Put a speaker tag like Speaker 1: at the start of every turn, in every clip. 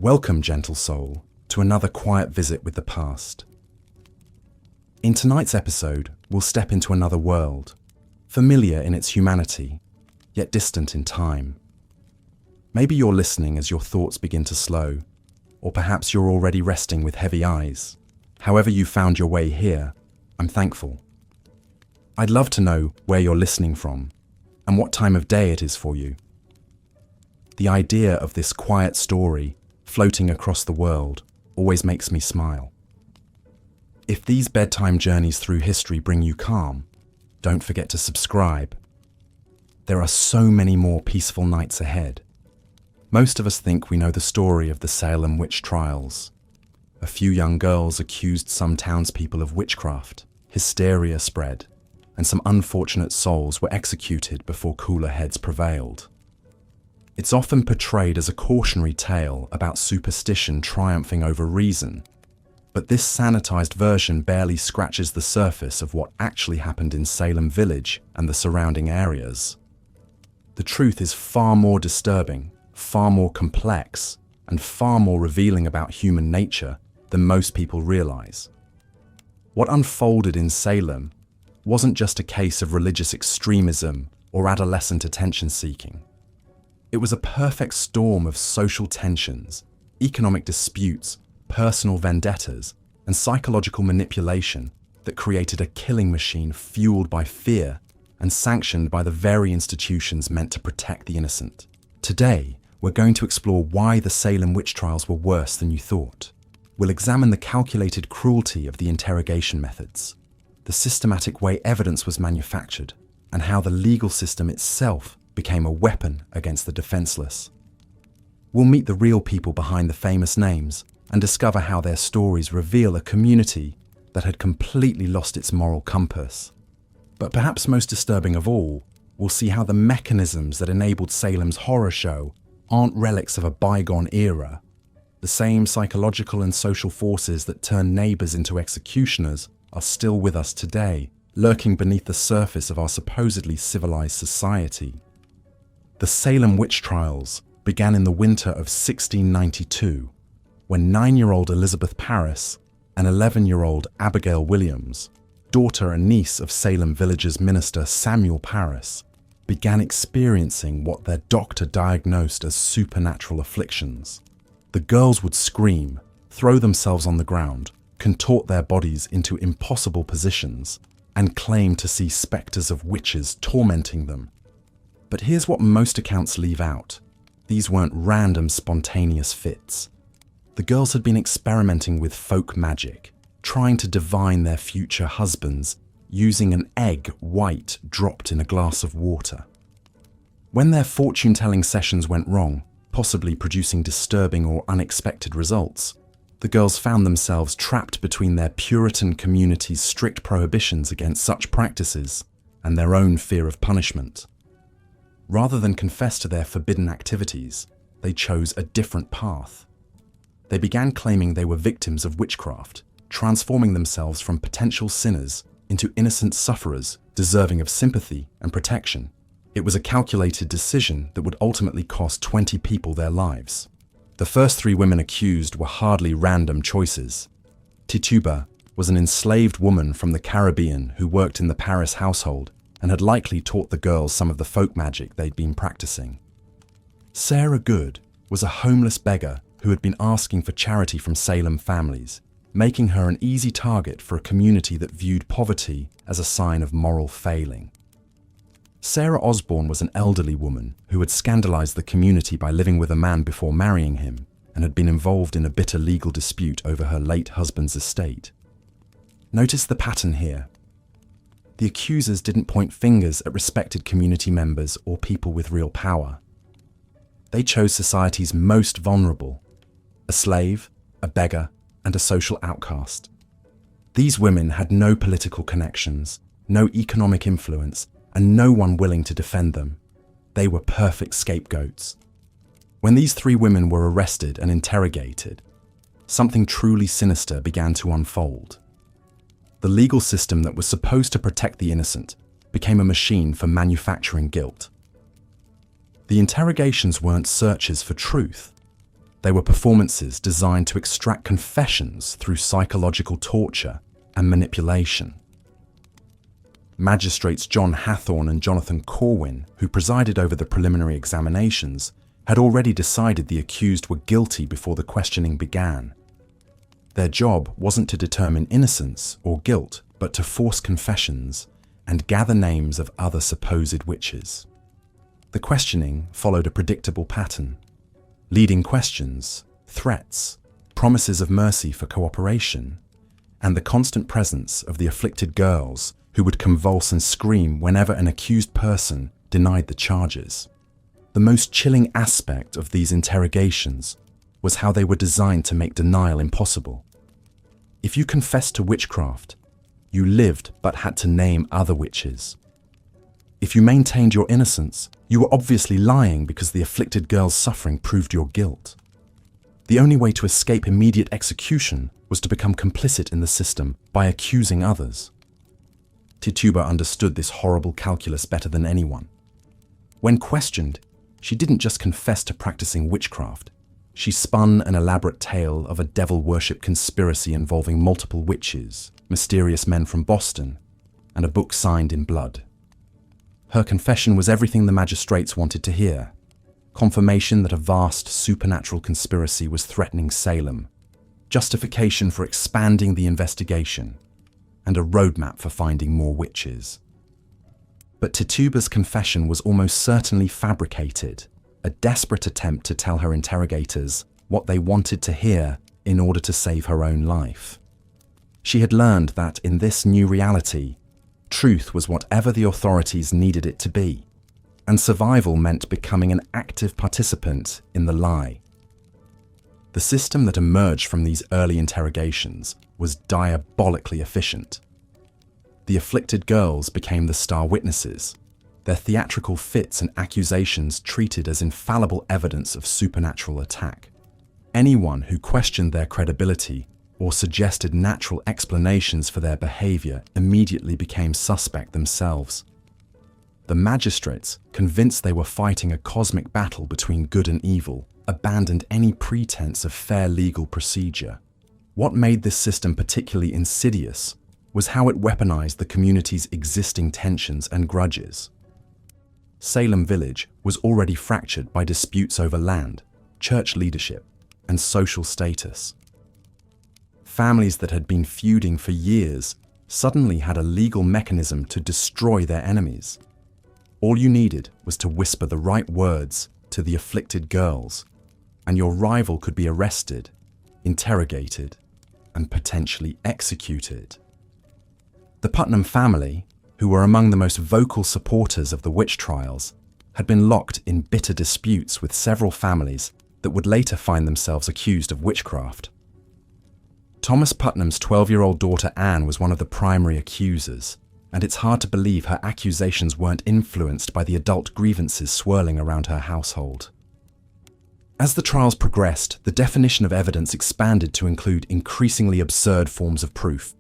Speaker 1: Welcome, gentle soul, to another quiet visit with the past. In tonight's episode, we'll step into another world, familiar in its humanity, yet distant in time. Maybe you're listening as your thoughts begin to slow, or perhaps you're already resting with heavy eyes. However you found your way here, I'm thankful. I'd love to know where you're listening from and what time of day it is for you. The idea of this quiet story floating across the world always makes me smile. If these bedtime journeys through history bring you calm, don't forget to subscribe. There are so many more peaceful nights ahead. Most of us think we know the story of the Salem Witch Trials. A few young girls accused some townspeople of witchcraft, hysteria spread, and some unfortunate souls were executed before cooler heads prevailed. It's often portrayed as a cautionary tale about superstition triumphing over reason, but this sanitized version barely scratches the surface of what actually happened in Salem Village and the surrounding areas. The truth is far more disturbing, far more complex, and far more revealing about human nature than most people realize. What unfolded in Salem wasn't just a case of religious extremism or adolescent attention-seeking. It was a perfect storm of social tensions, economic disputes, personal vendettas, and psychological manipulation that created a killing machine fueled by fear and sanctioned by the very institutions meant to protect the innocent. Today, we're going to explore why the Salem Witch Trials were worse than you thought. We'll examine the calculated cruelty of the interrogation methods, the systematic way evidence was manufactured, and how the legal system itself became a weapon against the defenseless. We'll meet the real people behind the famous names and discover how their stories reveal a community that had completely lost its moral compass. But perhaps most disturbing of all, we'll see how the mechanisms that enabled Salem's horror show aren't relics of a bygone era. The same psychological and social forces that turned neighbors into executioners are still with us today, lurking beneath the surface of our supposedly civilized society. The Salem Witch Trials began in the winter of 1692, when 9-year-old Elizabeth Parris and 11-year-old Abigail Williams, daughter and niece of Salem Village's minister Samuel Parris, began experiencing what their doctor diagnosed as supernatural afflictions. The girls would scream, throw themselves on the ground, contort their bodies into impossible positions, and claim to see specters of witches tormenting them. But here's what most accounts leave out. These weren't random, spontaneous fits. The girls had been experimenting with folk magic, trying to divine their future husbands using an egg white dropped in a glass of water. When their fortune-telling sessions went wrong, possibly producing disturbing or unexpected results, the girls found themselves trapped between their Puritan community's strict prohibitions against such practices and their own fear of punishment. Rather than confess to their forbidden activities, they chose a different path. They began claiming they were victims of witchcraft, transforming themselves from potential sinners into innocent sufferers deserving of sympathy and protection. It was a calculated decision that would ultimately cost 20 people their lives. The first 3 women accused were hardly random choices. Tituba was an enslaved woman from the Caribbean who worked in the Paris household and had likely taught the girls some of the folk magic they'd been practicing. Sarah Good was a homeless beggar who had been asking for charity from Salem families, making her an easy target for a community that viewed poverty as a sign of moral failing. Sarah Osborne was an elderly woman who had scandalized the community by living with a man before marrying him and had been involved in a bitter legal dispute over her late husband's estate. Notice the pattern here. The accusers didn't point fingers at respected community members or people with real power. They chose society's most vulnerable, a slave, a beggar, and a social outcast. These women had no political connections, no economic influence, and no one willing to defend them. They were perfect scapegoats. When these 3 women were arrested and interrogated, something truly sinister began to unfold. The legal system that was supposed to protect the innocent became a machine for manufacturing guilt. The interrogations weren't searches for truth. They were performances designed to extract confessions through psychological torture and manipulation. Magistrates John Hathorne and Jonathan Corwin, who presided over the preliminary examinations, had already decided the accused were guilty before the questioning began. Their job wasn't to determine innocence or guilt, but to force confessions and gather names of other supposed witches. The questioning followed a predictable pattern: leading questions, threats, promises of mercy for cooperation, and the constant presence of the afflicted girls who would convulse and scream whenever an accused person denied the charges. The most chilling aspect of these interrogations was how they were designed to make denial impossible. If you confessed to witchcraft, you lived but had to name other witches. If you maintained your innocence, you were obviously lying because the afflicted girl's suffering proved your guilt. The only way to escape immediate execution was to become complicit in the system by accusing others. Tituba understood this horrible calculus better than anyone. When questioned, she didn't just confess to practicing witchcraft. She spun an elaborate tale of a devil-worship conspiracy involving multiple witches, mysterious men from Boston, and a book signed in blood. Her confession was everything the magistrates wanted to hear: confirmation that a vast supernatural conspiracy was threatening Salem, justification for expanding the investigation, and a roadmap for finding more witches. But Tituba's confession was almost certainly fabricated, a desperate attempt to tell her interrogators what they wanted to hear in order to save her own life. She had learned that in this new reality, truth was whatever the authorities needed it to be, and survival meant becoming an active participant in the lie. The system that emerged from these early interrogations was diabolically efficient. The afflicted girls became the star witnesses, their theatrical fits and accusations treated as infallible evidence of supernatural attack. Anyone who questioned their credibility or suggested natural explanations for their behavior immediately became suspect themselves. The magistrates, convinced they were fighting a cosmic battle between good and evil, abandoned any pretense of fair legal procedure. What made this system particularly insidious was how it weaponized the community's existing tensions and grudges. Salem Village was already fractured by disputes over land, church leadership, and social status. Families that had been feuding for years suddenly had a legal mechanism to destroy their enemies. All you needed was to whisper the right words to the afflicted girls, and your rival could be arrested, interrogated, and potentially executed. The Putnam family, who were among the most vocal supporters of the witch trials, had been locked in bitter disputes with several families that would later find themselves accused of witchcraft. Thomas Putnam's 12-year-old daughter Anne was one of the primary accusers, and it's hard to believe her accusations weren't influenced by the adult grievances swirling around her household. As the trials progressed, the definition of evidence expanded to include increasingly absurd forms of proof.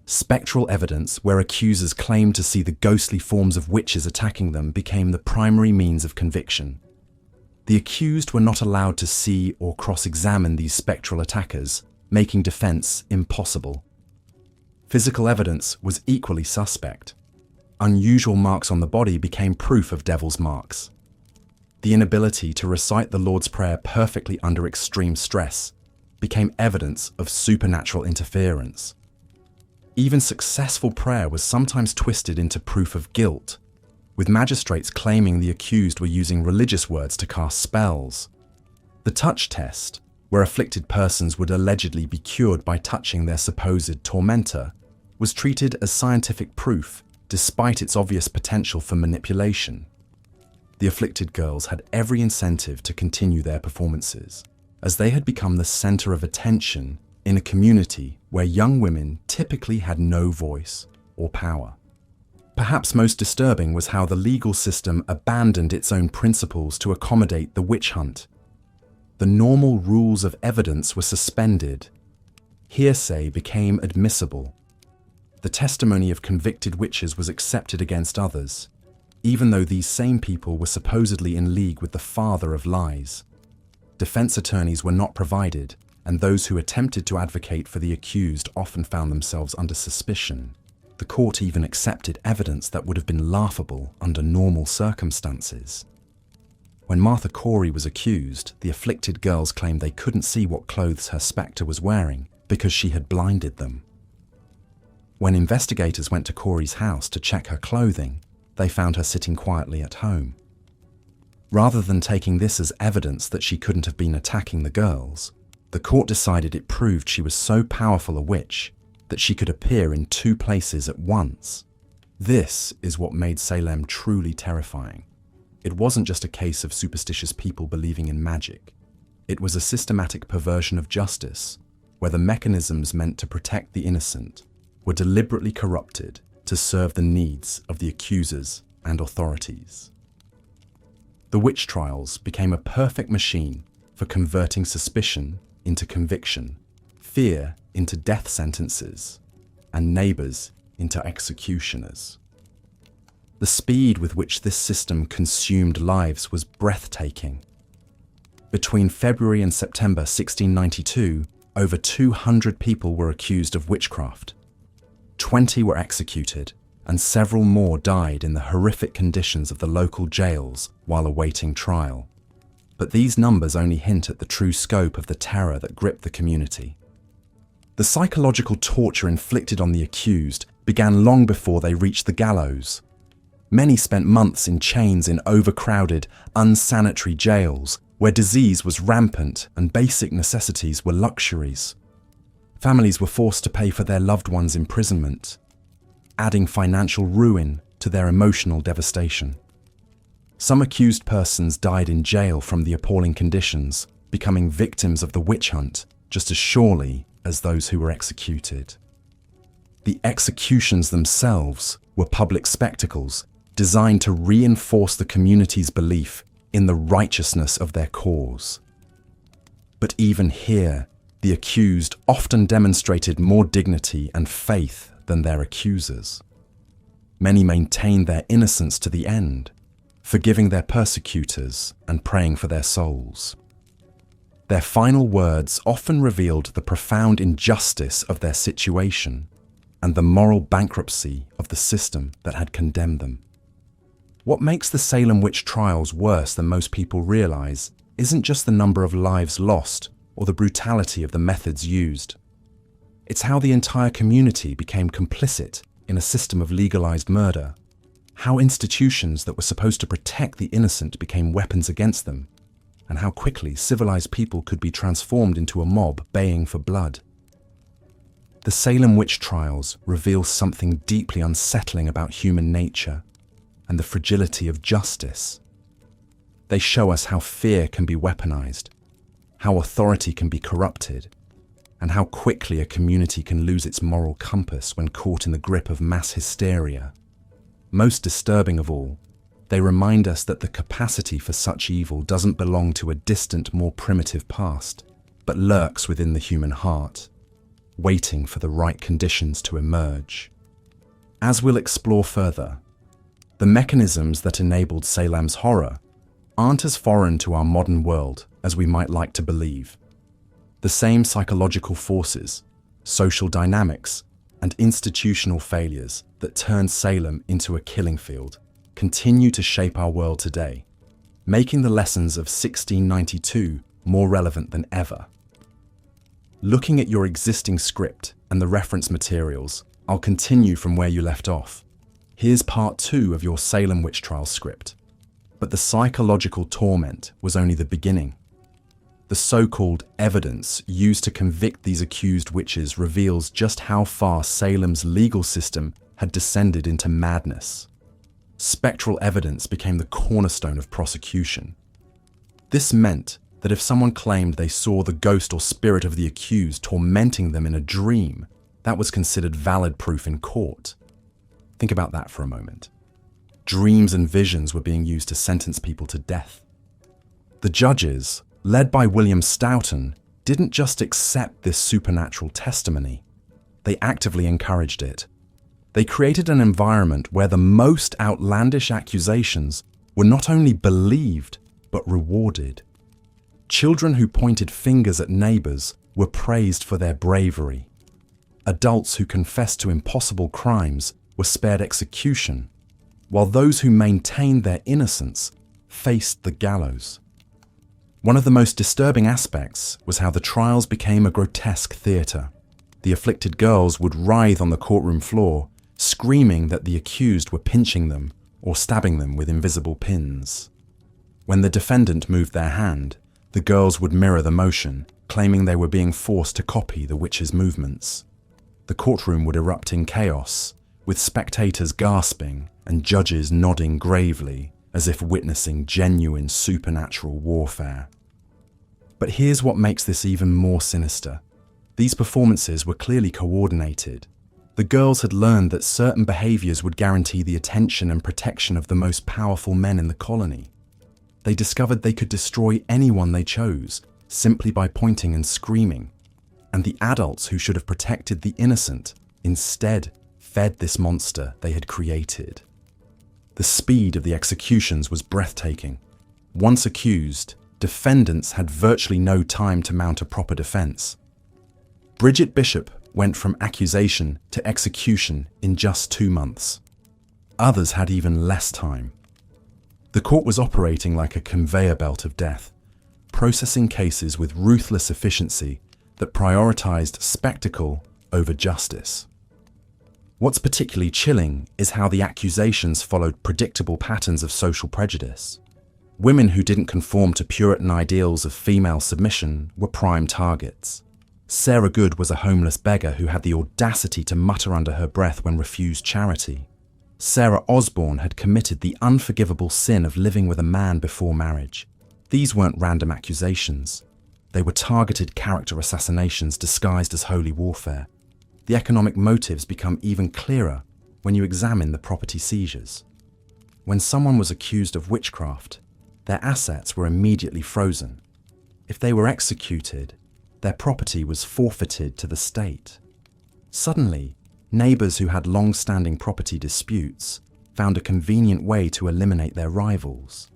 Speaker 1: Spectral evidence, where accusers claimed to see the ghostly forms of witches attacking them, became the primary means of conviction. The accused were not allowed to see or cross-examine these spectral attackers, making defense impossible. Physical evidence was equally suspect. Unusual marks on the body became proof of devil's marks. The inability to recite the Lord's Prayer perfectly under extreme stress became evidence of supernatural interference. Even successful prayer was sometimes twisted into proof of guilt, with magistrates claiming the accused were using religious words to cast spells. The touch test, where afflicted persons would allegedly be cured by touching their supposed tormentor, was treated as scientific proof despite its obvious potential for manipulation. The afflicted girls had every incentive to continue their performances, as they had become the center of attention in a community where young women typically had no voice or power. Perhaps most disturbing was how the legal system abandoned its own principles to accommodate the witch hunt. The normal rules of evidence were suspended. Hearsay became admissible. The testimony of convicted witches was accepted against others, even though these same people were supposedly in league with the father of lies. Defense attorneys were not provided, and those who attempted to advocate for the accused often found themselves under suspicion. The court even accepted evidence that would have been laughable under normal circumstances. When Martha Corey was accused, the afflicted girls claimed they couldn't see what clothes her spectre was wearing because she had blinded them. When investigators went to Corey's house to check her clothing, they found her sitting quietly at home. Rather than taking this as evidence that she couldn't have been attacking the girls, the court decided it proved she was so powerful a witch that she could appear in two places at once. This is what made Salem truly terrifying. It wasn't just a case of superstitious people believing in magic. It was a systematic perversion of justice, where the mechanisms meant to protect the innocent were deliberately corrupted to serve the needs of the accusers and authorities. The witch trials became a perfect machine for converting suspicion into conviction, fear into death sentences, and neighbors into executioners. The speed with which this system consumed lives was breathtaking. Between February and September 1692, over 200 people were accused of witchcraft. 20 were executed, and several more died in the horrific conditions of the local jails while awaiting trial. But these numbers only hint at the true scope of the terror that gripped the community. The psychological torture inflicted on the accused began long before they reached the gallows. Many spent months in chains in overcrowded, unsanitary jails where disease was rampant and basic necessities were luxuries. Families were forced to pay for their loved ones' imprisonment, adding financial ruin to their emotional devastation. Some accused persons died in jail from the appalling conditions, becoming victims of the witch hunt just as surely as those who were executed. The executions themselves were public spectacles designed to reinforce the community's belief in the righteousness of their cause. But even here, the accused often demonstrated more dignity and faith than their accusers. Many maintained their innocence to the end, forgiving their persecutors and praying for their souls. Their final words often revealed the profound injustice of their situation and the moral bankruptcy of the system that had condemned them. What makes the Salem Witch Trials worse than most people realize isn't just the number of lives lost or the brutality of the methods used. It's how the entire community became complicit in a system of legalized murder, how institutions that were supposed to protect the innocent became weapons against them, and how quickly civilized people could be transformed into a mob baying for blood. The Salem Witch Trials reveal something deeply unsettling about human nature and the fragility of justice. They show us how fear can be weaponized, how authority can be corrupted, and how quickly a community can lose its moral compass when caught in the grip of mass hysteria. Most disturbing of all, they remind us that the capacity for such evil doesn't belong to a distant, more primitive past, but lurks within the human heart, waiting for the right conditions to emerge. As we'll explore further, the mechanisms that enabled Salem's horror aren't as foreign to our modern world as we might like to believe. The same psychological forces, social dynamics, and institutional failures that turned Salem into a killing field continue to shape our world today, making the lessons of 1692 more relevant than ever. Looking at your existing script and the reference materials, I'll continue from where you left off. Here's part 2 of your Salem Witch Trials script. But the psychological torment was only the beginning. The so-called evidence used to convict these accused witches reveals just how far Salem's legal system had descended into madness. Spectral evidence became the cornerstone of prosecution. This meant that if someone claimed they saw the ghost or spirit of the accused tormenting them in a dream, that was considered valid proof in court. Think about that for a moment. Dreams and visions were being used to sentence people to death. The judges, led by William Stoughton, didn't just accept this supernatural testimony. They actively encouraged it. They created an environment where the most outlandish accusations were not only believed, but rewarded. Children who pointed fingers at neighbors were praised for their bravery. Adults who confessed to impossible crimes were spared execution, while those who maintained their innocence faced the gallows. One of the most disturbing aspects was how the trials became a grotesque theatre. The afflicted girls would writhe on the courtroom floor, screaming that the accused were pinching them or stabbing them with invisible pins. When the defendant moved their hand, the girls would mirror the motion, claiming they were being forced to copy the witch's movements. The courtroom would erupt in chaos, with spectators gasping and judges nodding gravely as if witnessing genuine supernatural warfare. But here's what makes this even more sinister. These performances were clearly coordinated. The girls had learned that certain behaviors would guarantee the attention and protection of the most powerful men in the colony. They discovered they could destroy anyone they chose simply by pointing and screaming, and the adults who should have protected the innocent instead fed this monster they had created. The speed of the executions was breathtaking. Once accused, defendants had virtually no time to mount a proper defense. Bridget Bishop went from accusation to execution in just 2 months. Others had even less time. The court was operating like a conveyor belt of death, processing cases with ruthless efficiency that prioritized spectacle over justice. What's particularly chilling is how the accusations followed predictable patterns of social prejudice. Women who didn't conform to Puritan ideals of female submission were prime targets. Sarah Good was a homeless beggar who had the audacity to mutter under her breath when refused charity. Sarah Osborne had committed the unforgivable sin of living with a man before marriage. These weren't random accusations. They were targeted character assassinations disguised as holy warfare. The economic motives become even clearer when you examine the property seizures. When someone was accused of witchcraft, their assets were immediately frozen. If they were executed, their property was forfeited to the state. Suddenly, neighbors who had long-standing property disputes found a convenient way to eliminate their rivals.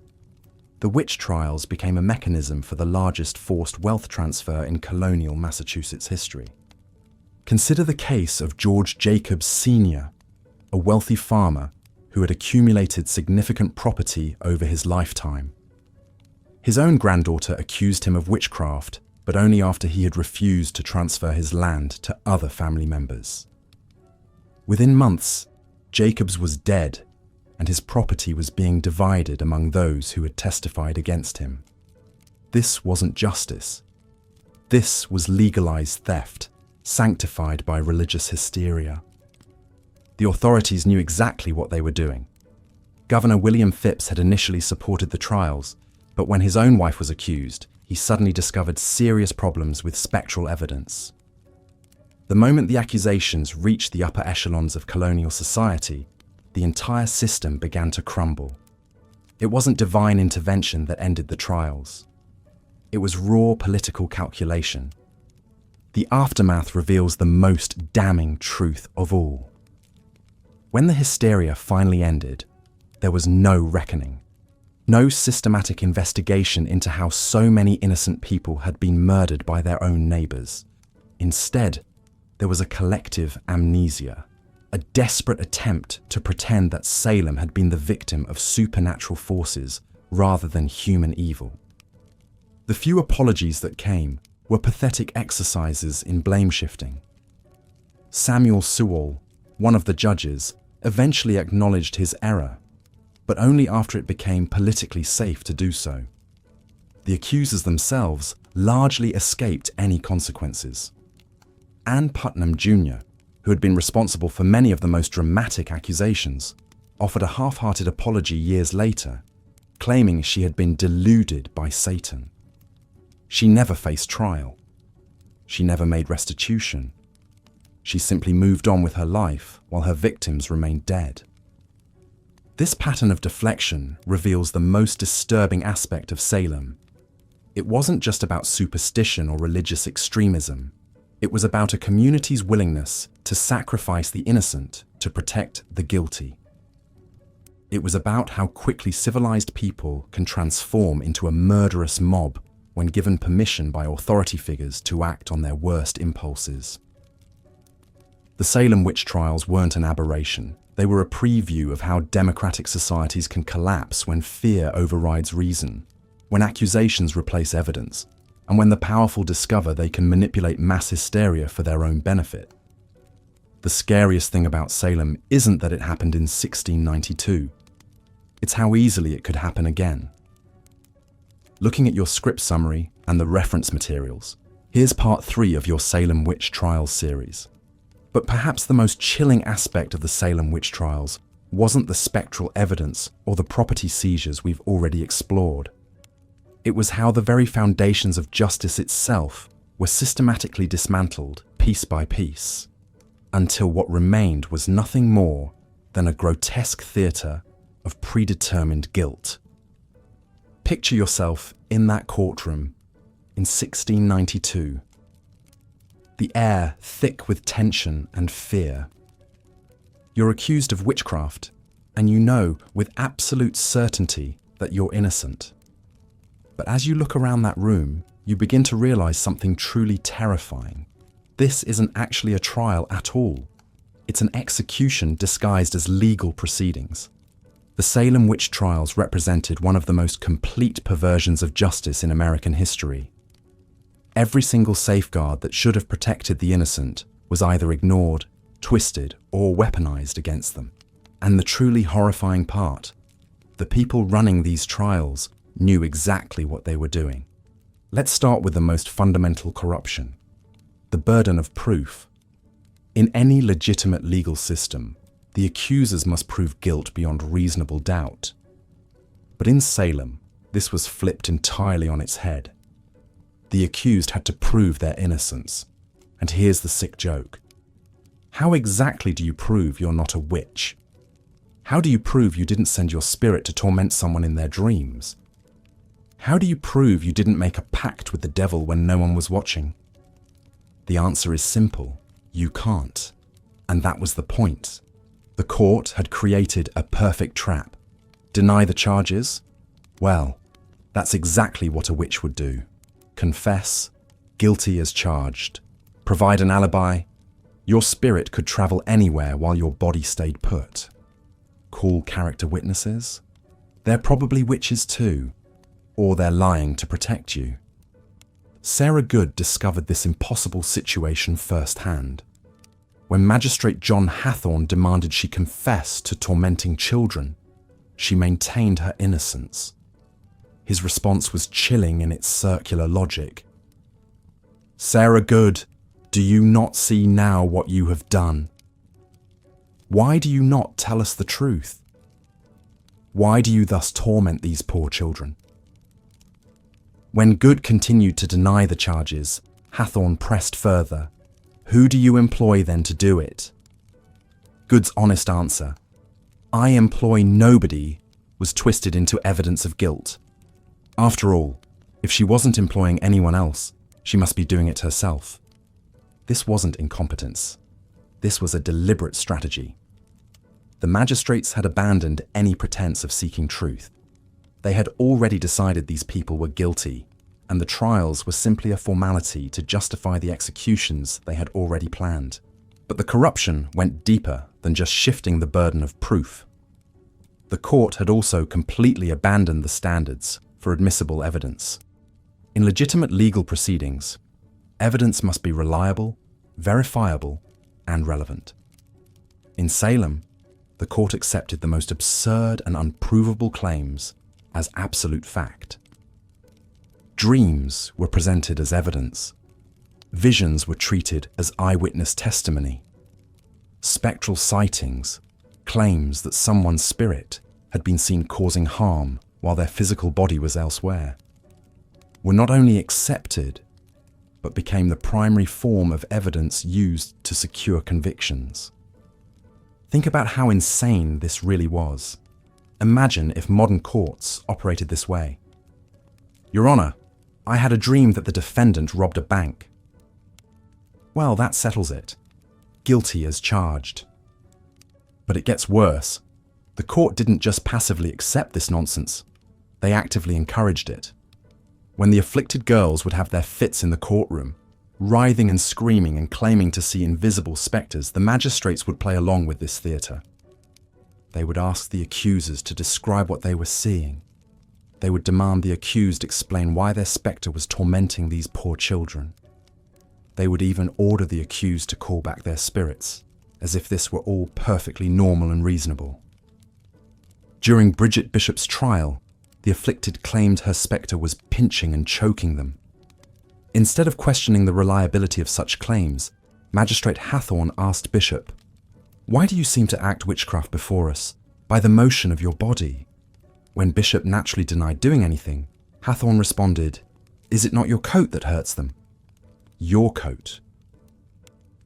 Speaker 1: The witch trials became a mechanism for the largest forced wealth transfer in colonial Massachusetts history. Consider the case of George Jacobs Sr., a wealthy farmer who had accumulated significant property over his lifetime. His own granddaughter accused him of witchcraft, but only after he had refused to transfer his land to other family members. Within months, Jacobs was dead, and his property was being divided among those who had testified against him. This wasn't justice. This was legalized theft, sanctified by religious hysteria. The authorities knew exactly what they were doing. Governor William Phipps had initially supported the trials, but when his own wife was accused, he suddenly discovered serious problems with spectral evidence. The moment the accusations reached the upper echelons of colonial society, the entire system began to crumble. It wasn't divine intervention that ended the trials. It was raw political calculation. The aftermath reveals the most damning truth of all. When the hysteria finally ended, there was no reckoning. No systematic investigation into how so many innocent people had been murdered by their own neighbors. Instead, there was a collective amnesia, a desperate attempt to pretend that Salem had been the victim of supernatural forces rather than human evil. The few apologies that came were pathetic exercises in blame shifting. Samuel Sewall, one of the judges, eventually acknowledged his error, but only after it became politically safe to do so. The accusers themselves largely escaped any consequences. Ann Putnam Jr., who had been responsible for many of the most dramatic accusations, offered a half-hearted apology years later, claiming she had been deluded by Satan. She never faced trial. She never made restitution. She simply moved on with her life while her victims remained dead. This pattern of deflection reveals the most disturbing aspect of Salem. It wasn't just about superstition or religious extremism. It was about a community's willingness to sacrifice the innocent to protect the guilty. It was about how quickly civilized people can transform into a murderous mob when given permission by authority figures to act on their worst impulses. The Salem Witch Trials weren't an aberration. They were a preview of how democratic societies can collapse when fear overrides reason, when accusations replace evidence, and when the powerful discover they can manipulate mass hysteria for their own benefit. The scariest thing about Salem isn't that it happened in 1692. It's how easily it could happen again. Looking at your script summary and the reference materials, here's part 3 of your Salem Witch Trials series. But perhaps the most chilling aspect of the Salem Witch Trials wasn't the spectral evidence or the property seizures we've already explored. It was how the very foundations of justice itself were systematically dismantled piece by piece, until what remained was nothing more than a grotesque theatre of predetermined guilt. Picture yourself in that courtroom in 1692. The air thick with tension and fear. You're accused of witchcraft, and you know with absolute certainty that you're innocent. But as you look around that room, you begin to realize something truly terrifying. This isn't actually a trial at all. It's an execution disguised as legal proceedings. The Salem Witch Trials represented one of the most complete perversions of justice in American history. Every single safeguard that should have protected the innocent was either ignored, twisted, or weaponized against them. And the truly horrifying part, the people running these trials knew exactly what they were doing. Let's start with the most fundamental corruption, the burden of proof. In any legitimate legal system, the accusers must prove guilt beyond reasonable doubt. But in Salem, this was flipped entirely on its head. The accused had to prove their innocence. And here's the sick joke. How exactly do you prove you're not a witch? How do you prove you didn't send your spirit to torment someone in their dreams? How do you prove you didn't make a pact with the devil when no one was watching? The answer is simple. You can't. And that was the point. The court had created a perfect trap. Deny the charges? Well, that's exactly what a witch would do. Confess, guilty as charged. Provide an alibi. Your spirit could travel anywhere while your body stayed put. Call character witnesses? They're probably witches too. Or they're lying to protect you. Sarah Good discovered this impossible situation firsthand. When Magistrate John Hathorne demanded she confess to tormenting children, she maintained her innocence. His response was chilling in its circular logic. Sarah Good, do you not see now what you have done? Why do you not tell us the truth? Why do you thus torment these poor children? When Good continued to deny the charges, Hathorne pressed further. Who do you employ then to do it? Good's honest answer, I employ nobody, was twisted into evidence of guilt. After all, if she wasn't employing anyone else, she must be doing it herself. This wasn't incompetence. This was a deliberate strategy. The magistrates had abandoned any pretense of seeking truth. They had already decided these people were guilty, and the trials were simply a formality to justify the executions they had already planned. But the corruption went deeper than just shifting the burden of proof. The court had also completely abandoned the standards for admissible evidence. In legitimate legal proceedings, evidence must be reliable, verifiable, and relevant. In Salem, the court accepted the most absurd and unprovable claims as absolute fact. Dreams were presented as evidence. Visions were treated as eyewitness testimony. Spectral sightings, claims that someone's spirit had been seen causing harm while their physical body was elsewhere, were not only accepted, but became the primary form of evidence used to secure convictions. Think about how insane this really was. Imagine if modern courts operated this way. Your Honor, I had a dream that the defendant robbed a bank. Well, that settles it. Guilty as charged. But it gets worse. The court didn't just passively accept this nonsense. They actively encouraged it. when the afflicted girls would have their fits in the courtroom, writhing and screaming and claiming to see invisible spectres, the magistrates would play along with this theatre. They would ask the accusers to describe what they were seeing. They would demand the accused explain why their spectre was tormenting these poor children. They would even order the accused to call back their spirits, as if this were all perfectly normal and reasonable. During Bridget Bishop's trial, the afflicted claimed her spectre was pinching and choking them. Instead of questioning the reliability of such claims, Magistrate Hathorne asked Bishop, "Why do you seem to act witchcraft before us, by the motion of your body?" When Bishop naturally denied doing anything, Hathorne responded, "Is it not your coat that hurts them?" Your coat.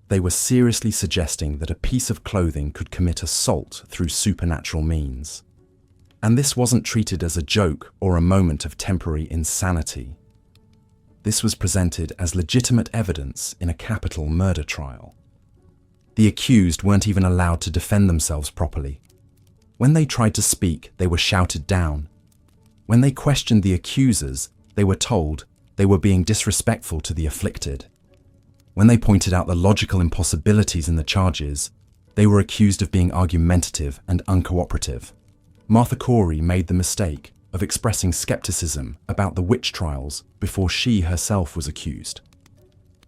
Speaker 1: They were seriously suggesting that a piece of clothing could commit assault through supernatural means. And this wasn't treated as a joke or a moment of temporary insanity. This was presented as legitimate evidence in a capital murder trial. The accused weren't even allowed to defend themselves properly. When they tried to speak, they were shouted down. When they questioned the accusers, they were told they were being disrespectful to the afflicted. When they pointed out the logical impossibilities in the charges, they were accused of being argumentative and uncooperative. Martha Corey made the mistake of expressing skepticism about the witch trials before she herself was accused.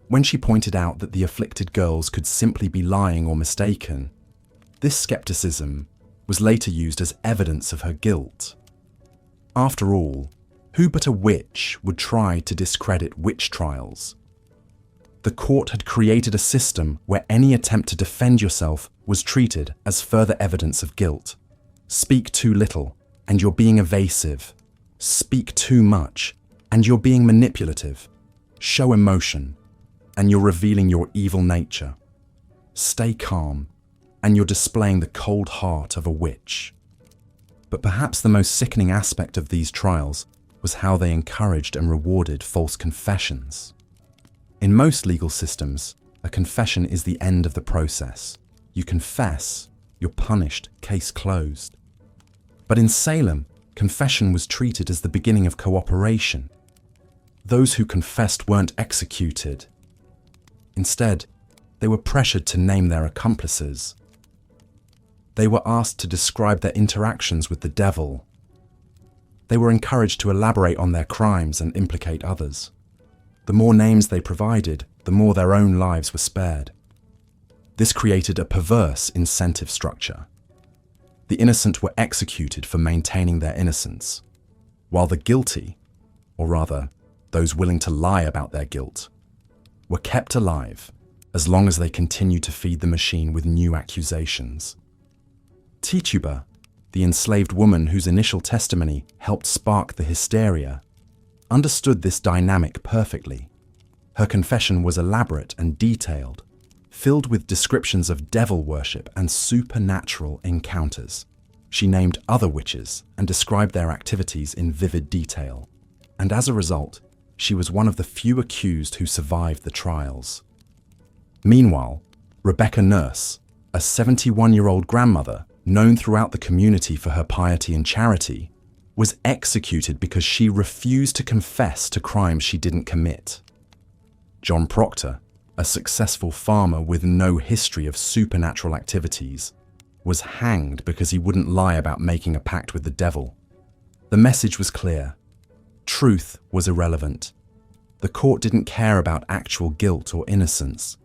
Speaker 1: When she pointed out that the afflicted girls could simply be lying or mistaken, this skepticism was later used as evidence of her guilt. After all, who but a witch would try to discredit witch trials? The court had created a system where any attempt to defend yourself was treated as further evidence of guilt. Speak too little, and you're being evasive. Speak too much, and you're being manipulative. Show emotion, and you're revealing your evil nature. Stay calm, and you're displaying the cold heart of a witch. But perhaps the most sickening aspect of these trials was how they encouraged and rewarded false confessions. In most legal systems, a confession is the end of the process. You confess, you're punished, case closed. But in Salem, confession was treated as the beginning of cooperation. Those who confessed weren't executed. Instead, they were pressured to name their accomplices. They were asked to describe their interactions with the devil. They were encouraged to elaborate on their crimes and implicate others. The more names they provided, the more their own lives were spared. This created a perverse incentive structure. The innocent were executed for maintaining their innocence, while the guilty, or rather, those willing to lie about their guilt, were kept alive as long as they continued to feed the machine with new accusations. Tituba, the enslaved woman whose initial testimony helped spark the hysteria, understood this dynamic perfectly. Her confession was elaborate and detailed, filled with descriptions of devil worship and supernatural encounters. She named other witches and described their activities in vivid detail. And as a result, she was one of the few accused who survived the trials. Meanwhile, Rebecca Nurse, a 71-year-old grandmother known throughout the community for her piety and charity, was executed because she refused to confess to crimes she didn't commit. John Proctor, a successful farmer with no history of supernatural activities, was hanged because he wouldn't lie about making a pact with the devil. The message was clear. Truth was irrelevant. The court didn't care about actual guilt or innocence.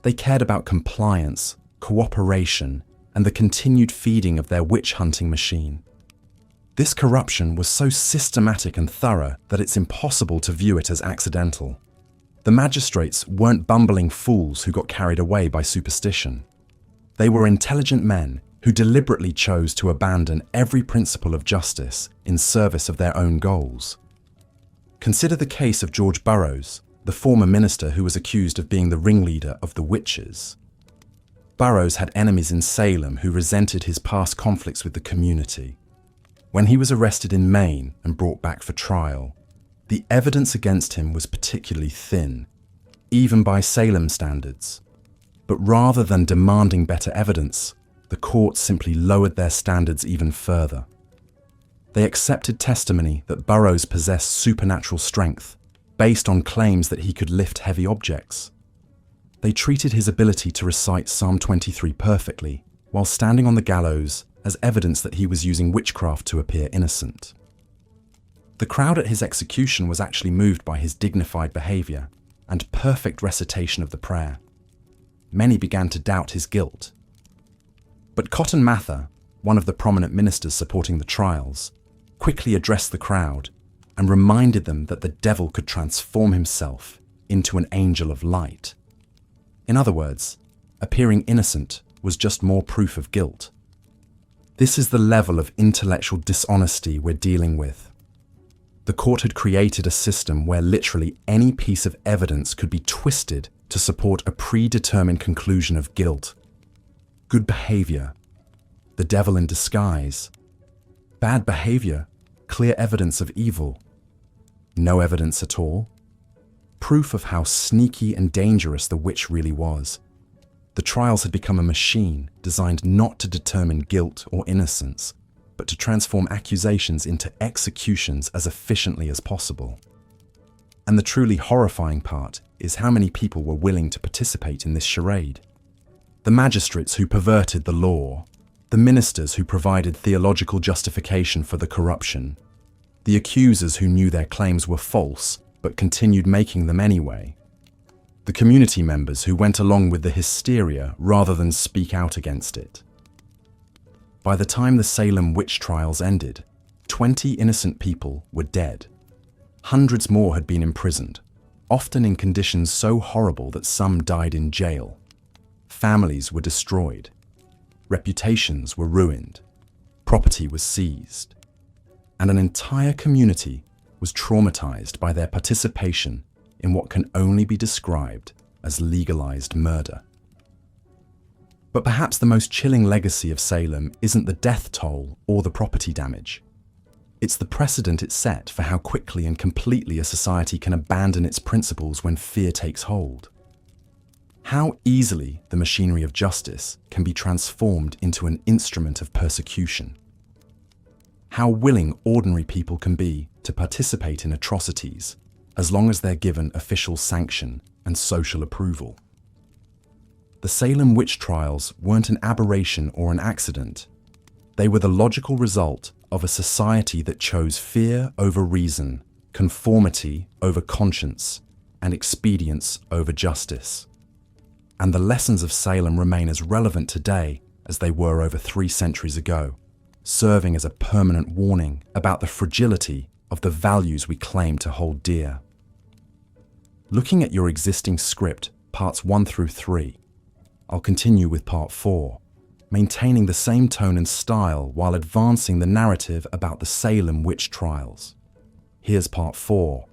Speaker 1: They cared about compliance, cooperation, and the continued feeding of their witch-hunting machine. This corruption was so systematic and thorough that it's impossible to view it as accidental. The magistrates weren't bumbling fools who got carried away by superstition. They were intelligent men who deliberately chose to abandon every principle of justice in service of their own goals. Consider the case of George Burroughs, the former minister who was accused of being the ringleader of the witches. Burroughs had enemies in Salem who resented his past conflicts with the community. When he was arrested in Maine and brought back for trial, the evidence against him was particularly thin, even by Salem standards. But rather than demanding better evidence, the court simply lowered their standards even further. They accepted testimony that Burroughs possessed supernatural strength, based on claims that he could lift heavy objects. They treated his ability to recite Psalm 23 perfectly, while standing on the gallows, as evidence that he was using witchcraft to appear innocent. The crowd at his execution was actually moved by his dignified behavior and perfect recitation of the prayer. Many began to doubt his guilt. But Cotton Mather, one of the prominent ministers supporting the trials, quickly addressed the crowd and reminded them that the devil could transform himself into an angel of light. In other words, appearing innocent was just more proof of guilt. This is the level of intellectual dishonesty we're dealing with. The court had created a system where literally any piece of evidence could be twisted to support a predetermined conclusion of guilt. Good behavior, the devil in disguise. Bad behavior, clear evidence of evil. No evidence at all. Proof of how sneaky and dangerous the witch really was. The trials had become a machine designed not to determine guilt or innocence, but to transform accusations into executions as efficiently as possible. And the truly horrifying part is how many people were willing to participate in this charade. The magistrates who perverted the law, the ministers who provided theological justification for the corruption, the accusers who knew their claims were false but continued making them anyway, the community members who went along with the hysteria rather than speak out against it. By the time the Salem Witch Trials ended, 20 innocent people were dead. Hundreds more had been imprisoned, often in conditions so horrible that some died in jail. Families were destroyed. Reputations were ruined. Property was seized. And an entire community was traumatized by their participation in what can only be described as legalized murder. But perhaps the most chilling legacy of Salem isn't the death toll or the property damage. It's the precedent it set for how quickly and completely a society can abandon its principles when fear takes hold. How easily the machinery of justice can be transformed into an instrument of persecution. How willing ordinary people can be to participate in atrocities as long as they're given official sanction and social approval. The Salem Witch Trials weren't an aberration or an accident. They were the logical result of a society that chose fear over reason, conformity over conscience, and expedience over justice. And the lessons of Salem remain as relevant today as they were over 3 centuries ago, serving as a permanent warning about the fragility of the values we claim to hold dear. Looking at your existing script, parts 1 through 3, I'll continue with part 4, maintaining the same tone and style while advancing the narrative about the Salem Witch Trials. Here's part 4.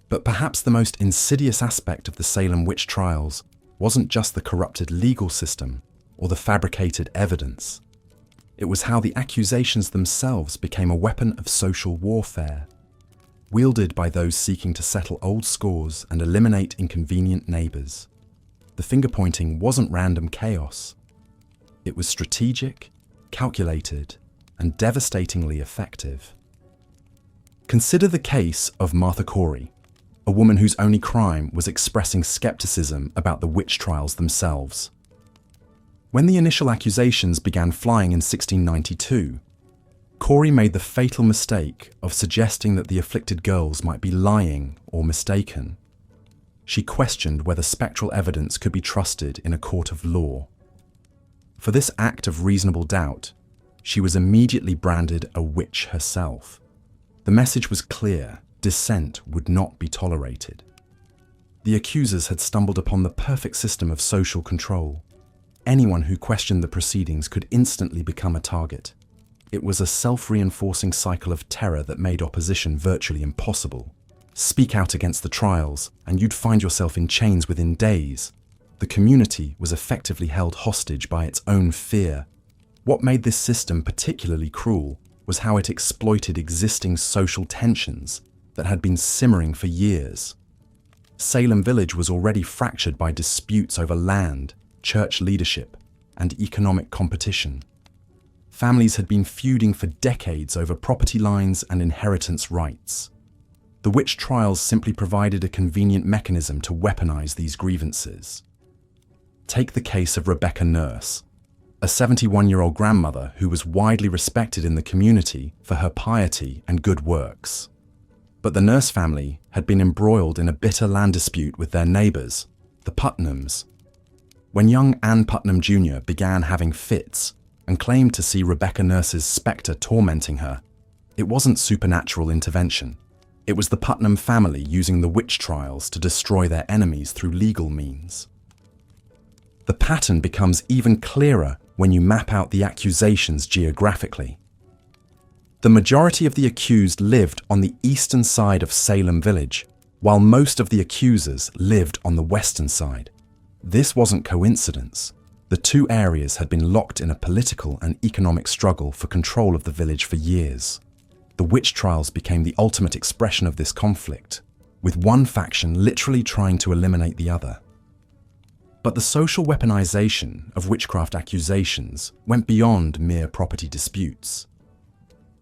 Speaker 1: But perhaps the most insidious aspect of the Salem Witch Trials wasn't just the corrupted legal system or the fabricated evidence. It was how the accusations themselves became a weapon of social warfare, wielded by those seeking to settle old scores and eliminate inconvenient neighbors. The finger-pointing wasn't random chaos. It was strategic, calculated, and devastatingly effective. Consider the case of Martha Corey, a woman whose only crime was expressing skepticism about the witch trials themselves. When the initial accusations began flying in 1692, Corey made the fatal mistake of suggesting that the afflicted girls might be lying or mistaken. She questioned whether spectral evidence could be trusted in a court of law. For this act of reasonable doubt, she was immediately branded a witch herself. The message was clear: dissent would not be tolerated. The accusers had stumbled upon the perfect system of social control. Anyone who questioned the proceedings could instantly become a target. It was a self-reinforcing cycle of terror that made opposition virtually impossible. Speak out against the trials, and you'd find yourself in chains within days. The community was effectively held hostage by its own fear. What made this system particularly cruel was how it exploited existing social tensions that had been simmering for years. Salem Village was already fractured by disputes over land, church leadership, and economic competition. Families had been feuding for decades over property lines and inheritance rights. The witch trials simply provided a convenient mechanism to weaponize these grievances. Take the case of Rebecca Nurse, a 71-year-old grandmother who was widely respected in the community for her piety and good works. But the Nurse family had been embroiled in a bitter land dispute with their neighbors, the Putnams. When young Ann Putnam Jr. began having fits and claimed to see Rebecca Nurse's spectre tormenting her, it wasn't supernatural intervention. It was the Putnam family using the witch trials to destroy their enemies through legal means. The pattern becomes even clearer when you map out the accusations geographically. The majority of the accused lived on the eastern side of Salem Village, while most of the accusers lived on the western side. This wasn't coincidence. The two areas had been locked in a political and economic struggle for control of the village for years. The witch trials became the ultimate expression of this conflict, with one faction literally trying to eliminate the other. But the social weaponization of witchcraft accusations went beyond mere property disputes.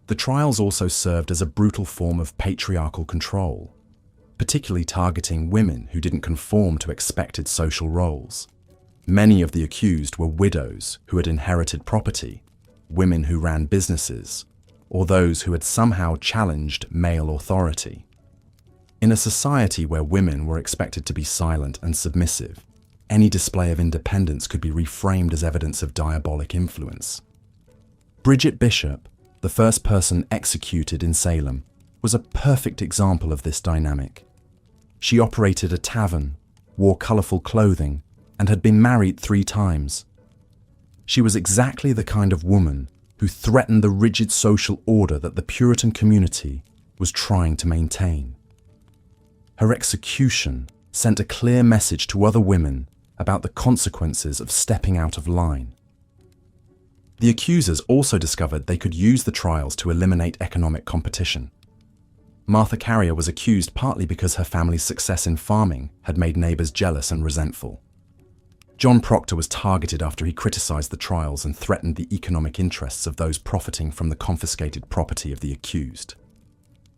Speaker 1: The trials also served as a brutal form of patriarchal control, particularly targeting women who didn't conform to expected social roles. Many of the accused were widows who had inherited property, women who ran businesses, or those who had somehow challenged male authority. In a society where women were expected to be silent and submissive, any display of independence could be reframed as evidence of diabolic influence. Bridget Bishop, the first person executed in Salem, was a perfect example of this dynamic. She operated a tavern, wore colorful clothing, and had been married 3 times. She was exactly the kind of woman who threatened the rigid social order that the Puritan community was trying to maintain. Her execution sent a clear message to other women about the consequences of stepping out of line. The accusers also discovered they could use the trials to eliminate economic competition. Martha Carrier was accused partly because her family's success in farming had made neighbors jealous and resentful. John Proctor was targeted after he criticized the trials and threatened the economic interests of those profiting from the confiscated property of the accused.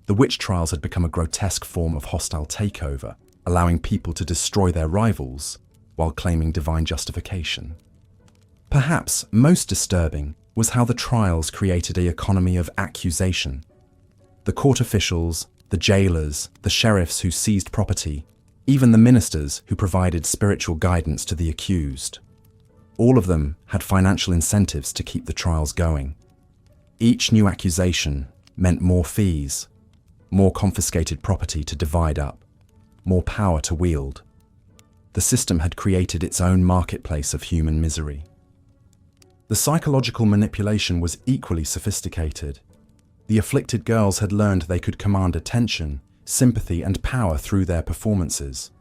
Speaker 1: The witch trials had become a grotesque form of hostile takeover, allowing people to destroy their rivals while claiming divine justification. Perhaps most disturbing was how the trials created an economy of accusation. The court officials, the jailers, the sheriffs who seized property, even the ministers who provided spiritual guidance to the accused. All of them had financial incentives to keep the trials going. Each new accusation meant more fees, more confiscated property to divide up, more power to wield. The system had created its own marketplace of human misery. The psychological manipulation was equally sophisticated. The afflicted girls had learned they could command attention, sympathy, and power through their performances.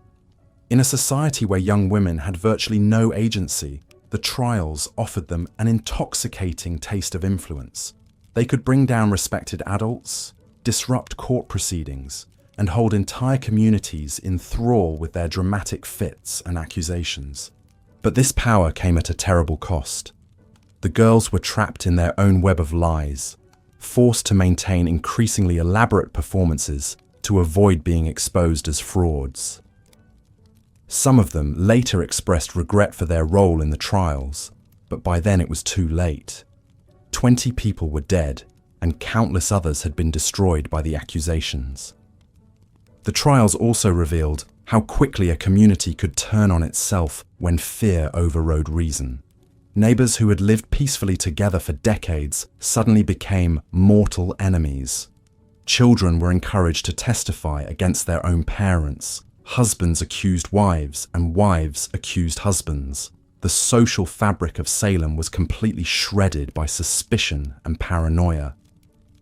Speaker 1: In a society where young women had virtually no agency, the trials offered them an intoxicating taste of influence. They could bring down respected adults, disrupt court proceedings, and hold entire communities in thrall with their dramatic fits and accusations. But this power came at a terrible cost. The girls were trapped in their own web of lies, forced to maintain increasingly elaborate performances to avoid being exposed as frauds. Some of them later expressed regret for their role in the trials, but by then it was too late. 20 people were dead, and countless others had been destroyed by the accusations. The trials also revealed how quickly a community could turn on itself when fear overrode reason. Neighbors who had lived peacefully together for decades suddenly became mortal enemies. Children were encouraged to testify against their own parents. Husbands accused wives, and wives accused husbands. The social fabric of Salem was completely shredded by suspicion and paranoia.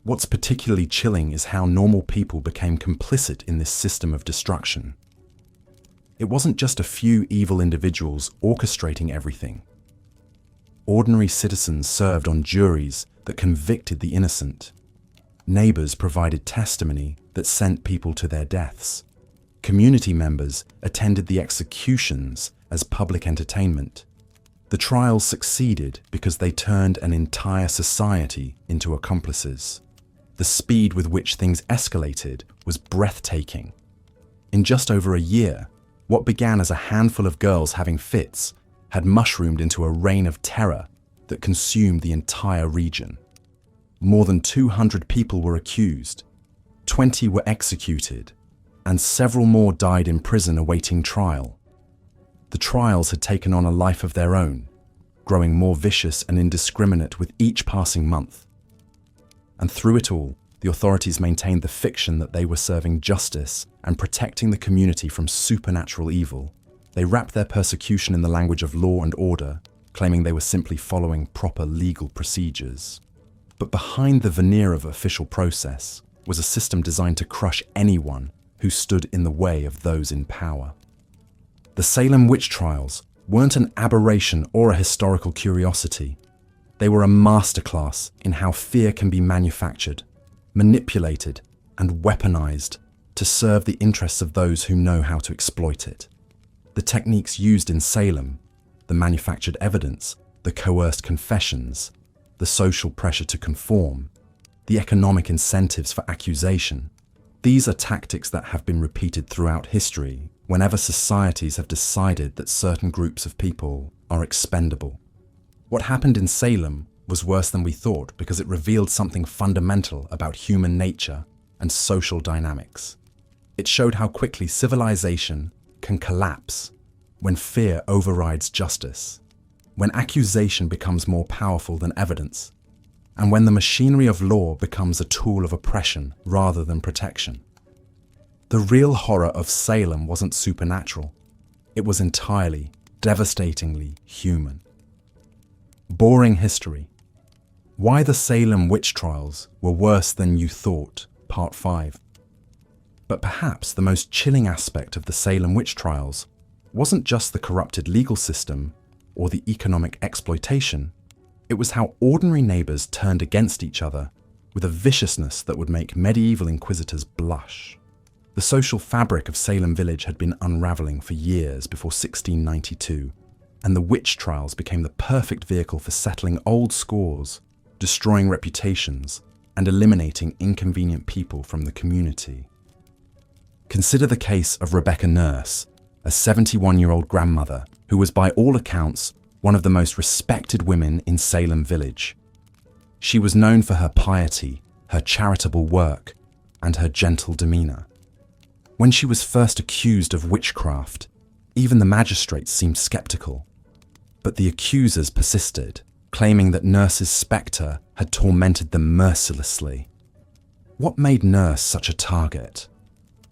Speaker 1: What's particularly chilling is how normal people became complicit in this system of destruction. It wasn't just a few evil individuals orchestrating everything. Ordinary citizens served on juries that convicted the innocent. Neighbors provided testimony that sent people to their deaths. Community members attended the executions as public entertainment. The trials succeeded because they turned an entire society into accomplices. The speed with which things escalated was breathtaking. In just over a year, what began as a handful of girls having fits had mushroomed into a reign of terror that consumed the entire region. More than 200 people were accused, 20 were executed, and several more died in prison awaiting trial. The trials had taken on a life of their own, growing more vicious and indiscriminate with each passing month. And through it all, the authorities maintained the fiction that they were serving justice and protecting the community from supernatural evil. They wrapped their persecution in the language of law and order, claiming they were simply following proper legal procedures. But behind the veneer of official process was a system designed to crush anyone who stood in the way of those in power. The Salem Witch Trials weren't an aberration or a historical curiosity. They were a masterclass in how fear can be manufactured, manipulated, and weaponized to serve the interests of those who know how to exploit it. The techniques used in Salem, the manufactured evidence, the coerced confessions, the social pressure to conform, the economic incentives for accusation, these are tactics that have been repeated throughout history whenever societies have decided that certain groups of people are expendable. What happened in Salem was worse than we thought because it revealed something fundamental about human nature and social dynamics. It showed how quickly civilization can collapse when fear overrides justice, when accusation becomes more powerful than evidence, and when the machinery of law becomes a tool of oppression rather than protection. The real horror of Salem wasn't supernatural. It was entirely, devastatingly human. Boring history. Why the Salem Witch Trials were worse than you thought, Part 5. But perhaps the most chilling aspect of the Salem Witch Trials wasn't just the corrupted legal system or the economic exploitation. It was how ordinary neighbors turned against each other with a viciousness that would make medieval inquisitors blush. The social fabric of Salem village had been unraveling for years before 1692, and the witch trials became the perfect vehicle for settling old scores, destroying reputations, and eliminating inconvenient people from the community. Consider the case of Rebecca Nurse, a 71-year-old grandmother who was by all accounts one of the most respected women in Salem village. She was known for her piety, her charitable work, and her gentle demeanor. When she was first accused of witchcraft, even the magistrates seemed skeptical. But the accusers persisted, claiming that Nurse's spectre had tormented them mercilessly. What made Nurse such a target?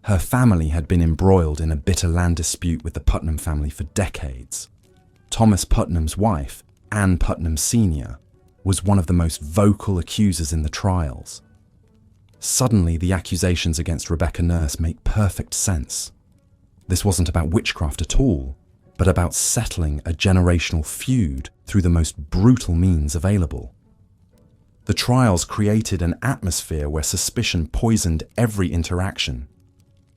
Speaker 1: Her family had been embroiled in a bitter land dispute with the Putnam family for decades. Thomas Putnam's wife, Anne Putnam Sr., was one of the most vocal accusers in the trials. Suddenly, the accusations against Rebecca Nurse make perfect sense. This wasn't about witchcraft at all, but about settling a generational feud through the most brutal means available. The trials created an atmosphere where suspicion poisoned every interaction.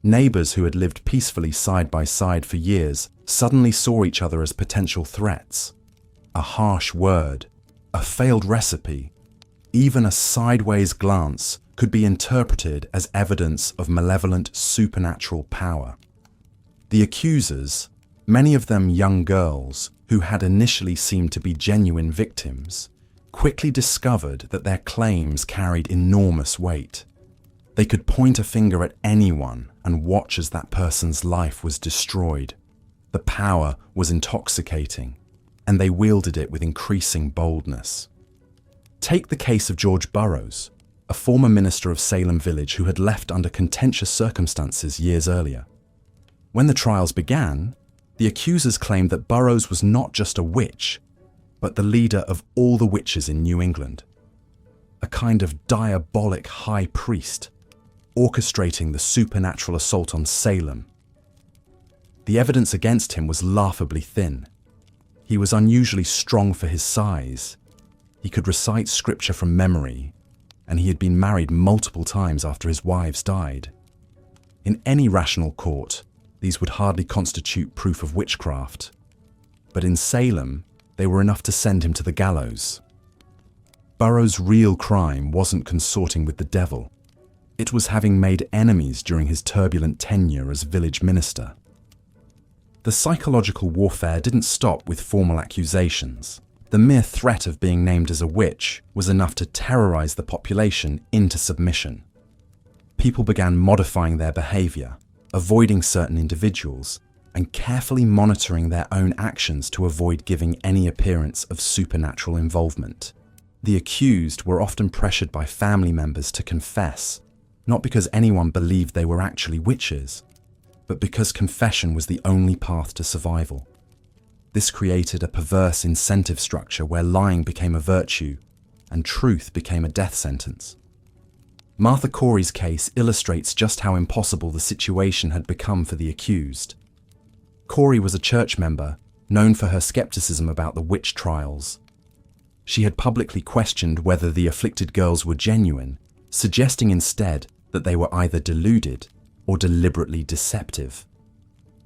Speaker 1: Neighbors who had lived peacefully side by side for years suddenly saw each other as potential threats. A harsh word, a failed recipe, even a sideways glance could be interpreted as evidence of malevolent supernatural power. The accusers, many of them young girls who had initially seemed to be genuine victims, quickly discovered that their claims carried enormous weight. They could point a finger at anyone and watch as that person's life was destroyed. The power was intoxicating, and they wielded it with increasing boldness. Take the case of George Burroughs, a former minister of Salem village who had left under contentious circumstances years earlier. When the trials began, the accusers claimed that Burroughs was not just a witch, but the leader of all the witches in New England, a kind of diabolic high priest, orchestrating the supernatural assault on Salem. The evidence against him was laughably thin. He was unusually strong for his size. He could recite scripture from memory, and he had been married multiple times after his wives died. In any rational court, these would hardly constitute proof of witchcraft. But in Salem, they were enough to send him to the gallows. Burroughs' real crime wasn't consorting with the devil. It was having made enemies during his turbulent tenure as village minister. The psychological warfare didn't stop with formal accusations. The mere threat of being named as a witch was enough to terrorize the population into submission. People began modifying their behavior, avoiding certain individuals, and carefully monitoring their own actions to avoid giving any appearance of supernatural involvement. The accused were often pressured by family members to confess, not because anyone believed they were actually witches, but because confession was the only path to survival. This created a perverse incentive structure where lying became a virtue and truth became a death sentence. Martha Corey's case illustrates just how impossible the situation had become for the accused. Corey was a church member, known for her skepticism about the witch trials. She had publicly questioned whether the afflicted girls were genuine, suggesting instead that they were either deluded or deliberately deceptive.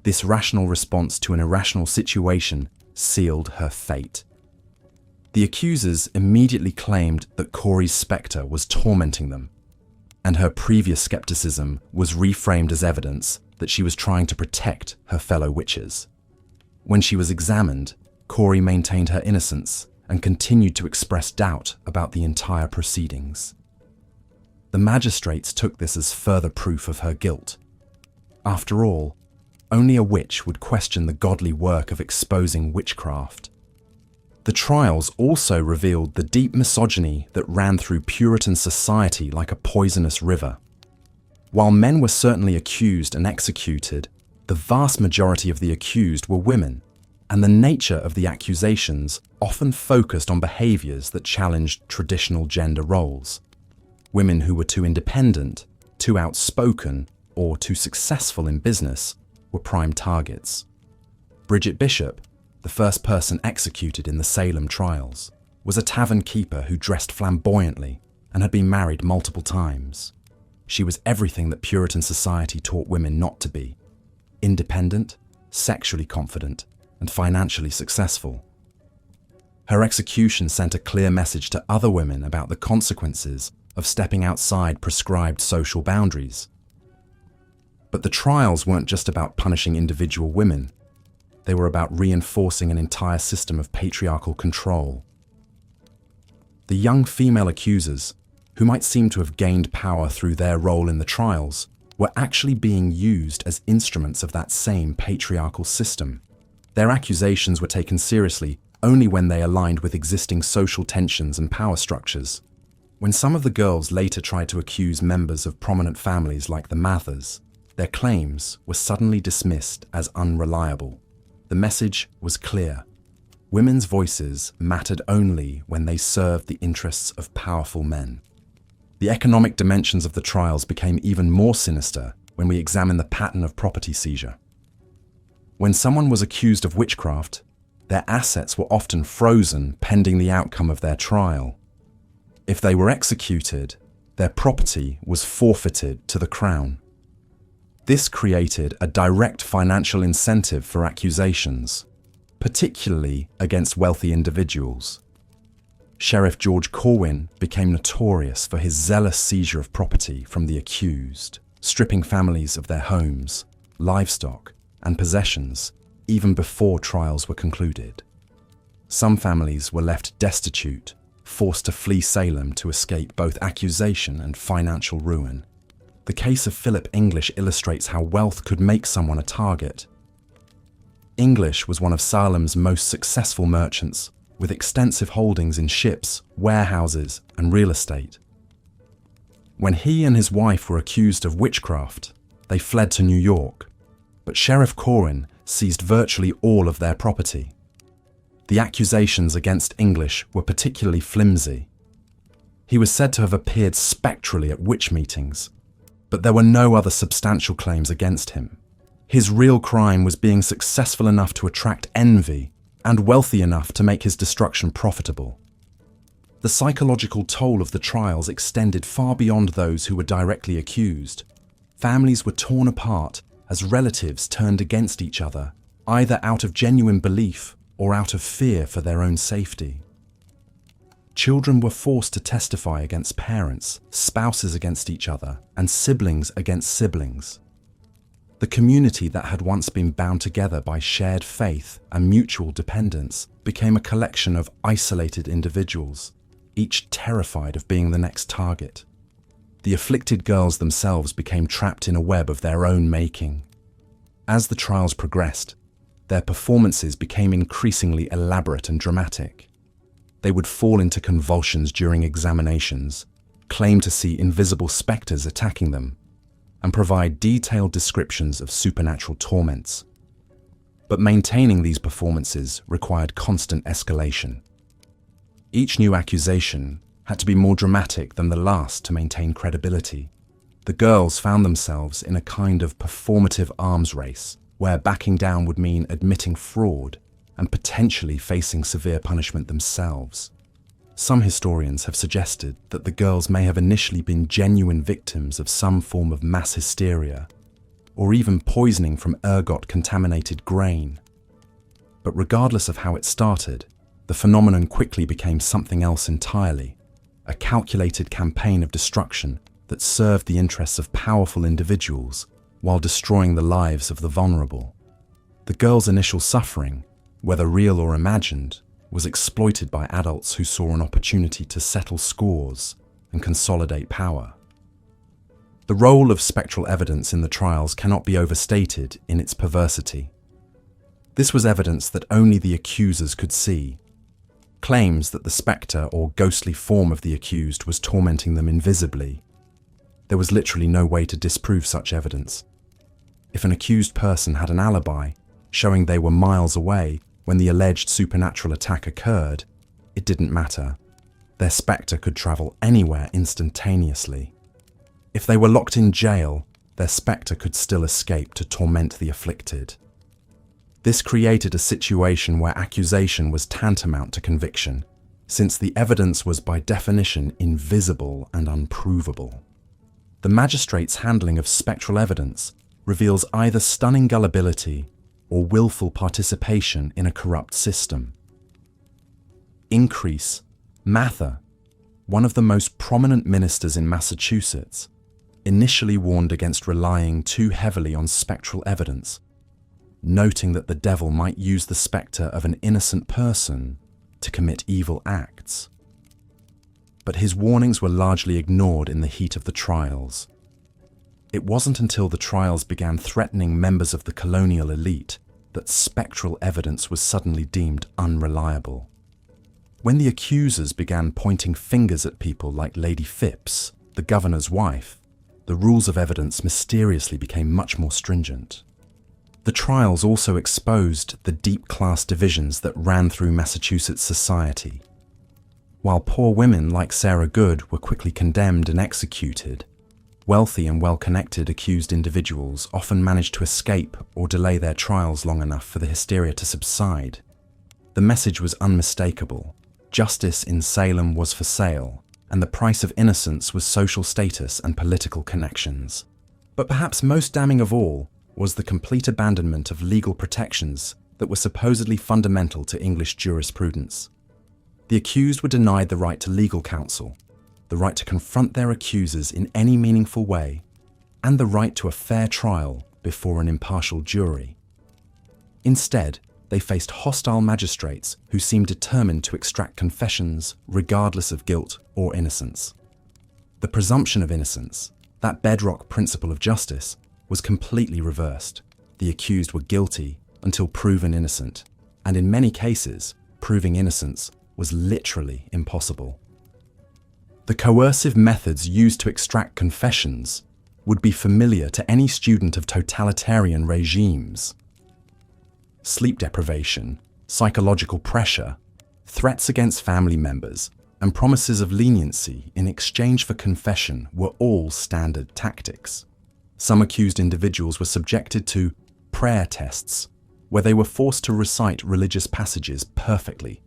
Speaker 1: This rational response to an irrational situation sealed her fate. The accusers immediately claimed that Corey's spectre was tormenting them, and her previous skepticism was reframed as evidence that she was trying to protect her fellow witches. When she was examined, Corey maintained her innocence and continued to express doubt about the entire proceedings. The magistrates took this as further proof of her guilt. After all, only a witch would question the godly work of exposing witchcraft. The trials also revealed the deep misogyny that ran through Puritan society like a poisonous river. While men were certainly accused and executed, the vast majority of the accused were women, and the nature of the accusations often focused on behaviors that challenged traditional gender roles. Women who were too independent, too outspoken, or too successful in business were prime targets. Bridget Bishop, the first person executed in the Salem trials, was a tavern keeper who dressed flamboyantly and had been married multiple times. She was everything that Puritan society taught women not to be: independent, sexually confident, and financially successful. Her execution sent a clear message to other women about the consequences of stepping outside prescribed social boundaries. But the trials weren't just about punishing individual women. They were about reinforcing an entire system of patriarchal control. The young female accusers, who might seem to have gained power through their role in the trials, were actually being used as instruments of that same patriarchal system. Their accusations were taken seriously only when they aligned with existing social tensions and power structures. When some of the girls later tried to accuse members of prominent families like the Mathers, their claims were suddenly dismissed as unreliable. The message was clear: women's voices mattered only when they served the interests of powerful men. The economic dimensions of the trials became even more sinister when we examine the pattern of property seizure. When someone was accused of witchcraft, their assets were often frozen pending the outcome of their trial. If they were executed, their property was forfeited to the Crown. This created a direct financial incentive for accusations, particularly against wealthy individuals. Sheriff George Corwin became notorious for his zealous seizure of property from the accused, stripping families of their homes, livestock, and possessions even before trials were concluded. Some families were left destitute, forced to flee Salem to escape both accusation and financial ruin. The case of Philip English illustrates how wealth could make someone a target. English was one of Salem's most successful merchants, with extensive holdings in ships, warehouses, and real estate. When he and his wife were accused of witchcraft, they fled to New York, but Sheriff Corwin seized virtually all of their property. The accusations against English were particularly flimsy. He was said to have appeared spectrally at witch meetings, but there were no other substantial claims against him. His real crime was being successful enough to attract envy and wealthy enough to make his destruction profitable. The psychological toll of the trials extended far beyond those who were directly accused. Families were torn apart as relatives turned against each other, either out of genuine belief or out of fear for their own safety. Children were forced to testify against parents, spouses against each other, and siblings against siblings. The community that had once been bound together by shared faith and mutual dependence became a collection of isolated individuals, each terrified of being the next target. The afflicted girls themselves became trapped in a web of their own making. As the trials progressed, their performances became increasingly elaborate and dramatic. They would fall into convulsions during examinations, claim to see invisible spectres attacking them, and provide detailed descriptions of supernatural torments. But maintaining these performances required constant escalation. Each new accusation had to be more dramatic than the last to maintain credibility. The girls found themselves in a kind of performative arms race, where backing down would mean admitting fraud and potentially facing severe punishment themselves. Some historians have suggested that the girls may have initially been genuine victims of some form of mass hysteria, or even poisoning from ergot-contaminated grain. But regardless of how it started, the phenomenon quickly became something else entirely, a calculated campaign of destruction that served the interests of powerful individuals while destroying the lives of the vulnerable. The girls' initial suffering, whether real or imagined, was exploited by adults who saw an opportunity to settle scores and consolidate power. The role of spectral evidence in the trials cannot be overstated in its perversity. This was evidence that only the accusers could see. Claims that the spectre or ghostly form of the accused was tormenting them invisibly. There was literally no way to disprove such evidence. If an accused person had an alibi, showing they were miles away when the alleged supernatural attack occurred, it didn't matter. Their spectre could travel anywhere instantaneously. If they were locked in jail, their spectre could still escape to torment the afflicted. This created a situation where accusation was tantamount to conviction, since the evidence was by definition invisible and unprovable. The magistrate's handling of spectral evidence reveals either stunning gullibility or willful participation in a corrupt system. Increase Mather, one of the most prominent ministers in Massachusetts, initially warned against relying too heavily on spectral evidence, noting that the devil might use the spectre of an innocent person to commit evil acts. But his warnings were largely ignored in the heat of the trials. It wasn't until the trials began threatening members of the colonial elite that spectral evidence was suddenly deemed unreliable. When the accusers began pointing fingers at people like Lady Phipps, the governor's wife, the rules of evidence mysteriously became much more stringent. The trials also exposed the deep class divisions that ran through Massachusetts society. While poor women like Sarah Good were quickly condemned and executed, wealthy and well-connected accused individuals often managed to escape or delay their trials long enough for the hysteria to subside. The message was unmistakable. Justice in Salem was for sale, and the price of innocence was social status and political connections. But perhaps most damning of all was the complete abandonment of legal protections that were supposedly fundamental to English jurisprudence. The accused were denied the right to legal counsel, the right to confront their accusers in any meaningful way, and the right to a fair trial before an impartial jury. Instead, they faced hostile magistrates who seemed determined to extract confessions regardless of guilt or innocence. The presumption of innocence, that bedrock principle of justice, was completely reversed. The accused were guilty until proven innocent, and in many cases, proving innocence was literally impossible. The coercive methods used to extract confessions would be familiar to any student of totalitarian regimes. Sleep deprivation, psychological pressure, threats against family members, and promises of leniency in exchange for confession were all standard tactics. Some accused individuals were subjected to prayer tests, where they were forced to recite religious passages perfectly.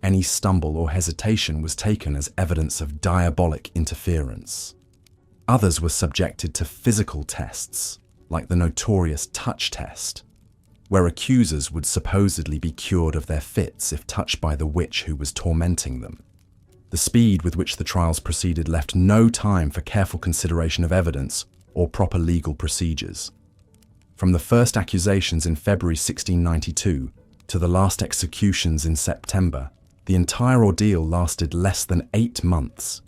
Speaker 1: Any stumble or hesitation was taken as evidence of diabolic interference. Others were subjected to physical tests, like the notorious touch test. where accusers would supposedly be cured of their fits if touched by the witch who was tormenting them. The speed with which the trials proceeded left no time for careful consideration of evidence or proper legal procedures. From the first accusations in February 1692 to the last executions in September, the entire ordeal lasted less than 8 months.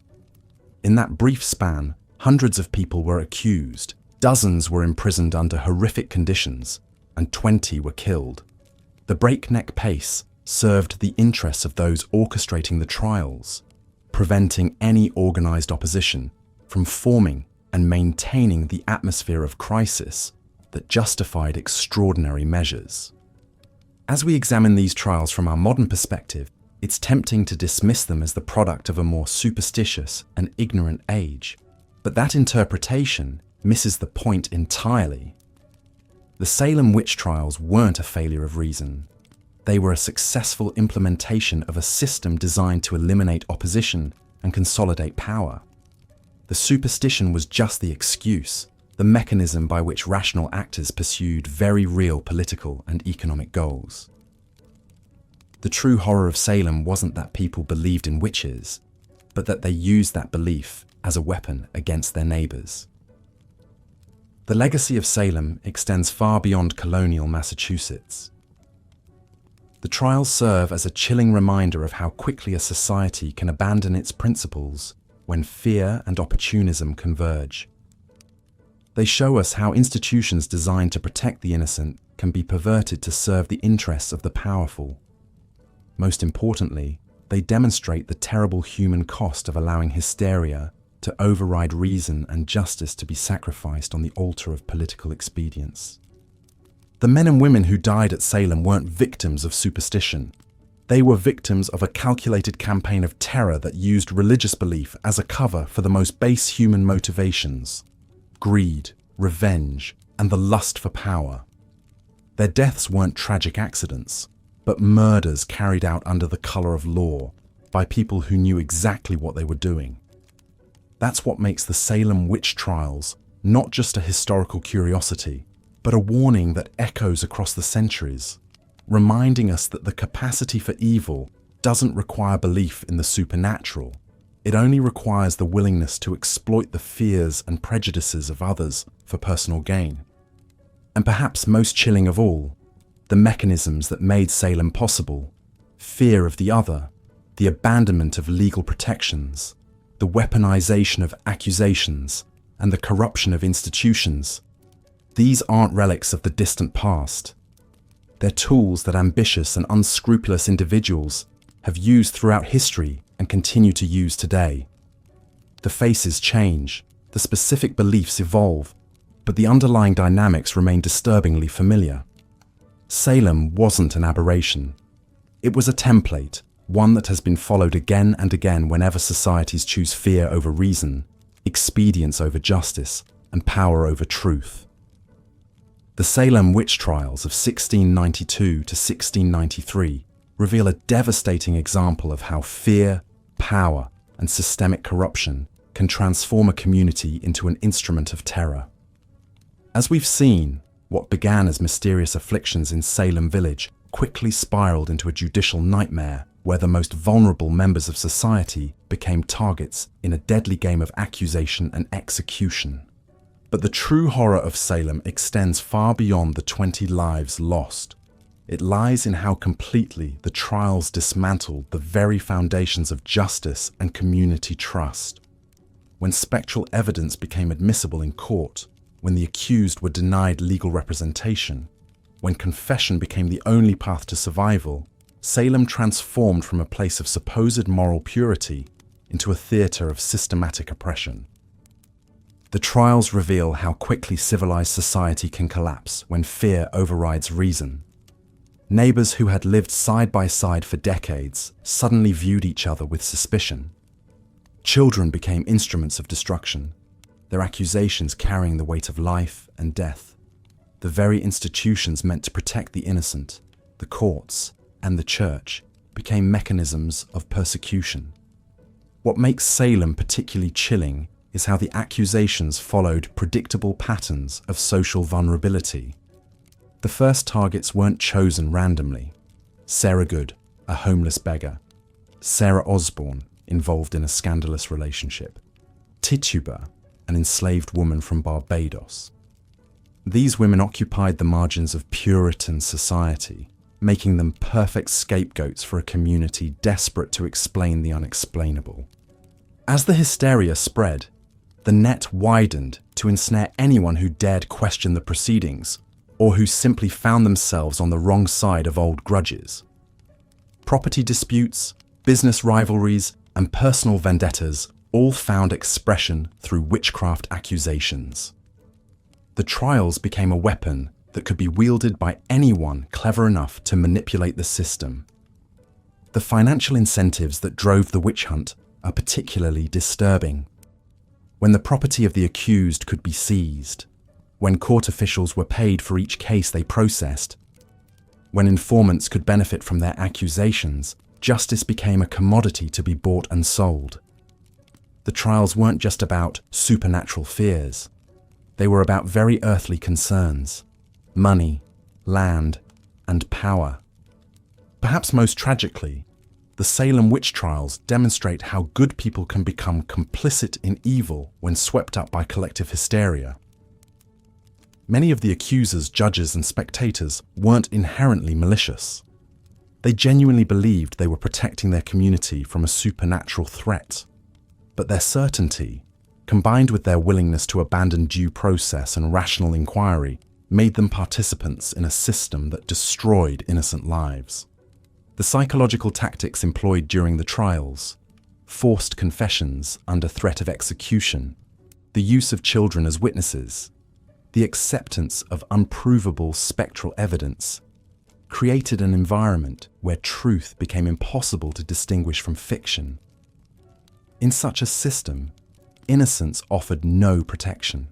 Speaker 1: In that brief span, hundreds of people were accused, dozens were imprisoned under horrific conditions, and 20 were killed. The breakneck pace served the interests of those orchestrating the trials, preventing any organized opposition from forming and maintaining the atmosphere of crisis that justified extraordinary measures. As we examine these trials from our modern perspective, it's tempting to dismiss them as the product of a more superstitious and ignorant age, but that interpretation misses the point entirely. The Salem Witch Trials weren't a failure of reason. They were a successful implementation of a system designed to eliminate opposition and consolidate power. The superstition was just the excuse, the mechanism by which rational actors pursued very real political and economic goals. The true horror of Salem wasn't that people believed in witches, but that they used that belief as a weapon against their neighbors. The legacy of Salem extends far beyond colonial Massachusetts. The trials serve as a chilling reminder of how quickly a society can abandon its principles when fear and opportunism converge. They show us how institutions designed to protect the innocent can be perverted to serve the interests of the powerful. Most importantly, they demonstrate the terrible human cost of allowing hysteria to override reason and justice to be sacrificed on the altar of political expedience. The men and women who died at Salem weren't victims of superstition. They were victims of a calculated campaign of terror that used religious belief as a cover for the most base human motivations: greed, revenge, and the lust for power. Their deaths weren't tragic accidents, but murders carried out under the color of law by people who knew exactly what they were doing. That's what makes the Salem Witch Trials not just a historical curiosity, but a warning that echoes across the centuries, reminding us that the capacity for evil doesn't require belief in the supernatural. It only requires the willingness to exploit the fears and prejudices of others for personal gain. And perhaps most chilling of all, the mechanisms that made Salem possible: fear of the other, the abandonment of legal protections, the weaponization of accusations, and the corruption of institutions. These aren't relics of the distant past. They're tools that ambitious and unscrupulous individuals have used throughout history and continue to use today. The faces change, the specific beliefs evolve, but the underlying dynamics remain disturbingly familiar. Salem wasn't an aberration. It was a template, one that has been followed again and again whenever societies choose fear over reason, expedience over justice, and power over truth. The Salem Witch Trials of 1692 to 1693 reveal a devastating example of how fear, power, and systemic corruption can transform a community into an instrument of terror. As we've seen, what began as mysterious afflictions in Salem Village quickly spiraled into a judicial nightmare where the most vulnerable members of society became targets in a deadly game of accusation and execution. But the true horror of Salem extends far beyond the 20 lives lost. It lies in how completely the trials dismantled the very foundations of justice and community trust. When spectral evidence became admissible in court, when the accused were denied legal representation, when confession became the only path to survival, Salem transformed from a place of supposed moral purity into a theatre of systematic oppression. The trials reveal how quickly civilized society can collapse when fear overrides reason. Neighbors who had lived side by side for decades suddenly viewed each other with suspicion. Children became instruments of destruction, their accusations carrying the weight of life and death. The very institutions meant to protect the innocent, the courts, and the church, became mechanisms of persecution. What makes Salem particularly chilling is how the accusations followed predictable patterns of social vulnerability. The first targets weren't chosen randomly. Sarah Good, a homeless beggar. Sarah Osborne, involved in a scandalous relationship. Tituba, an enslaved woman from Barbados. These women occupied the margins of Puritan society, making them perfect scapegoats for a community desperate to explain the unexplainable. As the hysteria spread, the net widened to ensnare anyone who dared question the proceedings, or who simply found themselves on the wrong side of old grudges. Property disputes, business rivalries, and personal vendettas all found expression through witchcraft accusations. The trials became a weapon that could be wielded by anyone clever enough to manipulate the system. The financial incentives that drove the witch hunt are particularly disturbing. When the property of the accused could be seized, when court officials were paid for each case they processed, when informants could benefit from their accusations, justice became a commodity to be bought and sold. The trials weren't just about supernatural fears. They were about very earthly concerns: money, land, and power. Perhaps most tragically, the Salem Witch Trials demonstrate how good people can become complicit in evil when swept up by collective hysteria. Many of the accusers, judges, and spectators weren't inherently malicious. They genuinely believed they were protecting their community from a supernatural threat. But their certainty, combined with their willingness to abandon due process and rational inquiry, made them participants in a system that destroyed innocent lives. The psychological tactics employed during the trials, forced confessions under threat of execution, the use of children as witnesses, the acceptance of unprovable spectral evidence, created an environment where truth became impossible to distinguish from fiction. In such a system, innocence offered no protection.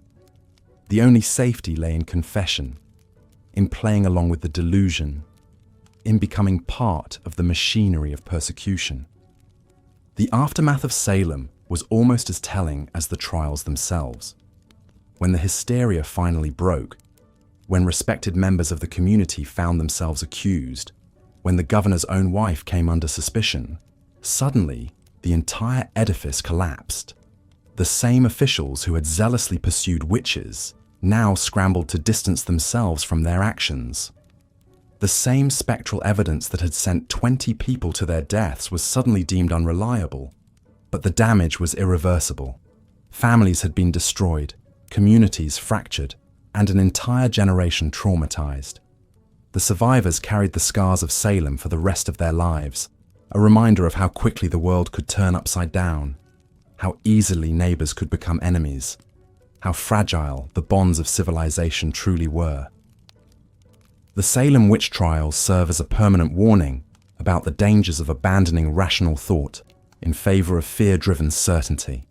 Speaker 1: The only safety lay in confession, in playing along with the delusion, in becoming part of the machinery of persecution. The aftermath of Salem was almost as telling as the trials themselves. When the hysteria finally broke, when respected members of the community found themselves accused, when the governor's own wife came under suspicion, suddenly the entire edifice collapsed. The same officials who had zealously pursued witches now scrambled to distance themselves from their actions. The same spectral evidence that had sent 20 people to their deaths was suddenly deemed unreliable. But the damage was irreversible. Families had been destroyed, communities fractured, and an entire generation traumatized. The survivors carried the scars of Salem for the rest of their lives, a reminder of how quickly the world could turn upside down, how easily neighbors could become enemies, how fragile the bonds of civilization truly were. The Salem Witch Trials serve as a permanent warning about the dangers of abandoning rational thought in favor of fear-driven certainty.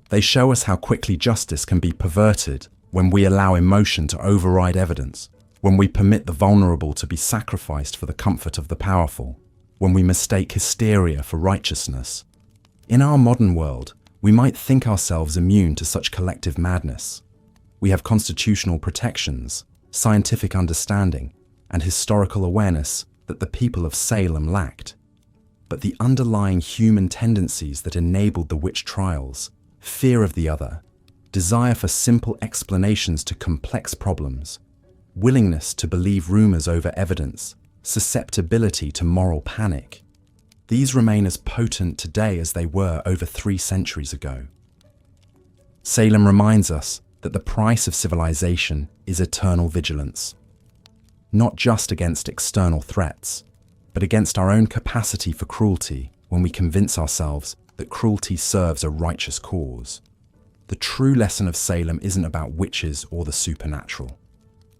Speaker 1: They show us how quickly justice can be perverted when we allow emotion to override evidence, when we permit the vulnerable to be sacrificed for the comfort of the powerful, when we mistake hysteria for righteousness. In our modern world, we might think ourselves immune to such collective madness. We have constitutional protections, scientific understanding, and historical awareness that the people of Salem lacked. But the underlying human tendencies that enabled the witch trials, fear of the other, desire for simple explanations to complex problems, willingness to believe rumors over evidence, susceptibility to moral panic, these remain as potent today as they were over 3 centuries ago. Salem reminds us that the price of civilization is eternal vigilance, not just against external threats, but against our own capacity for cruelty when we convince ourselves that cruelty serves a righteous cause. The true lesson of Salem isn't about witches or the supernatural.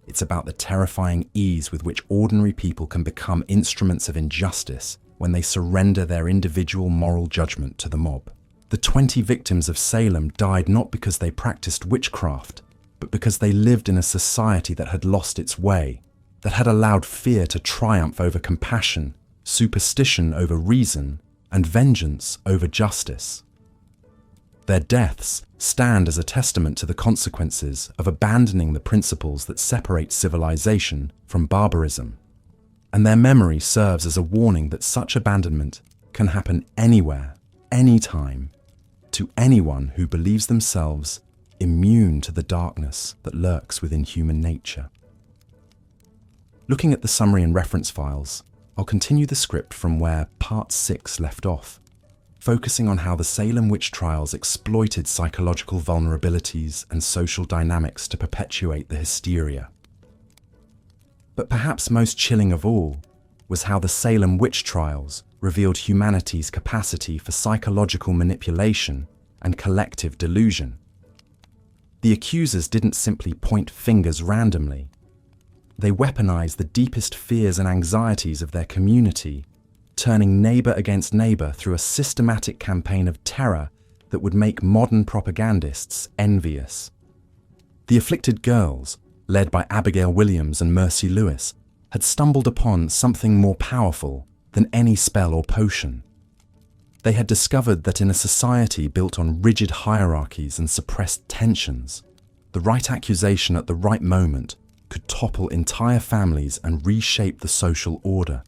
Speaker 1: It's about the terrifying ease with which ordinary people can become instruments of injustice when they surrender their individual moral judgment to the mob. The 20 victims of Salem died not because they practiced witchcraft, but because they lived in a society that had lost its way, that had allowed fear to triumph over compassion, superstition over reason, and vengeance over justice. Their deaths stand as a testament to the consequences of abandoning the principles that separate civilization from barbarism. And their memory serves as a warning that such abandonment can happen anywhere, anytime, to anyone who believes themselves immune to the darkness that lurks within human nature. Looking at the summary and reference files, I'll continue the script from where Part 6 left off, focusing on how the Salem Witch Trials exploited psychological vulnerabilities and social dynamics to perpetuate the hysteria. But perhaps most chilling of all was how the Salem Witch Trials revealed humanity's capacity for psychological manipulation and collective delusion. The accusers didn't simply point fingers randomly. They weaponized the deepest fears and anxieties of their community, turning neighbor against neighbor through a systematic campaign of terror that would make modern propagandists envious. The afflicted girls, led by Abigail Williams and Mercy Lewis, had stumbled upon something more powerful than any spell or potion. They had discovered that in a society built on rigid hierarchies and suppressed tensions, the right accusation at the right moment could topple entire families and reshape the social order.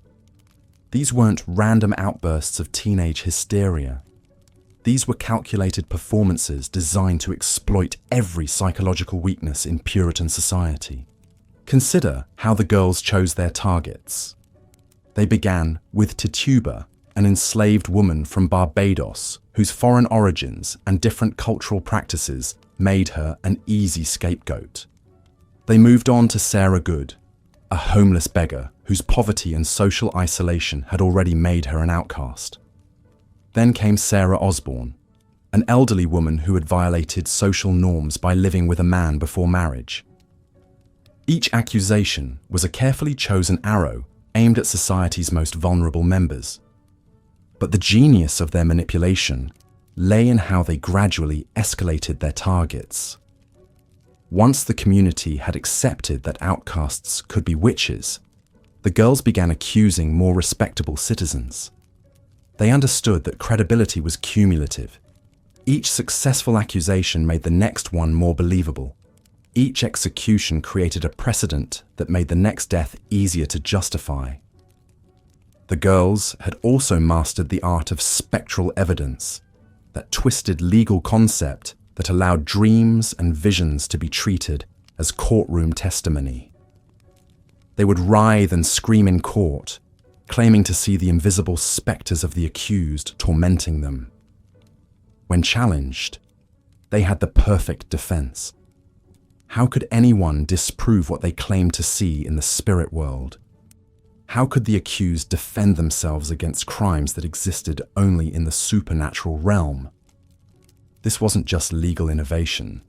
Speaker 1: These weren't random outbursts of teenage hysteria. These were calculated performances designed to exploit every psychological weakness in Puritan society. Consider how the girls chose their targets. They began with Tituba, an enslaved woman from Barbados whose foreign origins and different cultural practices made her an easy scapegoat. They moved on to Sarah Good, a homeless beggar whose poverty and social isolation had already made her an outcast. Then came Sarah Osborne, an elderly woman who had violated social norms by living with a man before marriage. Each accusation was a carefully chosen arrow aimed at society's most vulnerable members. But the genius of their manipulation lay in how they gradually escalated their targets. Once the community had accepted that outcasts could be witches, the girls began accusing more respectable citizens. They understood that credibility was cumulative. Each successful accusation made the next one more believable. Each execution created a precedent that made the next death easier to justify. The girls had also mastered the art of spectral evidence, that twisted legal concept that allowed dreams and visions to be treated as courtroom testimony. They would writhe and scream in court, claiming to see the invisible specters of the accused tormenting them. When challenged, they had the perfect defense. How could anyone disprove what they claimed to see in the spirit world? How could the accused defend themselves against crimes that existed only in the supernatural realm? This wasn't just legal innovation,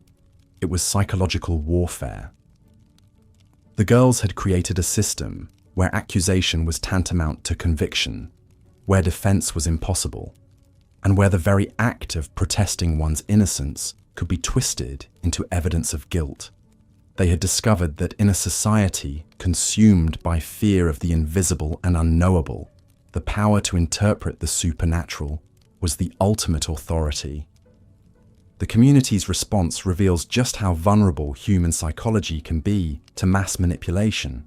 Speaker 1: it was psychological warfare. The girls had created a system where accusation was tantamount to conviction, where defense was impossible, and where the very act of protesting one's innocence could be twisted into evidence of guilt. They had discovered that in a society consumed by fear of the invisible and unknowable, the power to interpret the supernatural was the ultimate authority. The community's response reveals just how vulnerable human psychology can be to mass manipulation.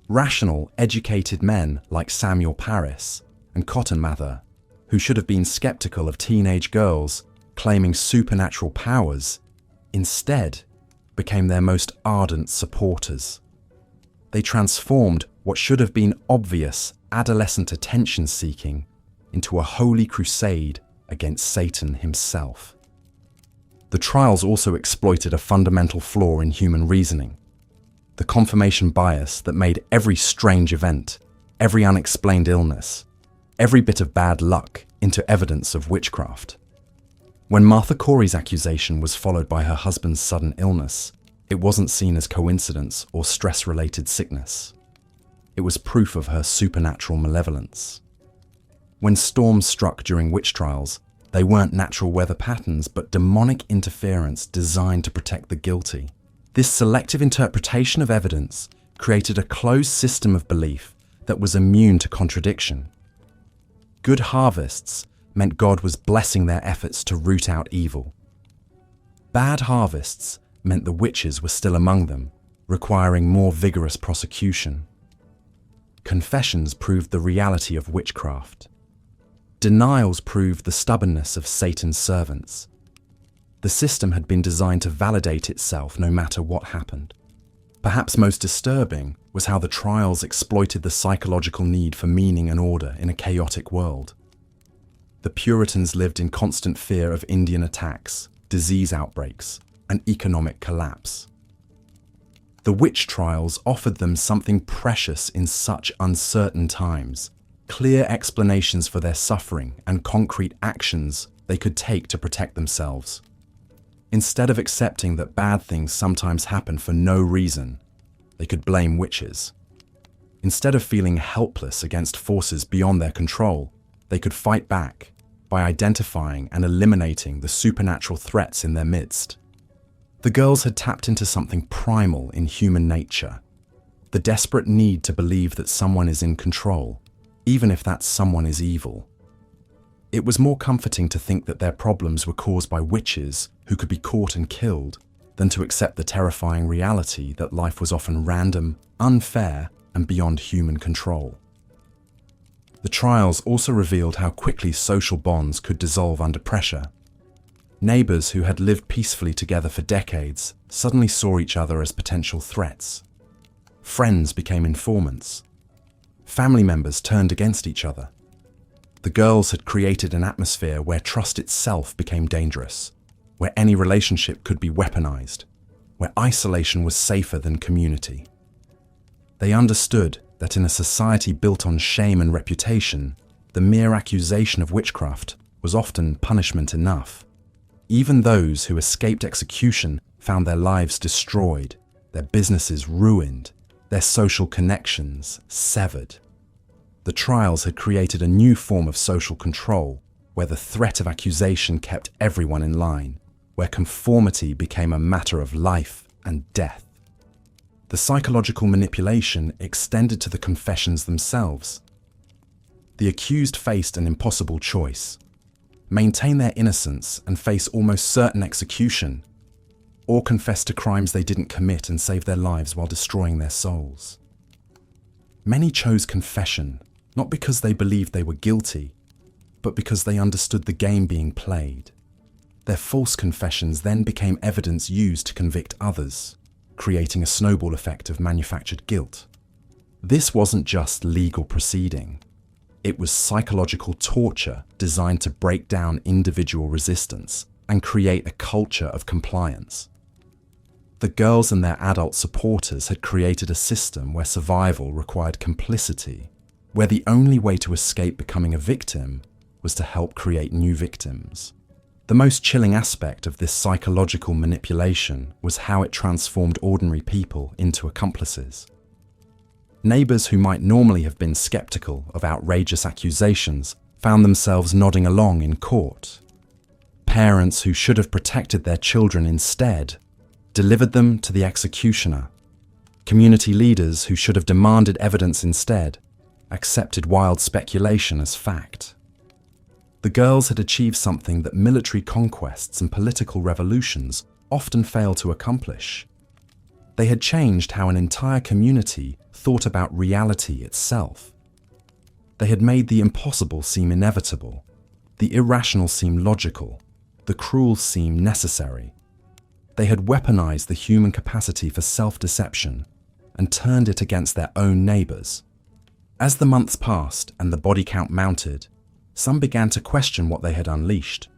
Speaker 1: Rational, educated men like Samuel Parris and Cotton Mather, who should have been skeptical of teenage girls claiming supernatural powers, instead became their most ardent supporters. They transformed what should have been obvious adolescent attention-seeking into a holy crusade against Satan himself. The trials also exploited a fundamental flaw in human reasoning, the confirmation bias that made every strange event, every unexplained illness, every bit of bad luck into evidence of witchcraft. When Martha Corey's accusation was followed by her husband's sudden illness, it wasn't seen as coincidence or stress-related sickness. It was proof of her supernatural malevolence. When storms struck during witch trials, they weren't natural weather patterns, but demonic interference designed to protect the guilty. This selective interpretation of evidence created a closed system of belief that was immune to contradiction. Good harvests meant God was blessing their efforts to root out evil. Bad harvests meant the witches were still among them, requiring more vigorous prosecution. Confessions proved the reality of witchcraft. Denials proved the stubbornness of Satan's servants. The system had been designed to validate itself no matter what happened. Perhaps most disturbing was how the trials exploited the psychological need for meaning and order in a chaotic world. The Puritans lived in constant fear of Indian attacks, disease outbreaks, and economic collapse. The witch trials offered them something precious in such uncertain times: clear explanations for their suffering and concrete actions they could take to protect themselves. Instead of accepting that bad things sometimes happen for no reason, they could blame witches. Instead of feeling helpless against forces beyond their control, they could fight back by identifying and eliminating the supernatural threats in their midst. The girls had tapped into something primal in human nature: the desperate need to believe that someone is in control, even if that someone is evil. It was more comforting to think that their problems were caused by witches who could be caught and killed than to accept the terrifying reality that life was often random, unfair, and beyond human control. The trials also revealed how quickly social bonds could dissolve under pressure. Neighbors who had lived peacefully together for decades suddenly saw each other as potential threats. Friends became informants. Family members turned against each other. The girls had created an atmosphere where trust itself became dangerous, where any relationship could be weaponized, where isolation was safer than community. They understood that in a society built on shame and reputation, the mere accusation of witchcraft was often punishment enough. Even those who escaped execution found their lives destroyed, their businesses ruined, their social connections severed. The trials had created a new form of social control, where the threat of accusation kept everyone in line, where conformity became a matter of life and death. The psychological manipulation extended to the confessions themselves. The accused faced an impossible choice: maintain their innocence and face almost certain execution, or confess to crimes they didn't commit and save their lives while destroying their souls. Many chose confession, not because they believed they were guilty, but because they understood the game being played. Their false confessions then became evidence used to convict others, creating a snowball effect of manufactured guilt. This wasn't just legal proceeding. It was psychological torture designed to break down individual resistance and create a culture of compliance. The girls and their adult supporters had created a system where survival required complicity, where the only way to escape becoming a victim was to help create new victims. The most chilling aspect of this psychological manipulation was how it transformed ordinary people into accomplices. Neighbors who might normally have been skeptical of outrageous accusations found themselves nodding along in court. Parents who should have protected their children instead delivered them to the executioner. Community leaders who should have demanded evidence instead accepted wild speculation as fact. The girls had achieved something that military conquests and political revolutions often fail to accomplish. They had changed how an entire community thought about reality itself. They had made the impossible seem inevitable, the irrational seem logical, the cruel seem necessary. They had weaponized the human capacity for self-deception and turned it against their own neighbors. As the months passed and the body count mounted, some began to question what they had unleashed.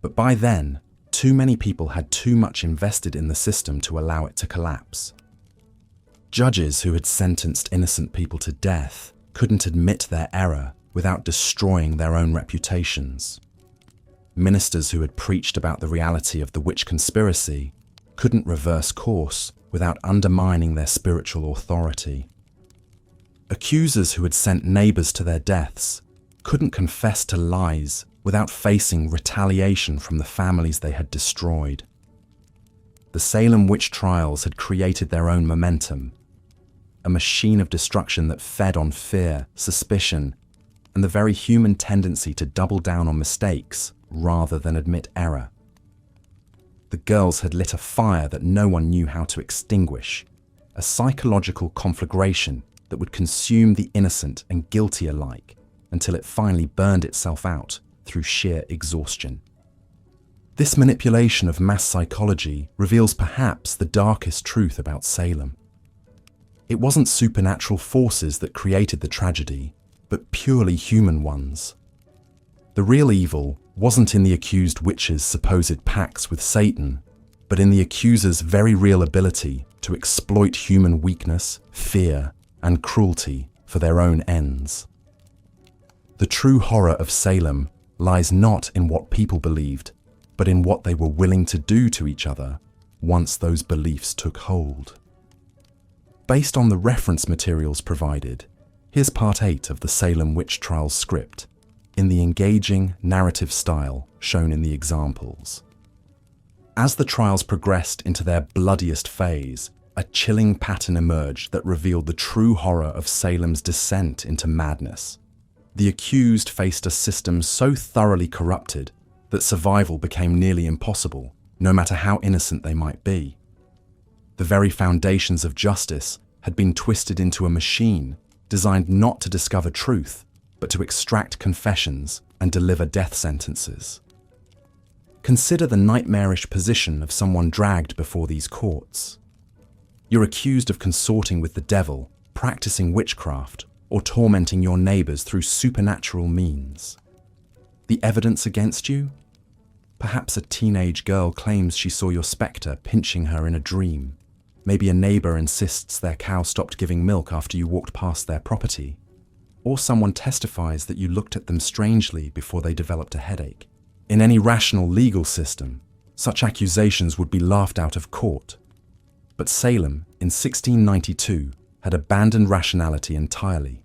Speaker 1: But by then, too many people had too much invested in the system to allow it to collapse. Judges who had sentenced innocent people to death couldn't admit their error without destroying their own reputations. Ministers who had preached about the reality of the witch conspiracy couldn't reverse course without undermining their spiritual authority. Accusers who had sent neighbors to their deaths couldn't confess to lies without facing retaliation from the families they had destroyed. The Salem Witch Trials had created their own momentum, a machine of destruction that fed on fear, suspicion, and and the very human tendency to double down on mistakes rather than admit error. The girls had lit a fire that no one knew how to extinguish, a psychological conflagration that would consume the innocent and guilty alike until it finally burned itself out through sheer exhaustion. This manipulation of mass psychology reveals perhaps the darkest truth about Salem. It wasn't supernatural forces that created the tragedy, but purely human ones. The real evil wasn't in the accused witches' supposed pacts with Satan, but in the accuser's very real ability to exploit human weakness, fear, and cruelty for their own ends. The true horror of Salem lies not in what people believed, but in what they were willing to do to each other once those beliefs took hold. Based on the reference materials provided, here's part 8 of the Salem Witch Trials script, in the engaging narrative style shown in the examples. As the trials progressed into their bloodiest phase, a chilling pattern emerged that revealed the true horror of Salem's descent into madness. The accused faced a system so thoroughly corrupted that survival became nearly impossible, no matter how innocent they might be. The very foundations of justice had been twisted into a machine designed not to discover truth, but to extract confessions and deliver death sentences. Consider the nightmarish position of someone dragged before these courts. You're accused of consorting with the devil, practicing witchcraft, or tormenting your neighbors through supernatural means. The evidence against you? Perhaps a teenage girl claims she saw your spectre pinching her in a dream. Maybe a neighbor insists their cow stopped giving milk after you walked past their property. Or someone testifies that you looked at them strangely before they developed a headache. In any rational legal system, such accusations would be laughed out of court. But Salem, in 1692, had abandoned rationality entirely.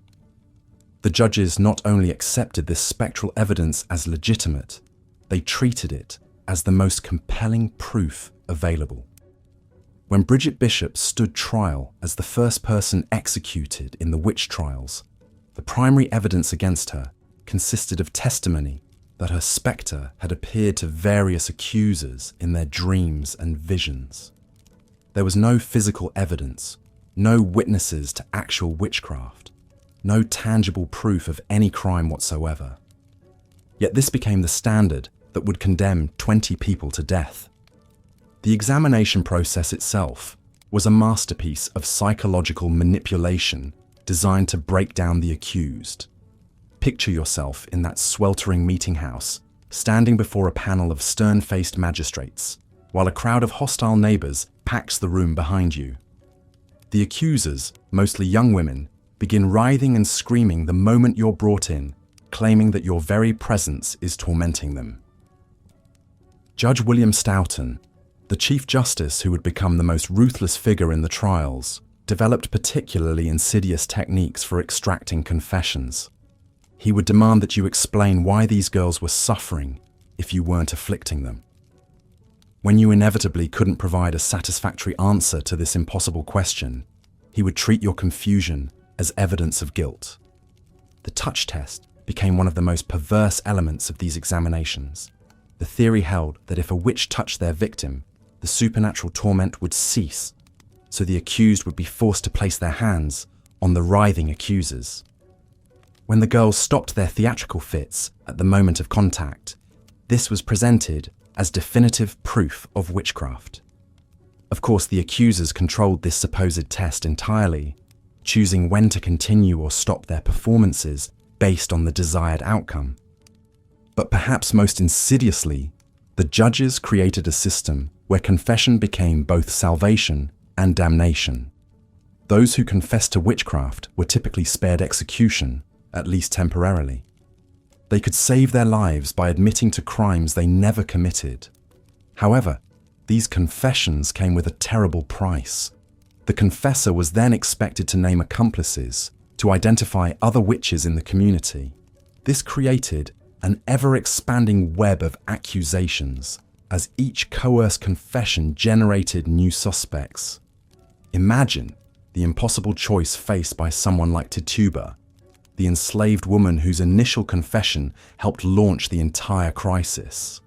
Speaker 1: The judges not only accepted this spectral evidence as legitimate, they treated it as the most compelling proof available. When Bridget Bishop stood trial as the first person executed in the witch trials, the primary evidence against her consisted of testimony that her spectre had appeared to various accusers in their dreams and visions. There was no physical evidence, no witnesses to actual witchcraft, no tangible proof of any crime whatsoever. Yet this became the standard that would condemn 20 people to death. The examination process itself was a masterpiece of psychological manipulation designed to break down the accused. Picture yourself in that sweltering meeting house, standing before a panel of stern-faced magistrates, while a crowd of hostile neighbors packs the room behind you. The accusers, mostly young women, begin writhing and screaming the moment you're brought in, claiming that your very presence is tormenting them. Judge William Stoughton, the Chief Justice who would become the most ruthless figure in the trials, developed particularly insidious techniques for extracting confessions. He would demand that you explain why these girls were suffering if you weren't afflicting them. When you inevitably couldn't provide a satisfactory answer to this impossible question, he would treat your confusion as evidence of guilt. The touch test became one of the most perverse elements of these examinations. The theory held that if a witch touched their victim, the supernatural torment would cease, so the accused would be forced to place their hands on the writhing accusers. When the girls stopped their theatrical fits at the moment of contact, this was presented as definitive proof of witchcraft. Of course, the accusers controlled this supposed test entirely, choosing when to continue or stop their performances based on the desired outcome. But perhaps most insidiously, the judges created a system where confession became both salvation and damnation. Those who confessed to witchcraft were typically spared execution, at least temporarily. They could save their lives by admitting to crimes they never committed. However, these confessions came with a terrible price. The confessor was then expected to name accomplices, to identify other witches in the community. This created an ever-expanding web of accusations, as each coerced confession generated new suspects. Imagine the impossible choice faced by someone like Tituba. the enslaved woman whose initial confession helped launch the entire crisis.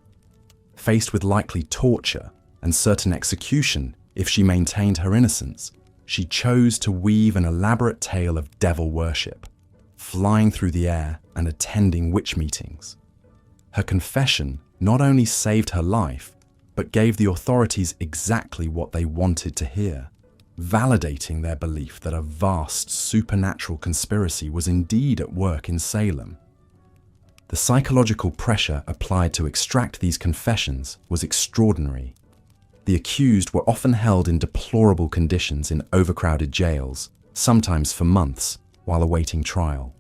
Speaker 1: Faced with likely torture and certain execution if she maintained her innocence, she chose to weave an elaborate tale of devil worship, flying through the air and attending witch meetings. Her confession not only saved her life, but gave the authorities exactly what they wanted to hear, validating their belief that a vast supernatural conspiracy was indeed at work in Salem. The psychological pressure applied to extract these confessions was extraordinary. The accused were often held in deplorable conditions in overcrowded jails, sometimes for months, while awaiting trial.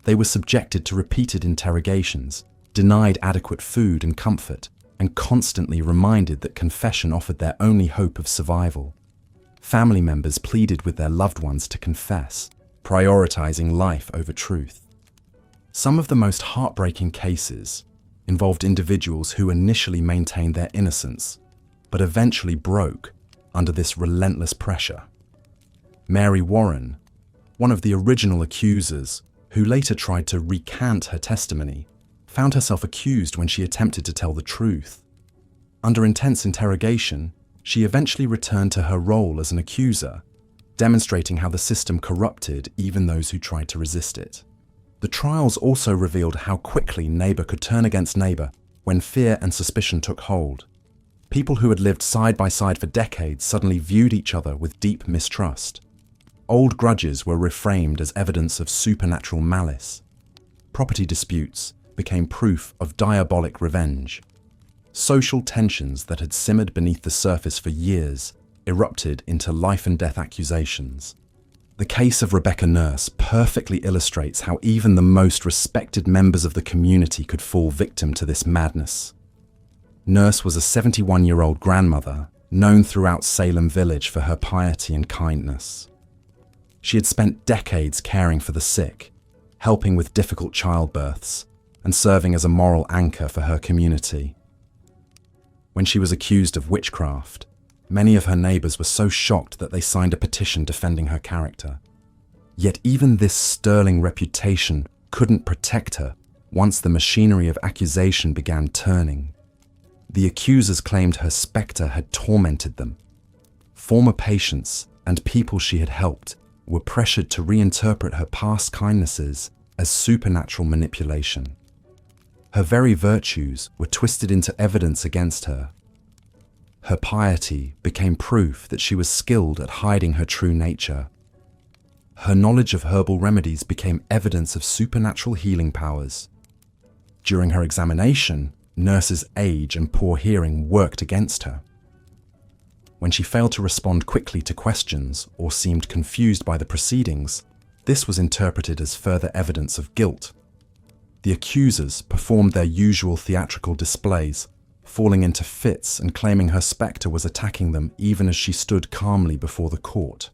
Speaker 1: They were subjected to repeated interrogations, denied adequate food and comfort, and constantly reminded that confession offered their only hope of survival. Family members pleaded with their loved ones to confess, prioritizing life over truth. Some of the most heartbreaking cases involved individuals who initially maintained their innocence, but eventually broke under this relentless pressure. Mary Warren, one of the original accusers, who later tried to recant her testimony, found herself accused when she attempted to tell the truth. Under intense interrogation, she eventually returned to her role as an accuser, demonstrating how the system corrupted even those who tried to resist it. The trials also revealed how quickly neighbor could turn against neighbor when fear and suspicion took hold. People who had lived side by side for decades suddenly viewed each other with deep mistrust. Old grudges were reframed as evidence of supernatural malice. Property disputes became proof of diabolic revenge. Social tensions that had simmered beneath the surface for years erupted into life-and-death accusations. The case of Rebecca Nurse perfectly illustrates how even the most respected members of the community could fall victim to this madness. Nurse was a 71-year-old grandmother known throughout Salem Village for her piety and kindness. She had spent decades caring for the sick, helping with difficult childbirths, and serving as a moral anchor for her community. When she was accused of witchcraft, many of her neighbors were so shocked that they signed a petition defending her character. Yet even this sterling reputation couldn't protect her once the machinery of accusation began turning. The accusers claimed her spectre had tormented them. Former patients and people she had helped were pressured to reinterpret her past kindnesses as supernatural manipulation. Her very virtues were twisted into evidence against her. Her piety became proof that she was skilled at hiding her true nature. Her knowledge of herbal remedies became evidence of supernatural healing powers. During her examination, Nurse's age and poor hearing worked against her. When she failed to respond quickly to questions or seemed confused by the proceedings, this was interpreted as further evidence of guilt. The accusers performed their usual theatrical displays, falling into fits and claiming her spectre was attacking them even as she stood calmly before the court.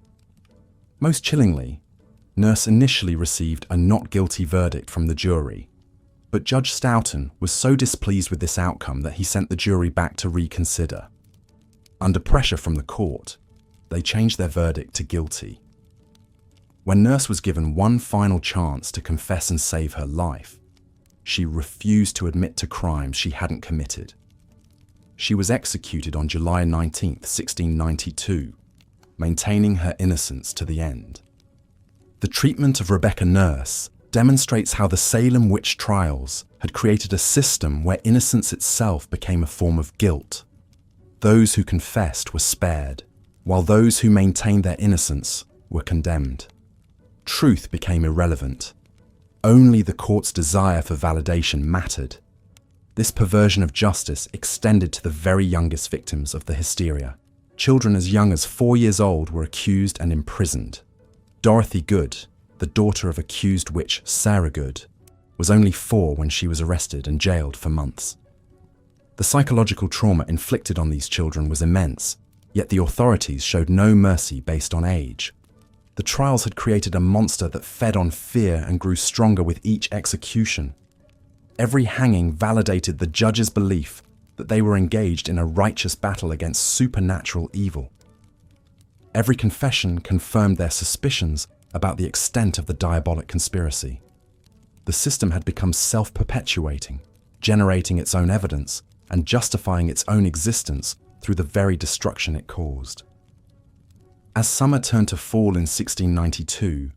Speaker 1: Most chillingly, Nurse initially received a not guilty verdict from the jury, but Judge Stoughton was so displeased with this outcome that he sent the jury back to reconsider. Under pressure from the court, they changed their verdict to guilty. When Nurse was given one final chance to confess and save her life, she refused to admit to crimes she hadn't committed. She was executed on July 19, 1692, maintaining her innocence to the end. The treatment of Rebecca Nurse demonstrates how the Salem Witch Trials had created a system where innocence itself became a form of guilt. Those who confessed were spared, while those who maintained their innocence were condemned. Truth became irrelevant. Only the court's desire for validation mattered. This perversion of justice extended to the very youngest victims of the hysteria. Children as young as 4 years old were accused and imprisoned. Dorothy Good, the daughter of accused witch Sarah Good, was only 4 when she was arrested and jailed for months. The psychological trauma inflicted on these children was immense, yet the authorities showed no mercy based on age. The trials had created a monster that fed on fear and grew stronger with each execution. Every hanging validated the judge's belief that they were engaged in a righteous battle against supernatural evil. Every confession confirmed their suspicions about the extent of the diabolic conspiracy. The system had become self-perpetuating, generating its own evidence and justifying its own existence through the very destruction it caused. As summer turned to fall in 1692,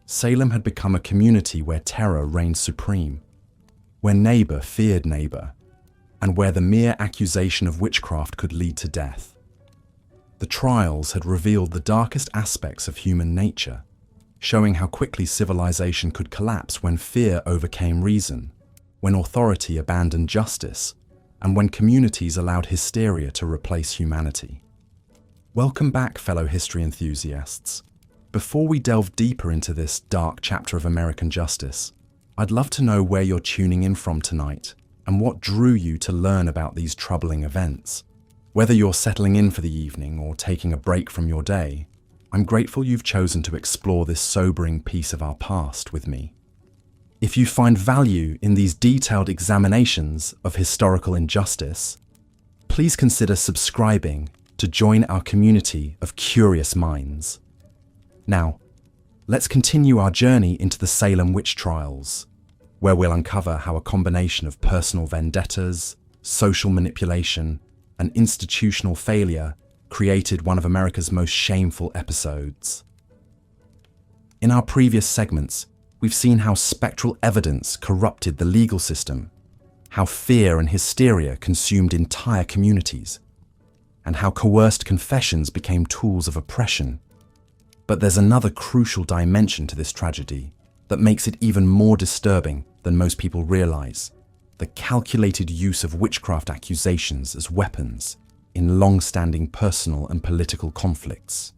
Speaker 1: Salem had become a community where terror reigned supreme, where neighbour feared neighbour, and where the mere accusation of witchcraft could lead to death. The trials had revealed the darkest aspects of human nature, showing how quickly civilization could collapse when fear overcame reason, when authority abandoned justice, and when communities allowed hysteria to replace humanity. Welcome back, fellow history enthusiasts. Before we delve deeper into this dark chapter of American justice, I'd love to know where you're tuning in from tonight and what drew you to learn about these troubling events. Whether you're settling in for the evening or taking a break from your day, I'm grateful you've chosen to explore this sobering piece of our past with me. If you find value in these detailed examinations of historical injustice, please consider subscribing to join our community of curious minds. Now, let's continue our journey into the Salem Witch Trials, where we'll uncover how a combination of personal vendettas, social manipulation, and institutional failure created one of America's most shameful episodes. In our previous segments, we've seen how spectral evidence corrupted the legal system, how fear and hysteria consumed entire communities, and how coerced confessions became tools of oppression. But there's another crucial dimension to this tragedy that makes it even more disturbing than most people realize: the calculated use of witchcraft accusations as weapons in long-standing personal and political conflicts.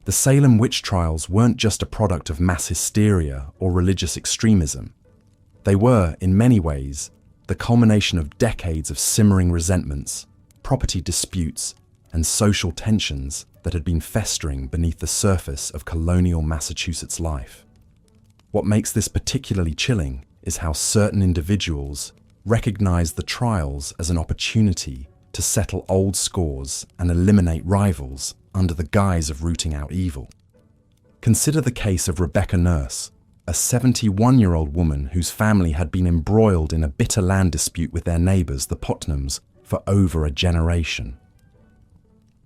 Speaker 1: The Salem Witch Trials weren't just a product of mass hysteria or religious extremism. They were, in many ways, the culmination of decades of simmering resentments, property disputes, and social tensions that had been festering beneath the surface of colonial Massachusetts life. What makes this particularly chilling is how certain individuals recognized the trials as an opportunity to settle old scores and eliminate rivals under the guise of rooting out evil. Consider the case of Rebecca Nurse, a 71-year-old woman whose family had been embroiled in a bitter land dispute with their neighbours, the Putnams, for over a generation.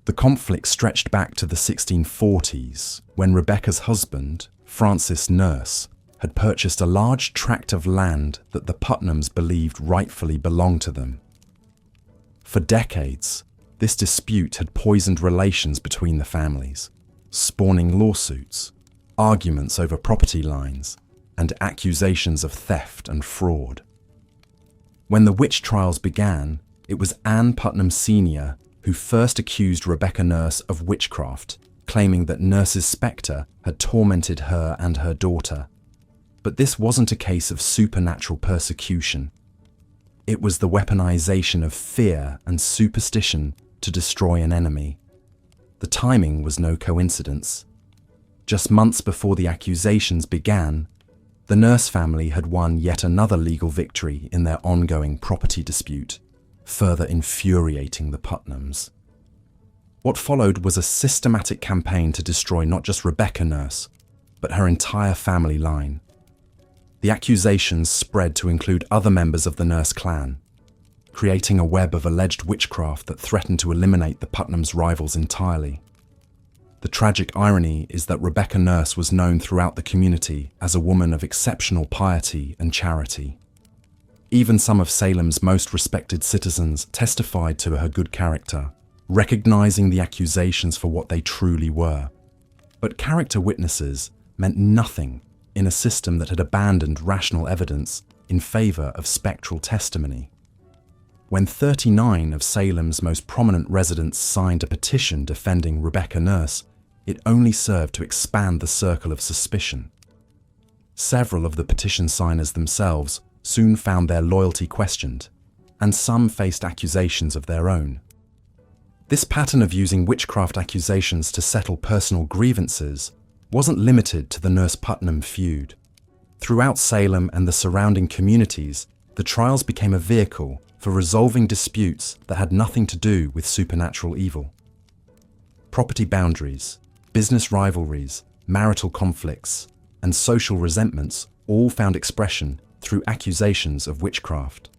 Speaker 1: The conflict stretched back to the 1640s, when Rebecca's husband, Francis Nurse, had purchased a large tract of land that the Putnams believed rightfully belonged to them. For decades, this dispute had poisoned relations between the families, spawning lawsuits, arguments over property lines, and accusations of theft and fraud. When the witch trials began, it was Anne Putnam Sr. who first accused Rebecca Nurse of witchcraft, claiming that Nurse's spectre had tormented her and her daughter. But this wasn't a case of supernatural persecution. It was the weaponization of fear and superstition to destroy an enemy. The timing was no coincidence. Just months before the accusations began, the Nurse family had won yet another legal victory in their ongoing property dispute, further infuriating the Putnams. What followed was a systematic campaign to destroy not just Rebecca Nurse, but her entire family line. The accusations spread to include other members of the Nurse clan, creating a web of alleged witchcraft that threatened to eliminate the Putnams' rivals entirely. The tragic irony is that Rebecca Nurse was known throughout the community as a woman of exceptional piety and charity. Even some of Salem's most respected citizens testified to her good character, recognizing the accusations for what they truly were. But character witnesses meant nothing in a system that had abandoned rational evidence in favor of spectral testimony. When 39 of Salem's most prominent residents signed a petition defending Rebecca Nurse, it only served to expand the circle of suspicion. Several of the petition signers themselves soon found their loyalty questioned, and some faced accusations of their own. This pattern of using witchcraft accusations to settle personal grievances wasn't limited to the Nurse Putnam feud. Throughout Salem and the surrounding communities, the trials became a vehicle for resolving disputes that had nothing to do with supernatural evil. Property boundaries, business rivalries, marital conflicts, and social resentments all found expression through accusations of witchcraft.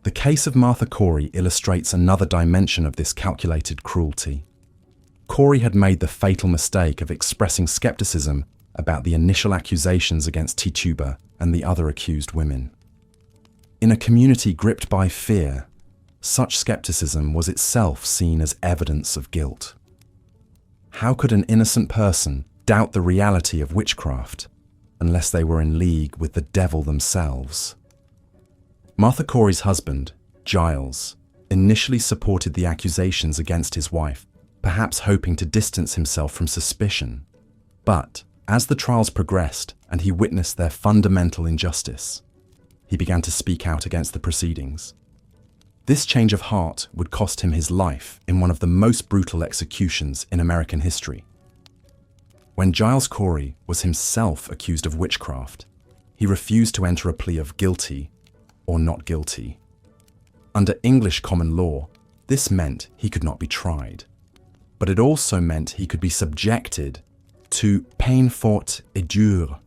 Speaker 1: The case of Martha Corey illustrates another dimension of this calculated cruelty. Corey had made the fatal mistake of expressing skepticism about the initial accusations against Tituba and the other accused women. In a community gripped by fear, such skepticism was itself seen as evidence of guilt. How could an innocent person doubt the reality of witchcraft unless they were in league with the devil themselves? Martha Corey's husband, Giles, initially supported the accusations against his wife, perhaps hoping to distance himself from suspicion. But as the trials progressed and he witnessed their fundamental injustice, he began to speak out against the proceedings. This change of heart would cost him his life in one of the most brutal executions in American history. When Giles Corey was himself accused of witchcraft, he refused to enter a plea of guilty or not guilty. Under English common law, this meant he could not be tried, but it also meant he could be subjected to peine forte et dure,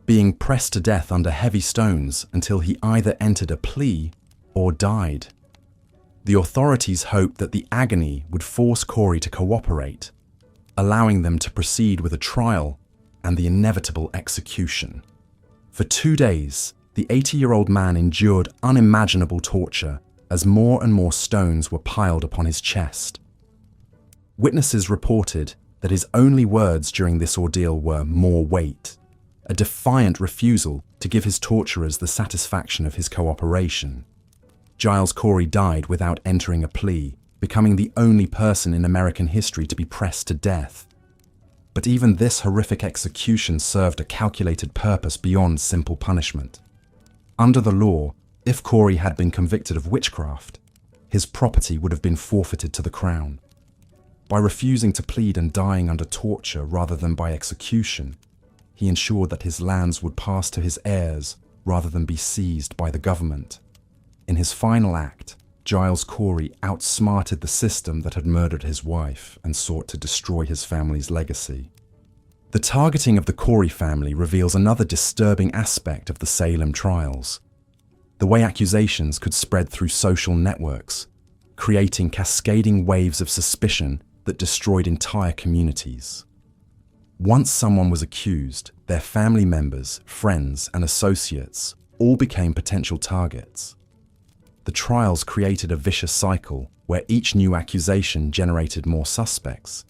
Speaker 1: being pressed to death under heavy stones until he either entered a plea or died. The authorities hoped that the agony would force Corey to cooperate, allowing them to proceed with a trial and the inevitable execution. For 2 days, the 80-year-old man endured unimaginable torture as more and more stones were piled upon his chest. Witnesses reported that his only words during this ordeal were "more weight," a defiant refusal to give his torturers the satisfaction of his cooperation. Giles Corey died without entering a plea, becoming the only person in American history to be pressed to death. But even this horrific execution served a calculated purpose beyond simple punishment. Under the law, if Corey had been convicted of witchcraft, his property would have been forfeited to the Crown. By refusing to plead and dying under torture rather than by execution, he ensured that his lands would pass to his heirs rather than be seized by the government. In his final act, Giles Corey outsmarted the system that had murdered his wife and sought to destroy his family's legacy. The targeting of the Corey family reveals another disturbing aspect of the Salem trials: the way accusations could spread through social networks, creating cascading waves of suspicion that destroyed entire communities. Once someone was accused, their family members, friends, and associates all became potential targets. The trials created a vicious cycle where each new accusation generated more suspects,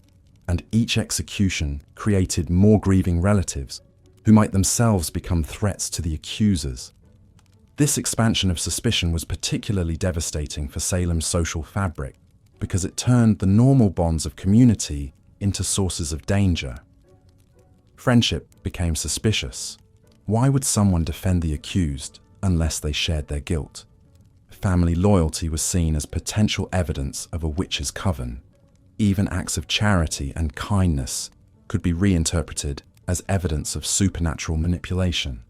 Speaker 1: and each execution created more grieving relatives who might themselves become threats to the accusers. This expansion of suspicion was particularly devastating for Salem's social fabric because it turned the normal bonds of community into sources of danger. Friendship became suspicious. Why would someone defend the accused unless they shared their guilt? Family loyalty was seen as potential evidence of a witch's coven. Even acts of charity and kindness could be reinterpreted as evidence of supernatural manipulation.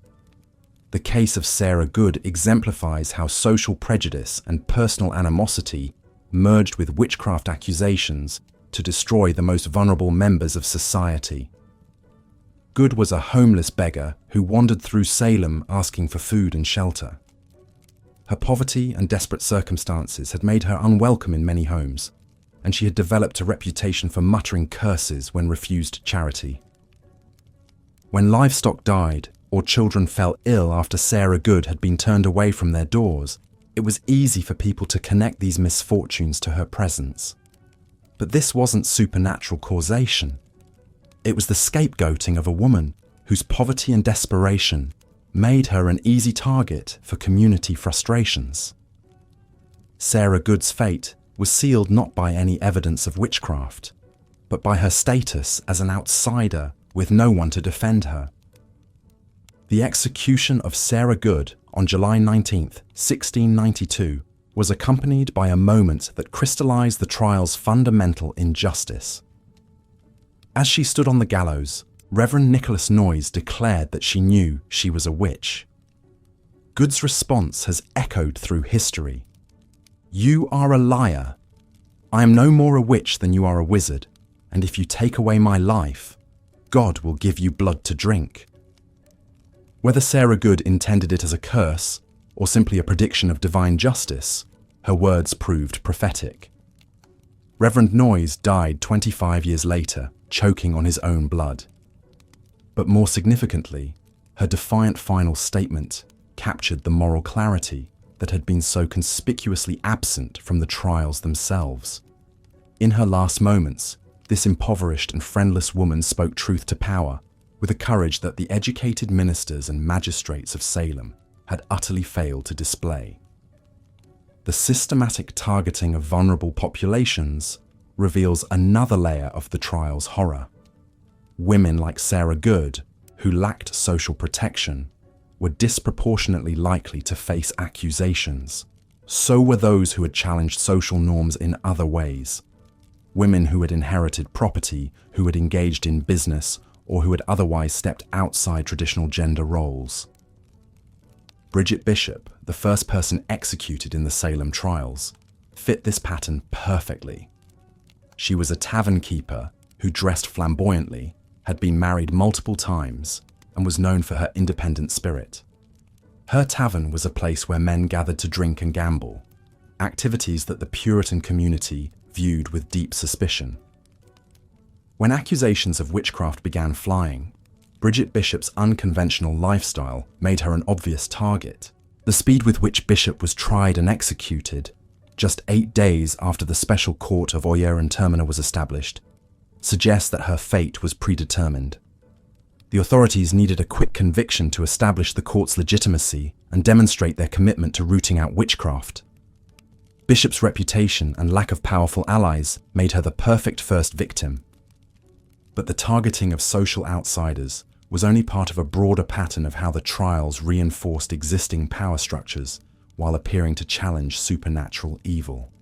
Speaker 1: The case of Sarah Good exemplifies how social prejudice and personal animosity merged with witchcraft accusations to destroy the most vulnerable members of society. Good was a homeless beggar who wandered through Salem asking for food and shelter. Her poverty and desperate circumstances had made her unwelcome in many homes, and she had developed a reputation for muttering curses when refused charity. When livestock died or children fell ill after Sarah Good had been turned away from their doors, it was easy for people to connect these misfortunes to her presence. But this wasn't supernatural causation. It was the scapegoating of a woman whose poverty and desperation made her an easy target for community frustrations. Sarah Good's fate was sealed not by any evidence of witchcraft, but by her status as an outsider with no one to defend her. The execution of Sarah Good on July 19, 1692, was accompanied by a moment that crystallized the trial's fundamental injustice. As she stood on the gallows, Reverend Nicholas Noyes declared that she knew she was a witch. Good's response has echoed through history. "You are a liar. I am no more a witch than you are a wizard, and if you take away my life, God will give you blood to drink. Whether Sarah Good intended it as a curse or simply a prediction of divine justice, her words proved prophetic. Reverend Noyes died 25 years later, choking on his own blood. But more significantly, her defiant final statement captured the moral clarity that had been so conspicuously absent from the trials themselves. In her last moments, this impoverished and friendless woman spoke truth to power with a courage that the educated ministers and magistrates of Salem had utterly failed to display. The systematic targeting of vulnerable populations reveals another layer of the trial's horror. Women like Sarah Good, who lacked social protection, were disproportionately likely to face accusations. So were those who had challenged social norms in other ways. Women who had inherited property, who had engaged in business, or who had otherwise stepped outside traditional gender roles. Bridget Bishop, the first person executed in the Salem trials, fit this pattern perfectly. She was a tavern keeper who dressed flamboyantly, had been married multiple times, and was known for her independent spirit. Her tavern was a place where men gathered to drink and gamble, activities that the Puritan community viewed with deep suspicion. When accusations of witchcraft began flying, Bridget Bishop's unconventional lifestyle made her an obvious target. The speed with which Bishop was tried and executed, just 8 days after the special court of Oyer and Terminer was established, suggests that her fate was predetermined. The authorities needed a quick conviction to establish the court's legitimacy and demonstrate their commitment to rooting out witchcraft. Bishop's reputation and lack of powerful allies made her the perfect first victim. But the targeting of social outsiders was only part of a broader pattern of how the trials reinforced existing power structures while appearing to challenge supernatural evil.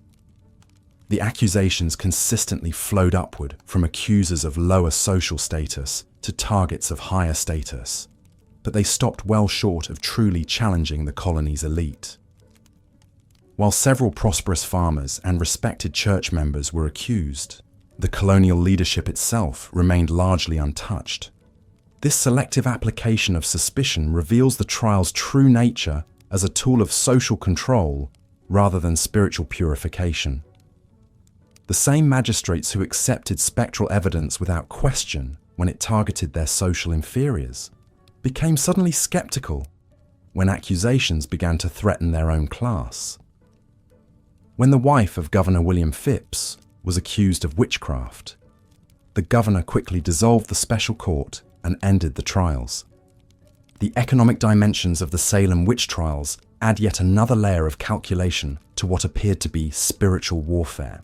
Speaker 1: The accusations consistently flowed upward from accusers of lower social status to targets of higher status, but they stopped well short of truly challenging the colony's elite. While several prosperous farmers and respected church members were accused, the colonial leadership itself remained largely untouched. This selective application of suspicion reveals the trial's true nature as a tool of social control rather than spiritual purification. The same magistrates who accepted spectral evidence without question when it targeted their social inferiors became suddenly skeptical when accusations began to threaten their own class. When the wife of Governor William Phipps was accused of witchcraft, the governor quickly dissolved the special court and ended the trials. The economic dimensions of the Salem Witch Trials add yet another layer of calculation to what appeared to be spiritual warfare.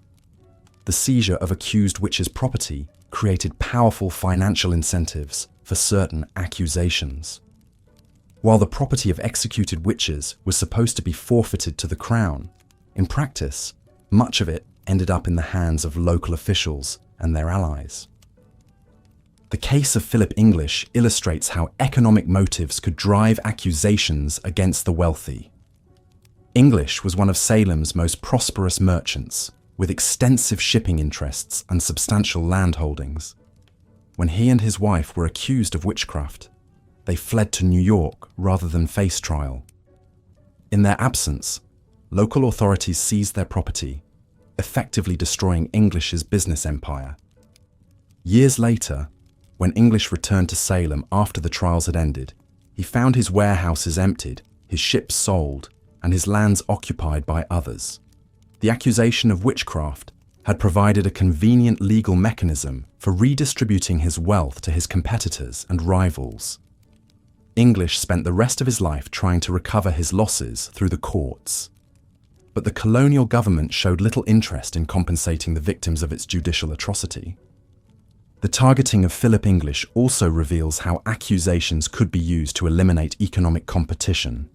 Speaker 1: The seizure of accused witches' property created powerful financial incentives for certain accusations. While the property of executed witches was supposed to be forfeited to the crown, in practice, much of it ended up in the hands of local officials and their allies. The case of Philip English illustrates how economic motives could drive accusations against the wealthy. English was one of Salem's most prosperous merchants, with extensive shipping interests and substantial land holdings. When he and his wife were accused of witchcraft, they fled to New York rather than face trial. In their absence, local authorities seized their property, effectively destroying English's business empire. Years later, when English returned to Salem after the trials had ended, he found his warehouses emptied, his ships sold, and his lands occupied by others. The accusation of witchcraft had provided a convenient legal mechanism for redistributing his wealth to his competitors and rivals. English spent the rest of his life trying to recover his losses through the courts. But the colonial government showed little interest in compensating the victims of its judicial atrocity. The targeting of Philip English also reveals how accusations could be used to eliminate economic competition.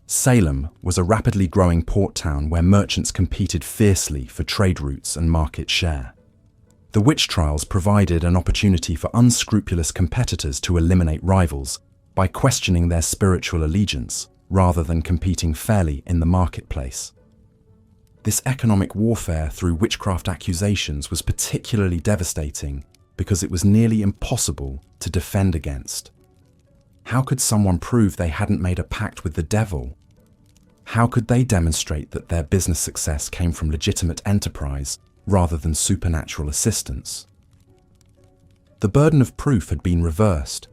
Speaker 1: Salem was a rapidly growing port town where merchants competed fiercely for trade routes and market share. The witch trials provided an opportunity for unscrupulous competitors to eliminate rivals by questioning their spiritual allegiance rather than competing fairly in the marketplace. This economic warfare through witchcraft accusations was particularly devastating because it was nearly impossible to defend against. How could someone prove they hadn't made a pact with the devil? How could they demonstrate that their business success came from legitimate enterprise rather than supernatural assistance? The burden of proof had been reversed,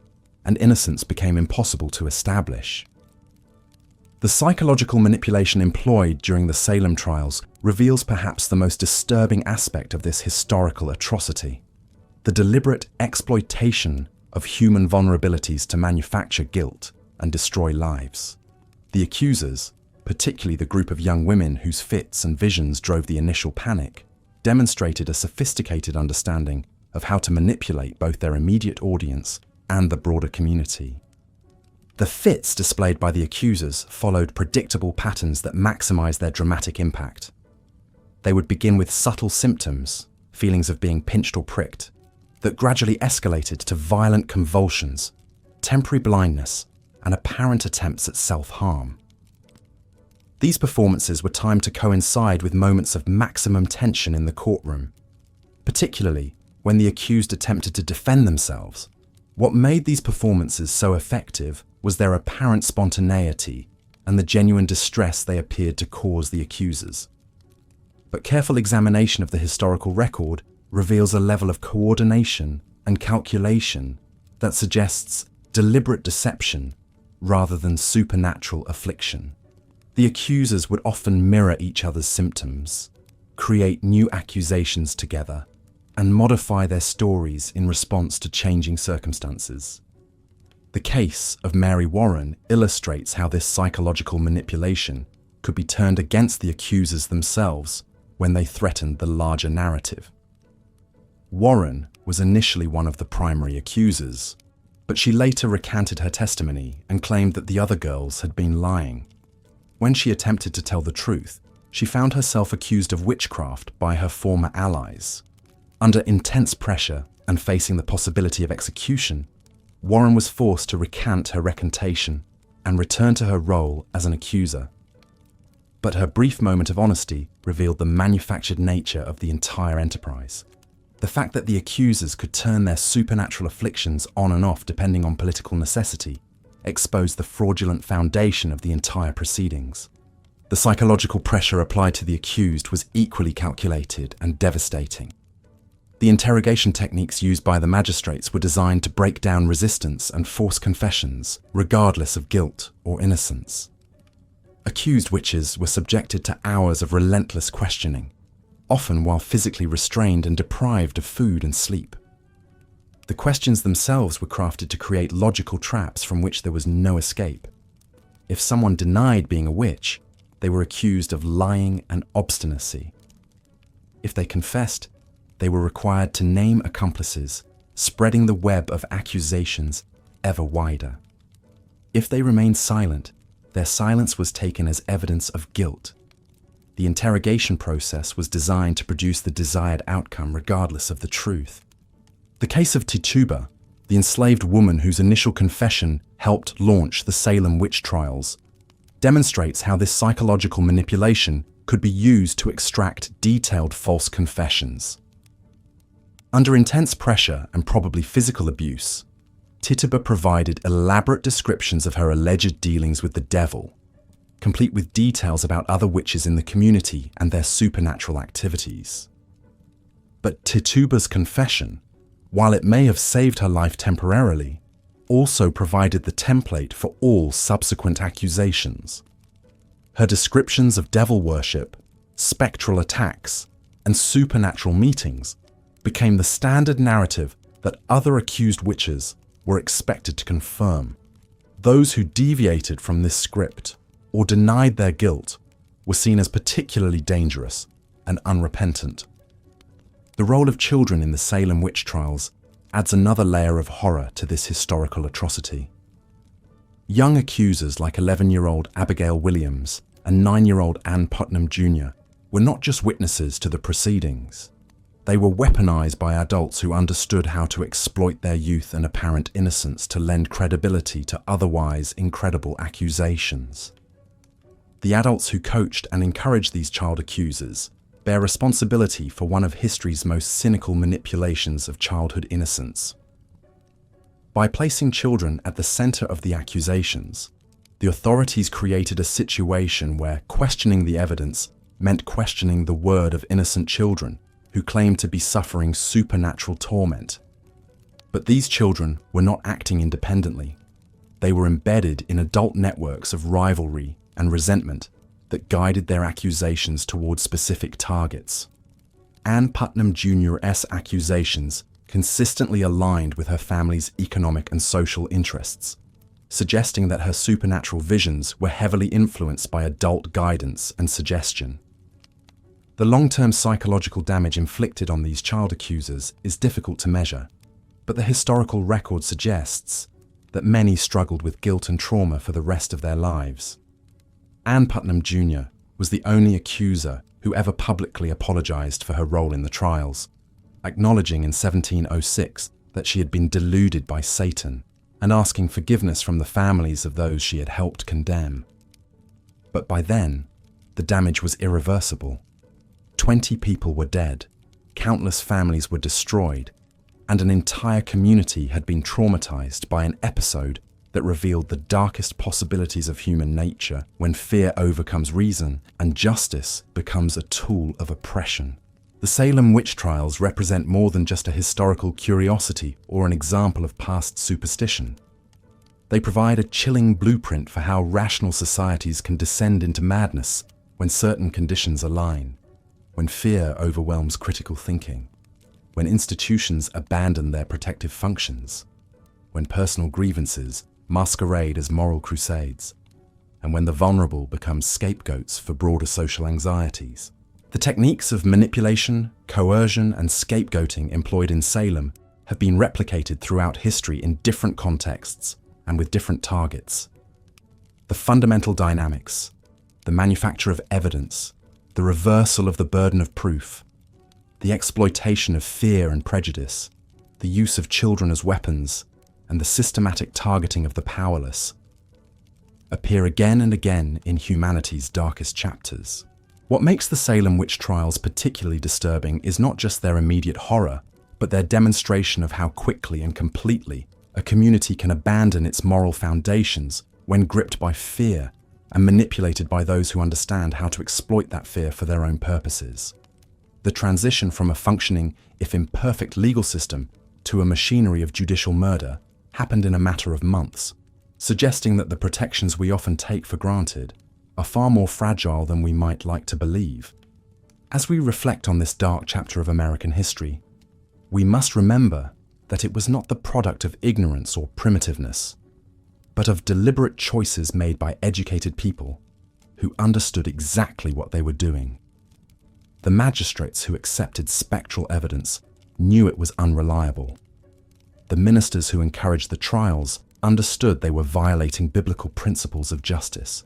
Speaker 1: and innocence became impossible to establish. The psychological manipulation employed during the Salem trials reveals perhaps the most disturbing aspect of this historical atrocity: the deliberate exploitation of human vulnerabilities to manufacture guilt and destroy lives. The accusers, particularly the group of young women whose fits and visions drove the initial panic, demonstrated a sophisticated understanding of how to manipulate both their immediate audience and the broader community. The fits displayed by the accusers followed predictable patterns that maximized their dramatic impact. They would begin with subtle symptoms, feelings of being pinched or pricked, that gradually escalated to violent convulsions, temporary blindness, and apparent attempts at self-harm. These performances were timed to coincide with moments of maximum tension in the courtroom, particularly when the accused attempted to defend themselves. What made these performances so effective was their apparent spontaneity and the genuine distress they appeared to cause the accusers. But careful examination of the historical record reveals a level of coordination and calculation that suggests deliberate deception rather than supernatural affliction. The accusers would often mirror each other's symptoms, create new accusations together, and modify their stories in response to changing circumstances. The case of Mary Warren illustrates how this psychological manipulation could be turned against the accusers themselves when they threatened the larger narrative. Warren was initially one of the primary accusers, but she later recanted her testimony and claimed that the other girls had been lying. When she attempted to tell the truth, she found herself accused of witchcraft by her former allies. Under intense pressure and facing the possibility of execution, Warren was forced to recant her recantation and return to her role as an accuser. But her brief moment of honesty revealed the manufactured nature of the entire enterprise. The fact that the accusers could turn their supernatural afflictions on and off depending on political necessity exposed the fraudulent foundation of the entire proceedings. The psychological pressure applied to the accused was equally calculated and devastating. The interrogation techniques used by the magistrates were designed to break down resistance and force confessions, regardless of guilt or innocence. Accused witches were subjected to hours of relentless questioning, often while physically restrained and deprived of food and sleep. The questions themselves were crafted to create logical traps from which there was no escape. If someone denied being a witch, they were accused of lying and obstinacy. If they confessed, they were required to name accomplices, spreading the web of accusations ever wider. If they remained silent, their silence was taken as evidence of guilt. The interrogation process was designed to produce the desired outcome regardless of the truth. The case of Tituba, the enslaved woman whose initial confession helped launch the Salem Witch Trials, demonstrates how this psychological manipulation could be used to extract detailed false confessions. Under intense pressure and probably physical abuse, Tituba provided elaborate descriptions of her alleged dealings with the devil, complete with details about other witches in the community and their supernatural activities. But Tituba's confession, while it may have saved her life temporarily, also provided the template for all subsequent accusations. Her descriptions of devil worship, spectral attacks, and supernatural meetings became the standard narrative that other accused witches were expected to confirm. Those who deviated from this script or denied their guilt were seen as particularly dangerous and unrepentant. The role of children in the Salem Witch Trials adds another layer of horror to this historical atrocity. Young accusers like 11-year-old Abigail Williams and 9-year-old Ann Putnam Jr. were not just witnesses to the proceedings. They were weaponized by adults who understood how to exploit their youth and apparent innocence to lend credibility to otherwise incredible accusations. The adults who coached and encouraged these child accusers bear responsibility for one of history's most cynical manipulations of childhood innocence. By placing children at the center of the accusations, the authorities created a situation where questioning the evidence meant questioning the word of innocent children who claimed to be suffering supernatural torment. But these children were not acting independently. They were embedded in adult networks of rivalry and resentment that guided their accusations toward specific targets. Ann Putnam Jr.'s accusations consistently aligned with her family's economic and social interests, suggesting that her supernatural visions were heavily influenced by adult guidance and suggestion. The long-term psychological damage inflicted on these child accusers is difficult to measure, but the historical record suggests that many struggled with guilt and trauma for the rest of their lives. Ann Putnam Jr. was the only accuser who ever publicly apologized for her role in the trials, acknowledging in 1706 that she had been deluded by Satan and asking forgiveness from the families of those she had helped condemn. But by then, the damage was irreversible. 20 people were dead, countless families were destroyed, and an entire community had been traumatized by an episode that revealed the darkest possibilities of human nature when fear overcomes reason and justice becomes a tool of oppression. The Salem Witch Trials represent more than just a historical curiosity or an example of past superstition. They provide a chilling blueprint for how rational societies can descend into madness when certain conditions align, when fear overwhelms critical thinking, when institutions abandon their protective functions, when personal grievances masquerade as moral crusades, and when the vulnerable become scapegoats for broader social anxieties. The techniques of manipulation, coercion, and scapegoating employed in Salem have been replicated throughout history in different contexts and with different targets. The fundamental dynamics, the manufacture of evidence, the reversal of the burden of proof, the exploitation of fear and prejudice, the use of children as weapons, and the systematic targeting of the powerless appear again and again in humanity's darkest chapters. What makes the Salem Witch Trials particularly disturbing is not just their immediate horror, but their demonstration of how quickly and completely a community can abandon its moral foundations when gripped by fear and manipulated by those who understand how to exploit that fear for their own purposes. The transition from a functioning, if imperfect, legal system to a machinery of judicial murder happened in a matter of months, suggesting that the protections we often take for granted are far more fragile than we might like to believe. As we reflect on this dark chapter of American history, we must remember that it was not the product of ignorance or primitiveness, but of deliberate choices made by educated people who understood exactly what they were doing. The magistrates who accepted spectral evidence knew it was unreliable. The ministers who encouraged the trials understood they were violating biblical principles of justice.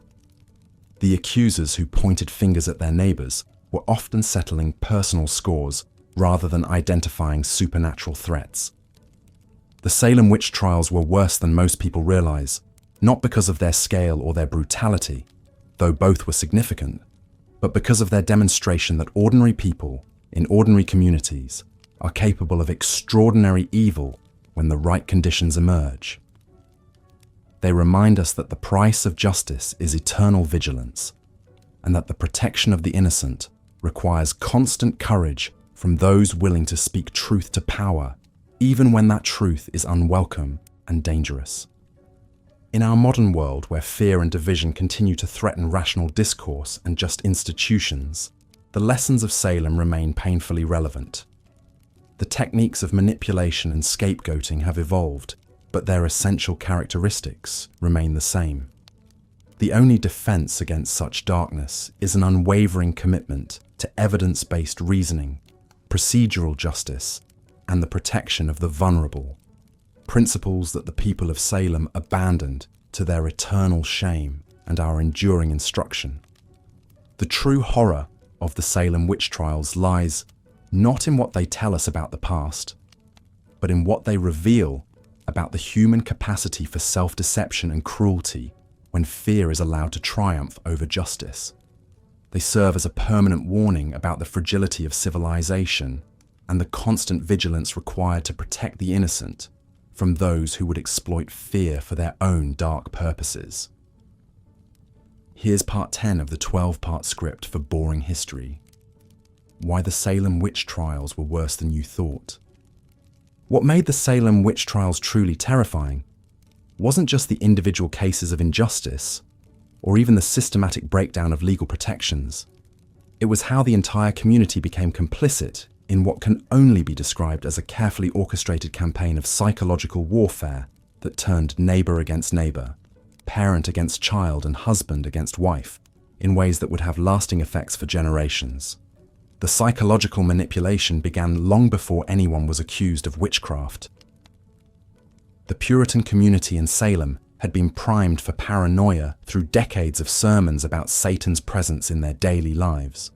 Speaker 1: The accusers who pointed fingers at their neighbors were often settling personal scores rather than identifying supernatural threats. The Salem Witch Trials were worse than most people realize, not because of their scale or their brutality, though both were significant, but because of their demonstration that ordinary people in ordinary communities are capable of extraordinary evil when the right conditions emerge. They remind us that the price of justice is eternal vigilance, and that the protection of the innocent requires constant courage from those willing to speak truth to power, even when that truth is unwelcome and dangerous. In our modern world, where fear and division continue to threaten rational discourse and just institutions, the lessons of Salem remain painfully relevant. The techniques of manipulation and scapegoating have evolved, but their essential characteristics remain the same. The only defense against such darkness is an unwavering commitment to evidence-based reasoning, procedural justice, and the protection of the vulnerable, principles that the people of Salem abandoned to their eternal shame and our enduring instruction. The true horror of the Salem Witch Trials lies not in what they tell us about the past, but in what they reveal about the human capacity for self-deception and cruelty when fear is allowed to triumph over justice. They serve as a permanent warning about the fragility of civilization and the constant vigilance required to protect the innocent from those who would exploit fear for their own dark purposes. Here's part 10 of the 12-part script for Boring History. Why the Salem Witch Trials were worse than you thought. What made the Salem Witch Trials truly terrifying wasn't just the individual cases of injustice, or even the systematic breakdown of legal protections. It was how the entire community became complicit in what can only be described as a carefully orchestrated campaign of psychological warfare that turned neighbor against neighbor, parent against child, and husband against wife, in ways that would have lasting effects for generations. The psychological manipulation began long before anyone was accused of witchcraft. The Puritan community in Salem had been primed for paranoia through decades of sermons about Satan's presence in their daily lives.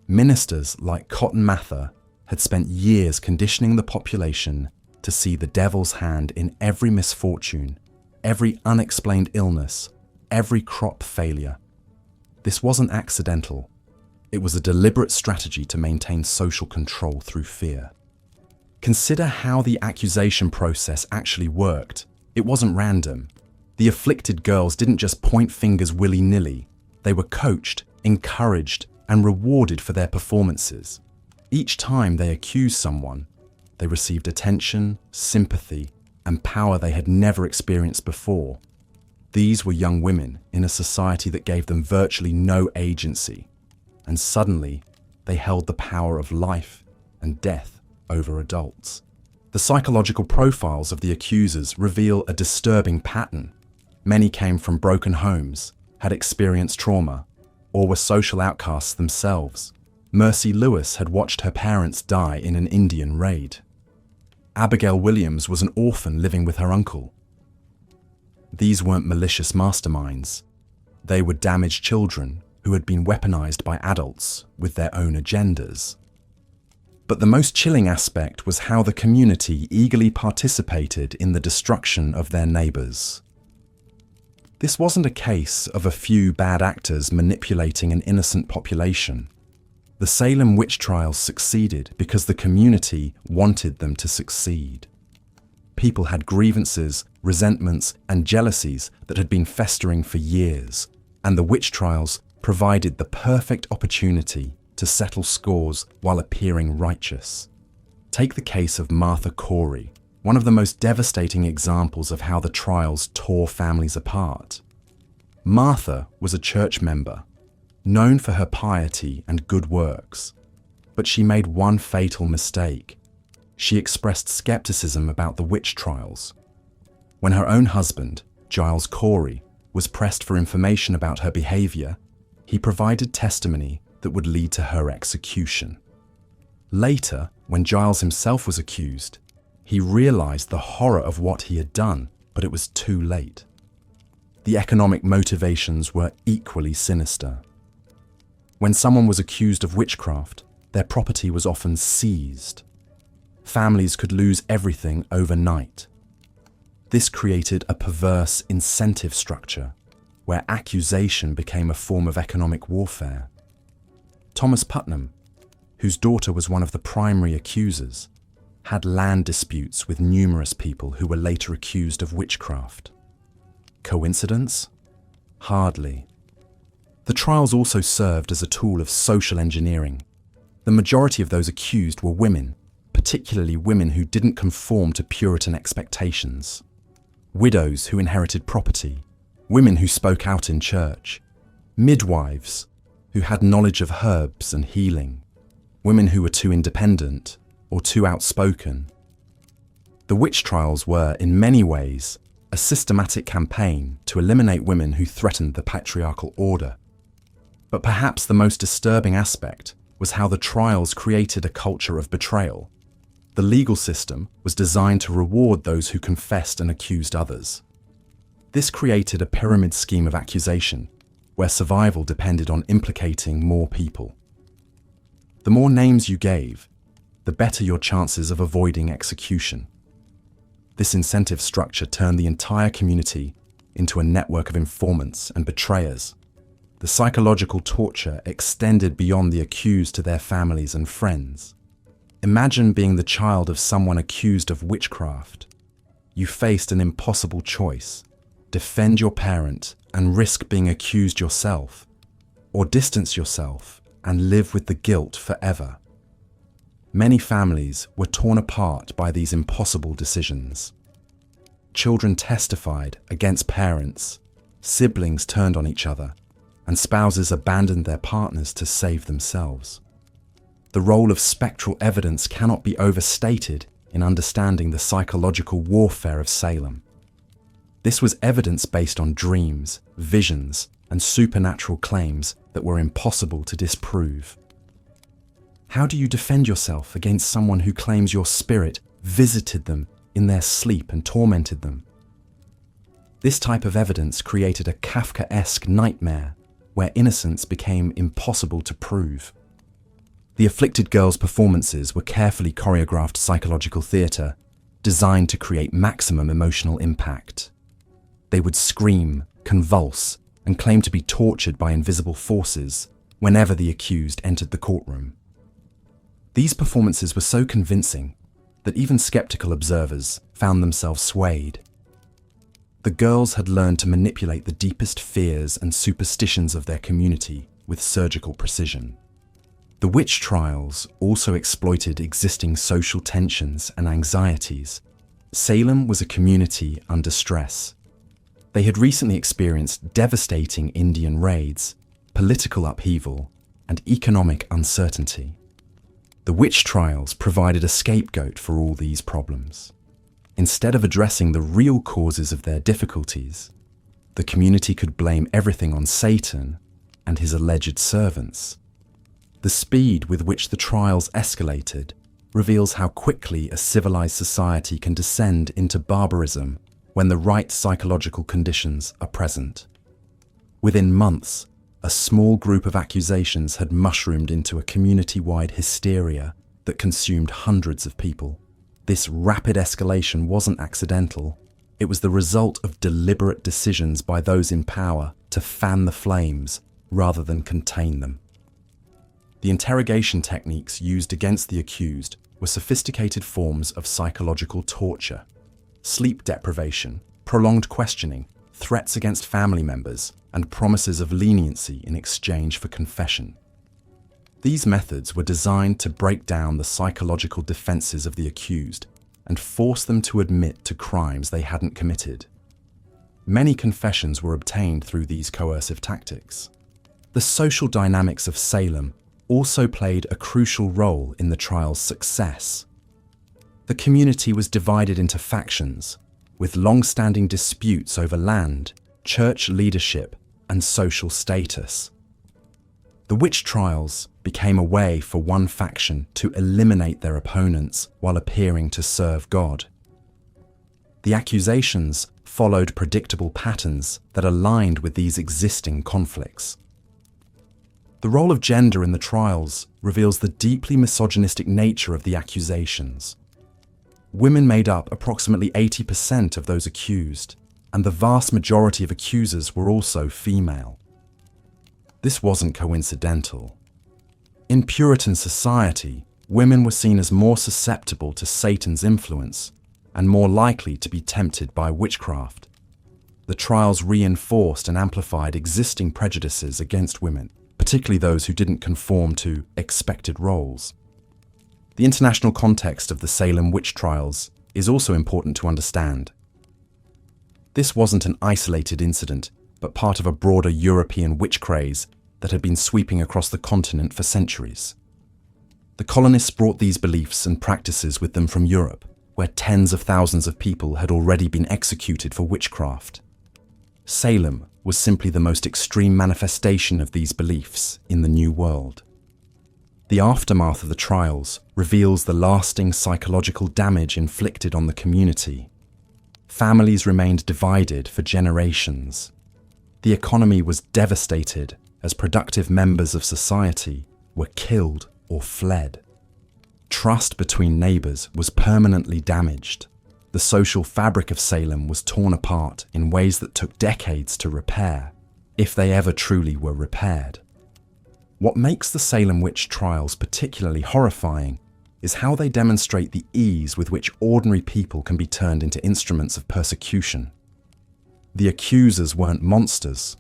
Speaker 1: Ministers like Cotton Mather had spent years conditioning the population to see the devil's hand in every misfortune, every unexplained illness, every crop failure. This wasn't accidental. It was a deliberate strategy to maintain social control through fear. Consider how the accusation process actually worked. It wasn't random. The afflicted girls didn't just point fingers willy-nilly. They were coached, encouraged, and rewarded for their performances. Each time they accused someone, they received attention, sympathy, and power they had never experienced before. These were young women in a society that gave them virtually no agency, and suddenly they held the power of life and death over adults. The psychological profiles of the accusers reveal a disturbing pattern. Many came from broken homes, had experienced trauma, or were social outcasts themselves. Mercy Lewis had watched her parents die in an Indian raid. Abigail Williams was an orphan living with her uncle. These weren't malicious masterminds. They were damaged children who had been weaponized by adults with their own agendas. But the most chilling aspect was how the community eagerly participated in the destruction of their neighbors. This wasn't a case of a few bad actors manipulating an innocent population. The Salem Witch Trials succeeded because the community wanted them to succeed. People had grievances, resentments, and jealousies that had been festering for years, and the witch trials provided the perfect opportunity to settle scores while appearing righteous. Take the case of Martha Corey, one of the most devastating examples of how the trials tore families apart. Martha was a church member, known for her piety and good works, but she made one fatal mistake. She expressed skepticism about the witch trials. When her own husband, Giles Corey, was pressed for information about her behavior, he provided testimony that would lead to her execution. Later, when Giles himself was accused, he realized the horror of what he had done, but it was too late. The economic motivations were equally sinister. When someone was accused of witchcraft, their property was often seized. Families could lose everything overnight. This created a perverse incentive structure where accusation became a form of economic warfare. Thomas Putnam, whose daughter was one of the primary accusers, had land disputes with numerous people who were later accused of witchcraft. Coincidence? Hardly. The trials also served as a tool of social engineering. The majority of those accused were women, particularly women who didn't conform to Puritan expectations. Widows who inherited property, women who spoke out in church, midwives who had knowledge of herbs and healing, women who were too independent or too outspoken. The witch trials were, in many ways, a systematic campaign to eliminate women who threatened the patriarchal order. But perhaps the most disturbing aspect was how the trials created a culture of betrayal. The legal system was designed to reward those who confessed and accused others. This created a pyramid scheme of accusation, where survival depended on implicating more people. The more names you gave, the better your chances of avoiding execution. This incentive structure turned the entire community into a network of informants and betrayers. The psychological torture extended beyond the accused to their families and friends. Imagine being the child of someone accused of witchcraft. You faced an impossible choice: defend your parent and risk being accused yourself, or distance yourself and live with the guilt forever. Many families were torn apart by these impossible decisions. Children testified against parents, siblings turned on each other, and spouses abandoned their partners to save themselves. The role of spectral evidence cannot be overstated in understanding the psychological warfare of Salem. This was evidence based on dreams, visions, and supernatural claims that were impossible to disprove. How do you defend yourself against someone who claims your spirit visited them in their sleep and tormented them? This type of evidence created a Kafkaesque nightmare where innocence became impossible to prove. The afflicted girls' performances were carefully choreographed psychological theatre designed to create maximum emotional impact. They would scream, convulse, and claim to be tortured by invisible forces whenever the accused entered the courtroom. These performances were so convincing that even skeptical observers found themselves swayed. The girls had learned to manipulate the deepest fears and superstitions of their community with surgical precision. The witch trials also exploited existing social tensions and anxieties. Salem was a community under stress. They had recently experienced devastating Indian raids, political upheaval, and economic uncertainty. The witch trials provided a scapegoat for all these problems. Instead of addressing the real causes of their difficulties, the community could blame everything on Satan and his alleged servants. The speed with which the trials escalated reveals how quickly a civilized society can descend into barbarism when the right psychological conditions are present. Within months, a small group of accusations had mushroomed into a community-wide hysteria that consumed hundreds of people. This rapid escalation wasn't accidental. It was the result of deliberate decisions by those in power to fan the flames rather than contain them. The interrogation techniques used against the accused were sophisticated forms of psychological torture. Sleep deprivation, prolonged questioning, threats against family members, and promises of leniency in exchange for confession. These methods were designed to break down the psychological defenses of the accused and force them to admit to crimes they hadn't committed. Many confessions were obtained through these coercive tactics. The social dynamics of Salem also played a crucial role in the trial's success. The community was divided into factions, with long-standing disputes over land, church leadership, and social status. The witch trials became a way for one faction to eliminate their opponents while appearing to serve God. The accusations followed predictable patterns that aligned with these existing conflicts. The role of gender in the trials reveals the deeply misogynistic nature of the accusations. Women made up approximately 80% of those accused, and the vast majority of accusers were also female. This wasn't coincidental. In Puritan society, women were seen as more susceptible to Satan's influence and more likely to be tempted by witchcraft. The trials reinforced and amplified existing prejudices against women, particularly those who didn't conform to expected roles. The international context of the Salem Witch Trials is also important to understand. This wasn't an isolated incident, but part of a broader European witch craze that had been sweeping across the continent for centuries. The colonists brought these beliefs and practices with them from Europe, where tens of thousands of people had already been executed for witchcraft. Salem was simply the most extreme manifestation of these beliefs in the New World. The aftermath of the trials reveals the lasting psychological damage inflicted on the community. Families remained divided for generations. The economy was devastated as productive members of society were killed or fled. Trust between neighbors was permanently damaged. The social fabric of Salem was torn apart in ways that took decades to repair. if they ever truly were repaired. What makes the Salem Witch Trials particularly horrifying is how they demonstrate the ease with which ordinary people can be turned into instruments of persecution. The accusers weren't monsters.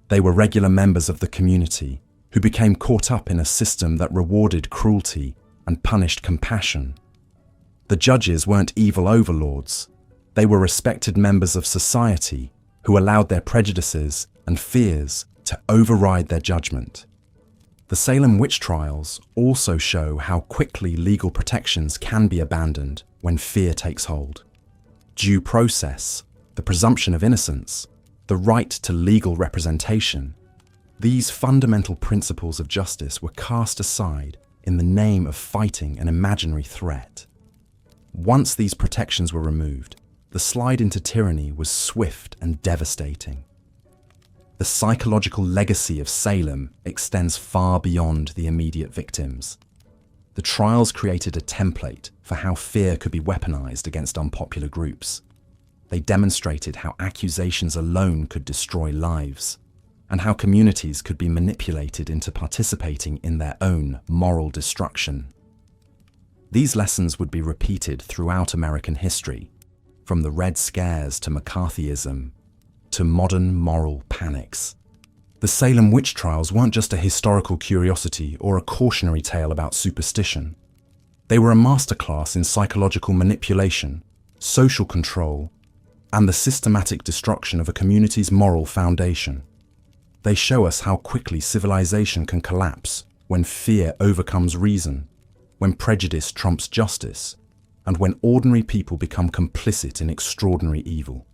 Speaker 1: They were regular members of the community who became caught up in a system that rewarded cruelty and punished compassion. The judges weren't evil overlords. They were respected members of society who allowed their prejudices and fears to override their judgment. The Salem Witch Trials also show how quickly legal protections can be abandoned when fear takes hold. Due process, the presumption of innocence, the right to legal representation, these fundamental principles of justice were cast aside in the name of fighting an imaginary threat. Once these protections were removed, the slide into tyranny was swift and devastating. The psychological legacy of Salem extends far beyond the immediate victims. The trials created a template for how fear could be weaponized against unpopular groups. They demonstrated how accusations alone could destroy lives, and how communities could be manipulated into participating in their own moral destruction. These lessons would be repeated throughout American history, from the Red Scares to McCarthyism, to modern moral panics. The Salem Witch Trials weren't just a historical curiosity or a cautionary tale about superstition. They were a masterclass in psychological manipulation, social control, and the systematic destruction of a community's moral foundation. They show us how quickly civilization can collapse when fear overcomes reason, when prejudice trumps justice, and when ordinary people become complicit in extraordinary evil.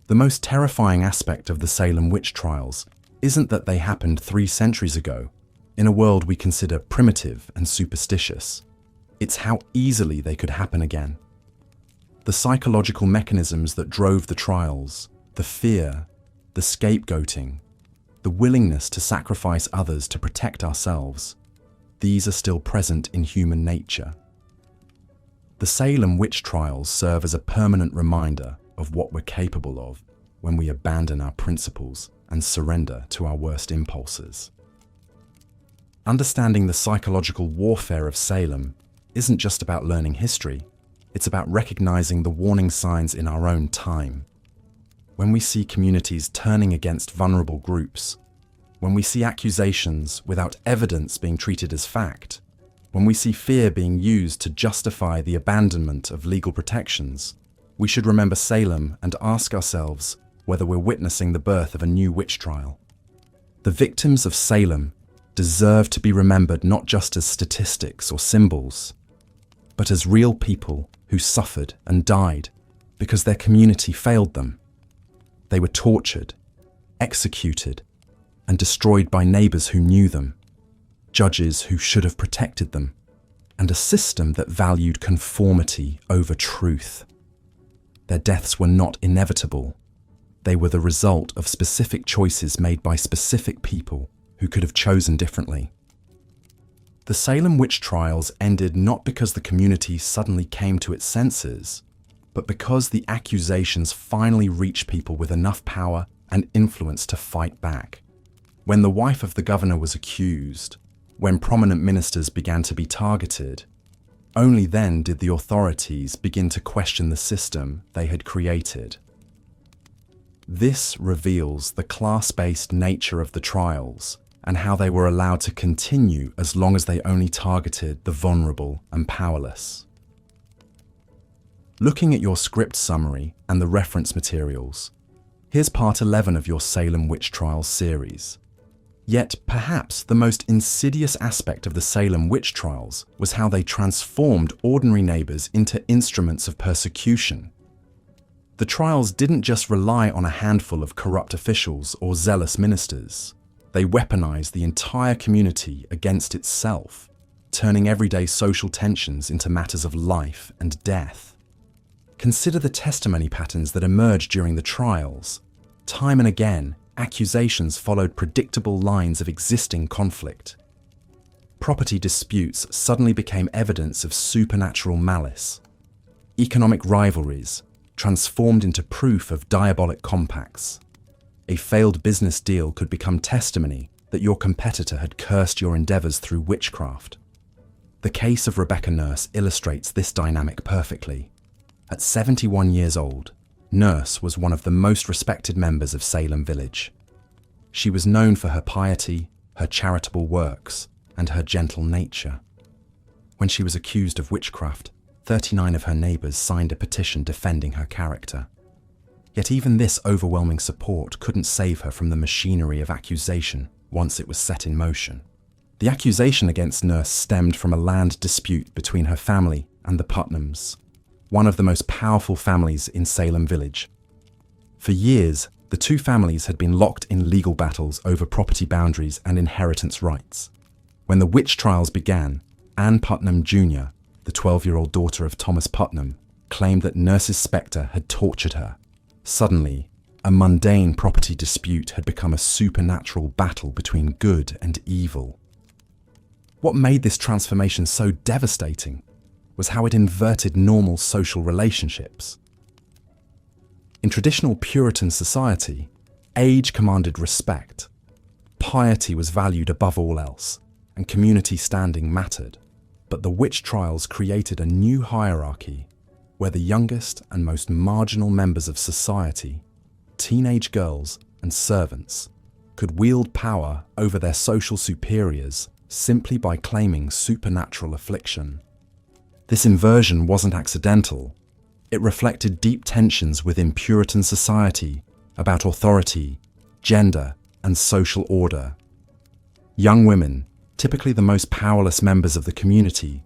Speaker 1: The most terrifying aspect of the Salem Witch Trials isn't that they happened 3 centuries ago, in a world we consider primitive and superstitious. It's how easily they could happen again. The psychological mechanisms that drove the trials, the fear, the scapegoating, the willingness to sacrifice others to protect ourselves, these are still present in human nature. The Salem Witch Trials serve as a permanent reminder of what we're capable of when we abandon our principles and surrender to our worst impulses. Understanding the psychological warfare of Salem isn't just about learning history, it's about recognizing the warning signs in our own time. When we see communities turning against vulnerable groups, when we see accusations without evidence being treated as fact, when we see fear being used to justify the abandonment of legal protections, we should remember Salem and ask ourselves whether we're witnessing the birth of a new witch trial. The victims of Salem deserve to be remembered not just as statistics or symbols, but as real people who suffered and died because their community failed them. They were tortured, executed, and destroyed by neighbors who knew them, judges who should have protected them, and a system that valued conformity over truth. Their deaths were not inevitable. They were the result of specific choices made by specific people who could have chosen differently. The Salem Witch Trials ended not because the community suddenly came to its senses, but because the accusations finally reached people with enough power and influence to fight back. When the wife of the governor was accused, when prominent ministers began to be targeted, only then did the authorities begin to question the system they had created. This reveals the class-based nature of the trials and how they were allowed to continue as long as they only targeted the vulnerable and powerless. Looking at your script summary and the reference materials, here's part 11 of your Salem Witch Trials series. Yet perhaps the most insidious aspect of the Salem Witch Trials was how they transformed ordinary neighbors into instruments of persecution. The trials didn't just rely on a handful of corrupt officials or zealous ministers. They weaponized the entire community against itself, turning everyday social tensions into matters of life and death. Consider the testimony patterns that emerged during the trials. Time and again, accusations followed predictable lines of existing conflict. – Property disputes suddenly became evidence of supernatural malice. Economic rivalries transformed into proof of diabolic compacts. a failed business deal could become testimony that your competitor had cursed your endeavors through witchcraft. The case of Rebecca Nurse illustrates this dynamic perfectly. At 71 years old, Nurse was one of the most respected members of Salem Village. She was known for her piety, her charitable works, and her gentle nature. When she was accused of witchcraft, 39 of her neighbors signed a petition defending her character. Yet even this overwhelming support couldn't save her from the machinery of accusation once it was set in motion. The accusation against Nurse stemmed from a land dispute between her family and the Putnams, one of the most powerful families in Salem Village. For years, the two families had been locked in legal battles over property boundaries and inheritance rights. When the witch trials began, Ann Putnam Jr., the 12-year-old daughter of Thomas Putnam, claimed that Nurse's spectre had tortured her. Suddenly, a mundane property dispute had become a supernatural battle between good and evil. What made this transformation so devastating was how it inverted normal social relationships. In traditional Puritan society, age commanded respect, piety was valued above all else, and community standing mattered. But the witch trials created a new hierarchy where the youngest and most marginal members of society, teenage girls and servants, could wield power over their social superiors simply by claiming supernatural affliction. This inversion wasn't accidental. It reflected deep tensions within Puritan society about authority, gender, and social order. Young women, typically the most powerless members of the community,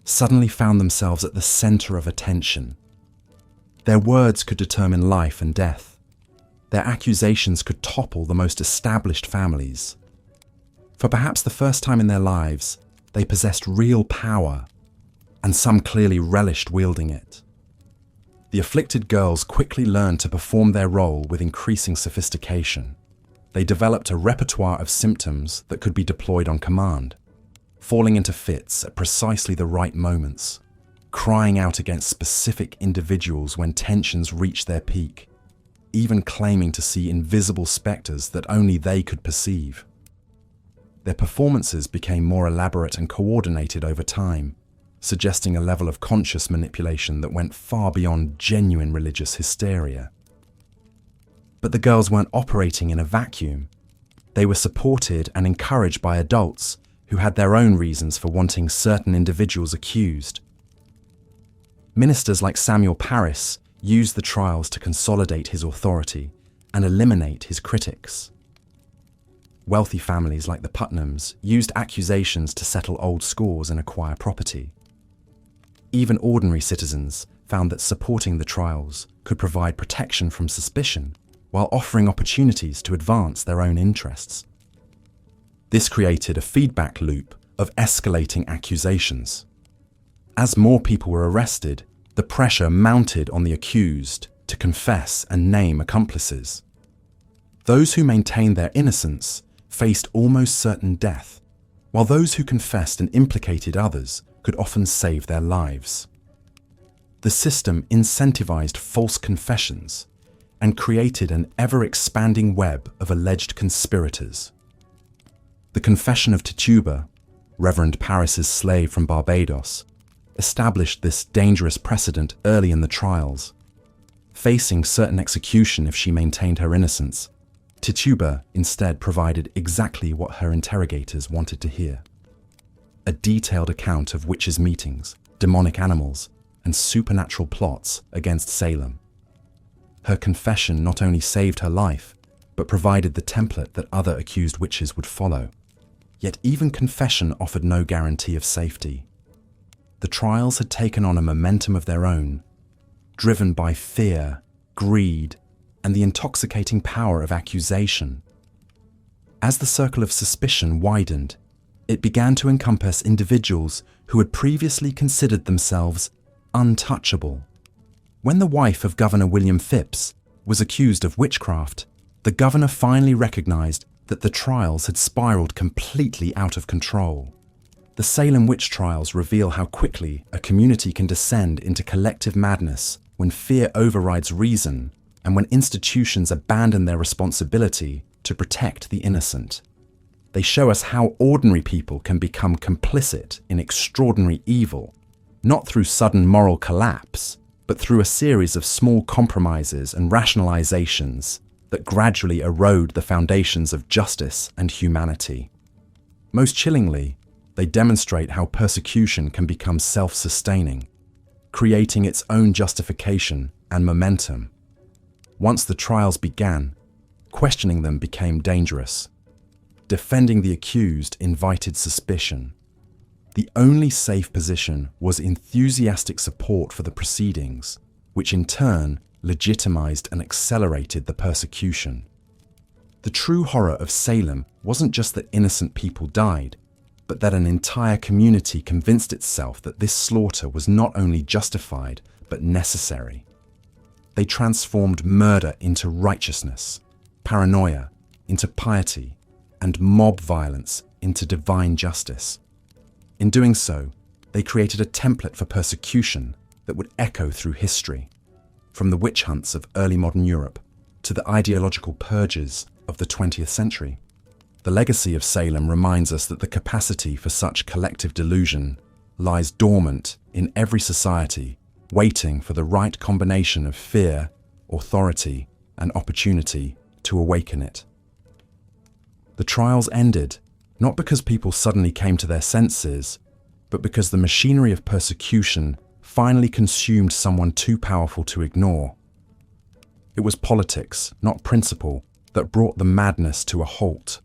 Speaker 1: suddenly found themselves at the center of attention. Their words could determine life and death. Their accusations could topple the most established families. For perhaps the first time in their lives, they possessed real power, and some clearly relished wielding it. The afflicted girls quickly learned to perform their role with increasing sophistication. They developed a repertoire of symptoms that could be deployed on command, falling into fits at precisely the right moments, crying out against specific individuals when tensions reached their peak, even claiming to see invisible specters that only they could perceive. Their performances became more elaborate and coordinated over time, suggesting a level of conscious manipulation that went far beyond genuine religious hysteria. But the girls weren't operating in a vacuum. They were supported and encouraged by adults who had their own reasons for wanting certain individuals accused. Ministers like Samuel Parris used the trials to consolidate his authority and eliminate his critics. Wealthy families like the Putnams used accusations to settle old scores and acquire property. Even ordinary citizens found that supporting the trials could provide protection from suspicion while offering opportunities to advance their own interests. This created a feedback loop of escalating accusations. As more people were arrested, the pressure mounted on the accused to confess and name accomplices. Those who maintained their innocence faced almost certain death, while those who confessed and implicated others could often save their lives. The system incentivized false confessions and created an ever-expanding web of alleged conspirators. The confession of Tituba, Reverend Parris's slave from Barbados, established this dangerous precedent early in the trials. Facing certain execution if she maintained her innocence, Tituba instead provided exactly what her interrogators wanted to hear: a detailed account of witches' meetings, demonic animals, and supernatural plots against Salem. Her confession not only saved her life, but provided the template that other accused witches would follow. Yet even confession offered no guarantee of safety. The trials had taken on a momentum of their own, driven by fear, greed, and the intoxicating power of accusation. As the circle of suspicion widened, it began to encompass individuals who had previously considered themselves untouchable. When the wife of Governor William Phipps was accused of witchcraft, the governor finally recognized that the trials had spiraled completely out of control. The Salem Witch Trials reveal how quickly a community can descend into collective madness when fear overrides reason and when institutions abandon their responsibility to protect the innocent. They show us how ordinary people can become complicit in extraordinary evil, not through sudden moral collapse, but through a series of small compromises and rationalizations that gradually erode the foundations of justice and humanity. Most chillingly, they demonstrate how persecution can become self-sustaining, creating its own justification and momentum. Once the trials began, questioning them became dangerous. Defending the accused invited suspicion. The only safe position was enthusiastic support for the proceedings, which in turn legitimized and accelerated the persecution. The true horror of Salem wasn't just that innocent people died, but that an entire community convinced itself that this slaughter was not only justified, but necessary. They transformed murder into righteousness, paranoia into piety, and mob violence into divine justice. In doing so, they created a template for persecution that would echo through history, from the witch hunts of early modern Europe to the ideological purges of the 20th century. The legacy of Salem reminds us that the capacity for such collective delusion lies dormant in every society, waiting for the right combination of fear, authority, and opportunity to awaken it. The trials ended, not because people suddenly came to their senses, but because the machinery of persecution finally consumed someone too powerful to ignore. It was politics, not principle, that brought the madness to a halt.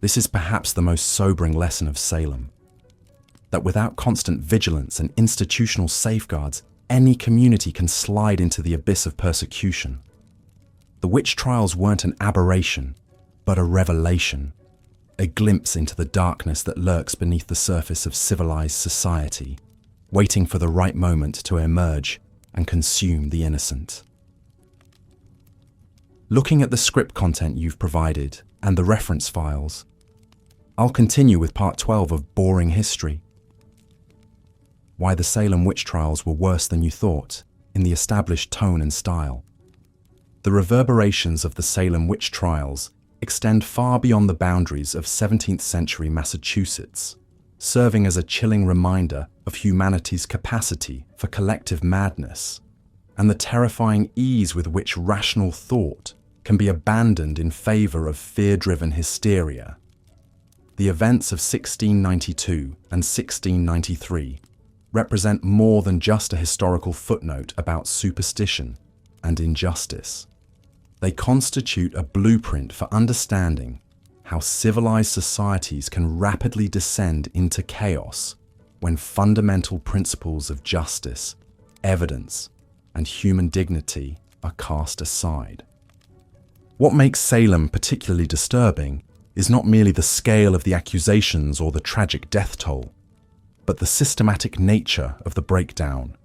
Speaker 1: This is perhaps the most sobering lesson of Salem, that without constant vigilance and institutional safeguards, any community can slide into the abyss of persecution. The witch trials weren't an aberration, but a revelation, a glimpse into the darkness that lurks beneath the surface of civilized society, waiting for the right moment to emerge and consume the innocent. Looking at the script content you've provided and the reference files, I'll continue with part 12 of Boring History. Why the Salem witch trials were worse than you thought, in the established tone and style. The reverberations of the Salem witch trials extend far beyond the boundaries of 17th century Massachusetts, serving as a chilling reminder of humanity's capacity for collective madness and the terrifying ease with which rational thought can be abandoned in favor of fear-driven hysteria. The events of 1692 and 1693 represent more than just a historical footnote about superstition and injustice. They constitute a blueprint for understanding how civilized societies can rapidly descend into chaos when fundamental principles of justice, evidence, and human dignity are cast aside. What makes Salem particularly disturbing is not merely the scale of the accusations or the tragic death toll, but the systematic nature of the breakdown.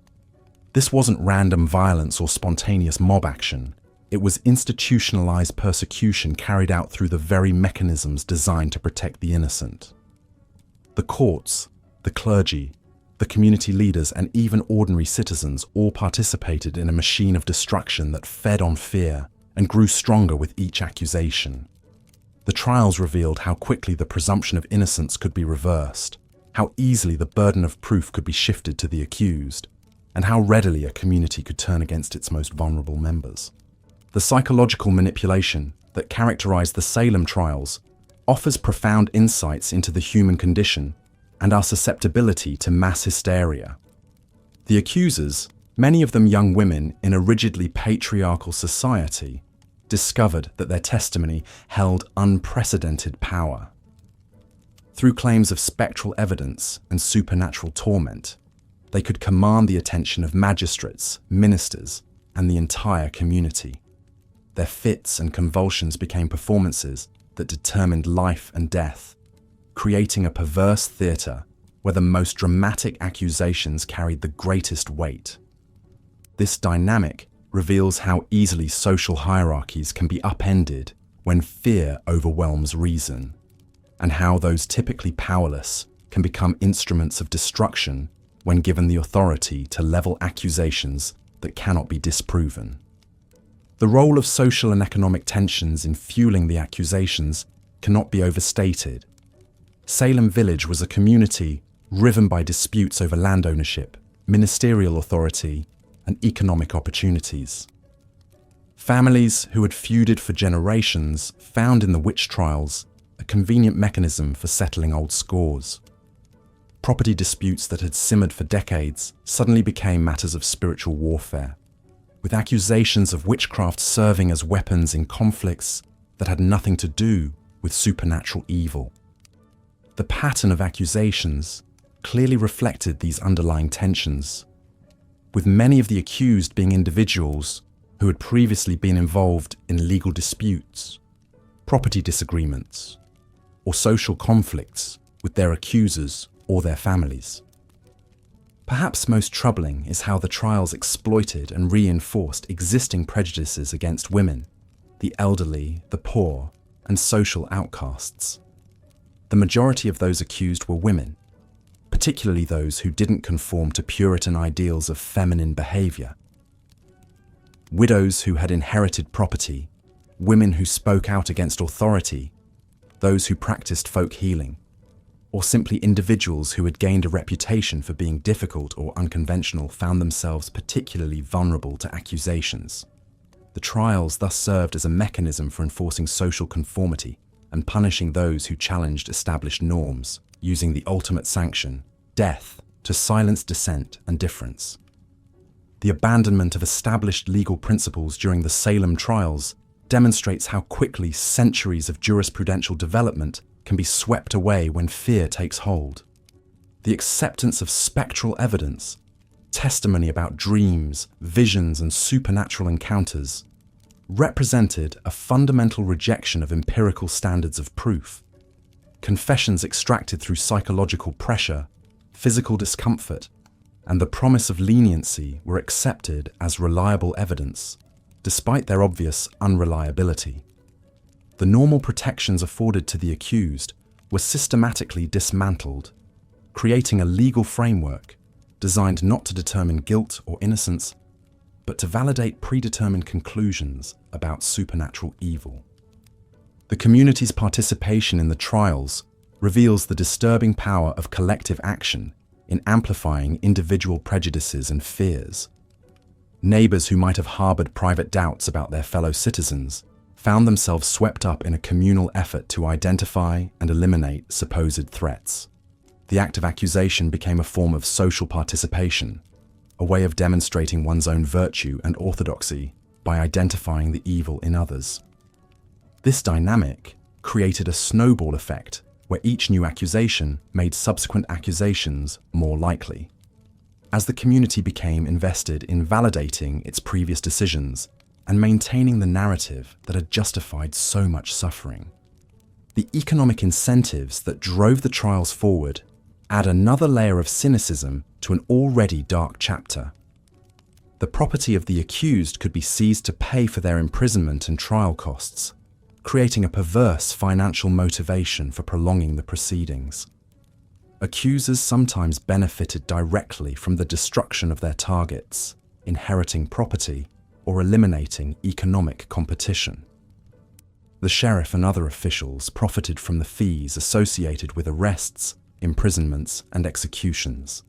Speaker 1: This wasn't random violence or spontaneous mob action. It was institutionalized persecution carried out through the very mechanisms designed to protect the innocent. The courts, the clergy, the community leaders, and even ordinary citizens all participated in a machine of destruction that fed on fear and grew stronger with each accusation. The trials revealed how quickly the presumption of innocence could be reversed, how easily the burden of proof could be shifted to the accused, and how readily a community could turn against its most vulnerable members. The psychological manipulation that characterized the Salem trials offers profound insights into the human condition and our susceptibility to mass hysteria. The accusers, many of them young women in a rigidly patriarchal society, discovered that their testimony held unprecedented power. Through claims of spectral evidence and supernatural torment, they could command the attention of magistrates, ministers, and the entire community. Their fits and convulsions became performances that determined life and death, creating a perverse theatre where the most dramatic accusations carried the greatest weight. This dynamic reveals how easily social hierarchies can be upended when fear overwhelms reason, and how those typically powerless can become instruments of destruction when given the authority to level accusations that cannot be disproven. The role of social and economic tensions in fueling the accusations cannot be overstated. Salem Village was a community riven by disputes over land ownership, ministerial authority, and economic opportunities. Families who had feuded for generations found in the witch trials a convenient mechanism for settling old scores. Property disputes that had simmered for decades suddenly became matters of spiritual warfare, with accusations of witchcraft serving as weapons in conflicts that had nothing to do with supernatural evil. The pattern of accusations clearly reflected these underlying tensions, with many of the accused being individuals who had previously been involved in legal disputes, property disagreements, or social conflicts with their accusers or their families. Perhaps most troubling is how the trials exploited and reinforced existing prejudices against women, the elderly, the poor, and social outcasts. The majority of those accused were women, particularly those who didn't conform to Puritan ideals of feminine behavior. Widows who had inherited property, women who spoke out against authority, those who practiced folk healing, or simply individuals who had gained a reputation for being difficult or unconventional found themselves particularly vulnerable to accusations. The trials thus served as a mechanism for enforcing social conformity and punishing those who challenged established norms, using the ultimate sanction, death, to silence dissent and difference. The abandonment of established legal principles during the Salem trials demonstrates how quickly centuries of jurisprudential development can be swept away when fear takes hold. The acceptance of spectral evidence, testimony about dreams, visions, and supernatural encounters, represented a fundamental rejection of empirical standards of proof. Confessions extracted through psychological pressure, physical discomfort, and the promise of leniency were accepted as reliable evidence, despite their obvious unreliability. The normal protections afforded to the accused were systematically dismantled, creating a legal framework designed not to determine guilt or innocence, but to validate predetermined conclusions about supernatural evil. The community's participation in the trials reveals the disturbing power of collective action in amplifying individual prejudices and fears. Neighbors who might have harbored private doubts about their fellow citizens found themselves swept up in a communal effort to identify and eliminate supposed threats. The act of accusation became a form of social participation, a way of demonstrating one's own virtue and orthodoxy by identifying the evil in others. This dynamic created a snowball effect where each new accusation made subsequent accusations more likely. As the community became invested in validating its previous decisions and maintaining the narrative that had justified so much suffering, the economic incentives that drove the trials forward add another layer of cynicism to an already dark chapter. The property of the accused could be seized to pay for their imprisonment and trial costs, creating a perverse financial motivation for prolonging the proceedings. Accusers sometimes benefited directly from the destruction of their targets, inheriting property or eliminating economic competition. The sheriff and other officials profited from the fees associated with arrests, imprisonments, and executions.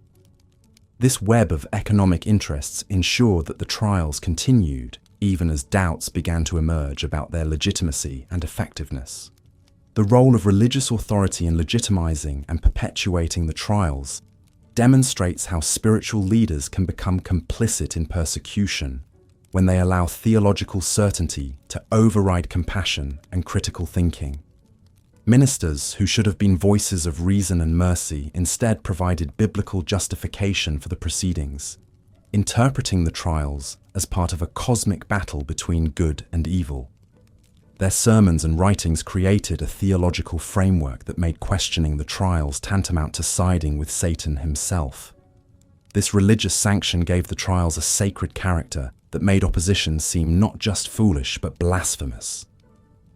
Speaker 1: This web of economic interests ensured that the trials continued even as doubts began to emerge about their legitimacy and effectiveness. The role of religious authority in legitimizing and perpetuating the trials demonstrates how spiritual leaders can become complicit in persecution when they allow theological certainty to override compassion and critical thinking. Ministers who should have been voices of reason and mercy instead provided biblical justification for the proceedings, interpreting the trials as part of a cosmic battle between good and evil. Their sermons and writings created a theological framework that made questioning the trials tantamount to siding with Satan himself. This religious sanction gave the trials a sacred character that made opposition seem not just foolish but blasphemous.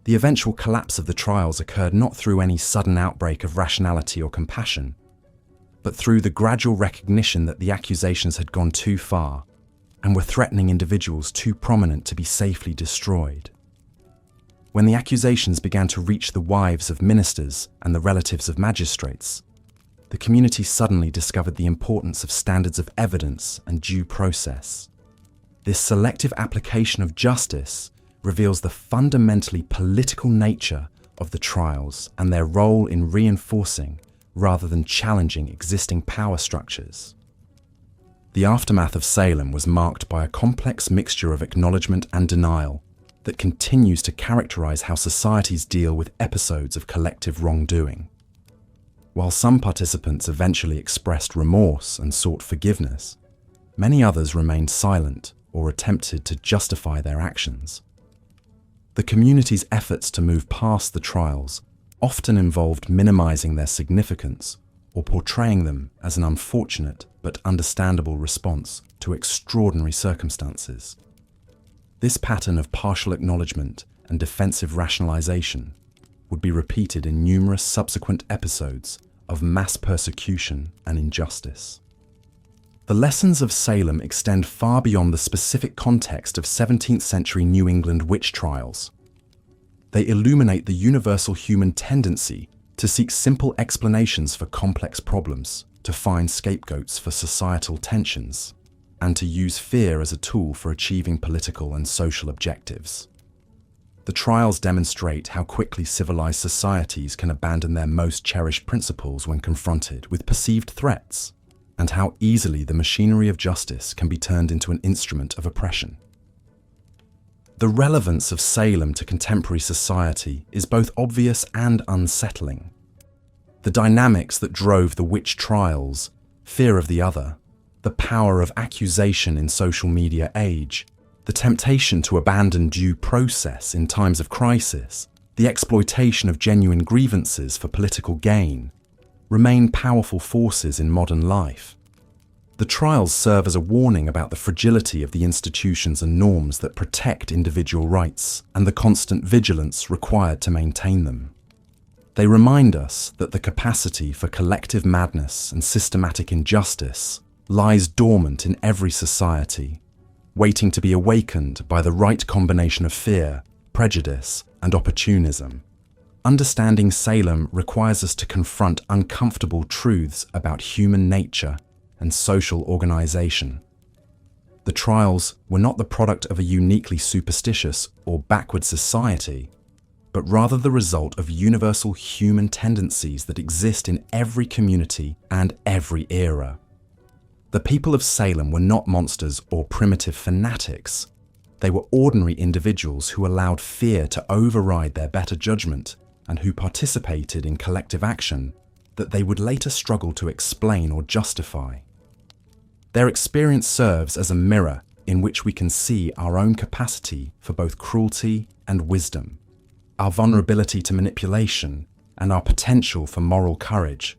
Speaker 1: The eventual collapse of the trials occurred not through any sudden outbreak of rationality or compassion, but through the gradual recognition that the accusations had gone too far and were threatening individuals too prominent to be safely destroyed. When the accusations began to reach the wives of ministers and the relatives of magistrates, the community suddenly discovered the importance of standards of evidence and due process. This selective application of justice reveals the fundamentally political nature of the trials and their role in reinforcing rather than challenging existing power structures. The aftermath of Salem was marked by a complex mixture of acknowledgement and denial that continues to characterize how societies deal with episodes of collective wrongdoing. While some participants eventually expressed remorse and sought forgiveness, many others remained silent or attempted to justify their actions. The community's efforts to move past the trials often involved minimizing their significance or portraying them as an unfortunate but understandable response to extraordinary circumstances. This pattern of partial acknowledgement and defensive rationalization would be repeated in numerous subsequent episodes of mass persecution and injustice. The lessons of Salem extend far beyond the specific context of 17th century New England witch trials. They illuminate the universal human tendency to seek simple explanations for complex problems, to find scapegoats for societal tensions, and to use fear as a tool for achieving political and social objectives. The trials demonstrate how quickly civilized societies can abandon their most cherished principles when confronted with perceived threats, and how easily the machinery of justice can be turned into an instrument of oppression. The relevance of Salem to contemporary society is both obvious and unsettling. The dynamics that drove the witch trials, fear of the other, the power of accusation in social media age, the temptation to abandon due process in times of crisis, the exploitation of genuine grievances for political gain, remain powerful forces in modern life. The trials serve as a warning about the fragility of the institutions and norms that protect individual rights and the constant vigilance required to maintain them. They remind us that the capacity for collective madness and systematic injustice lies dormant in every society, waiting to be awakened by the right combination of fear, prejudice, and opportunism. Understanding Salem requires us to confront uncomfortable truths about human nature and social organization. The trials were not the product of a uniquely superstitious or backward society, but rather the result of universal human tendencies that exist in every community and every era. The people of Salem were not monsters or primitive fanatics. They were ordinary individuals who allowed fear to override their better judgment and who participated in collective action that they would later struggle to explain or justify. Their experience serves as a mirror in which we can see our own capacity for both cruelty and wisdom, our vulnerability to manipulation, and our potential for moral courage.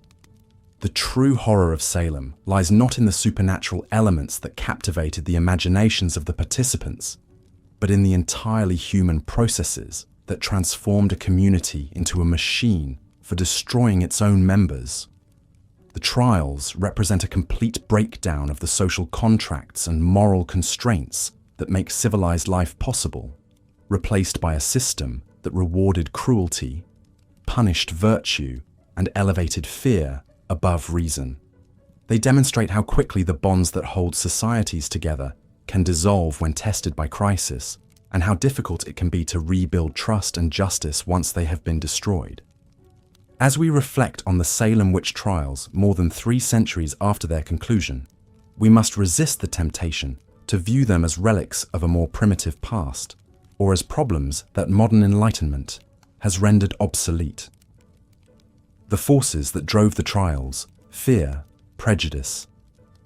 Speaker 1: The true horror of Salem lies not in the supernatural elements that captivated the imaginations of the participants, but in the entirely human processes that transformed a community into a machine for destroying its own members. The trials represent a complete breakdown of the social contracts and moral constraints that make civilized life possible, replaced by a system that rewarded cruelty, punished virtue, and elevated fear above reason. They demonstrate how quickly the bonds that hold societies together can dissolve when tested by crisis, and how difficult it can be to rebuild trust and justice once they have been destroyed. As we reflect on the Salem witch trials more than 3 centuries after their conclusion, we must resist the temptation to view them as relics of a more primitive past, or as problems that modern enlightenment has rendered obsolete. The forces that drove the trials, fear, prejudice,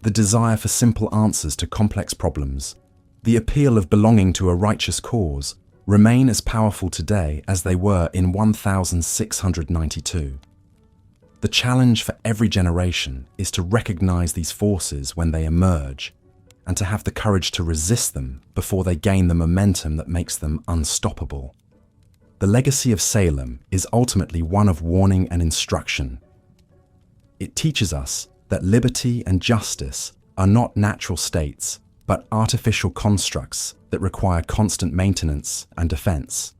Speaker 1: the desire for simple answers to complex problems, the appeal of belonging to a righteous cause, remain as powerful today as they were in 1692. The challenge for every generation is to recognize these forces when they emerge, and to have the courage to resist them before they gain the momentum that makes them unstoppable. The legacy of Salem is ultimately one of warning and instruction. It teaches us that liberty and justice are not natural states, but artificial constructs that require constant maintenance and defense.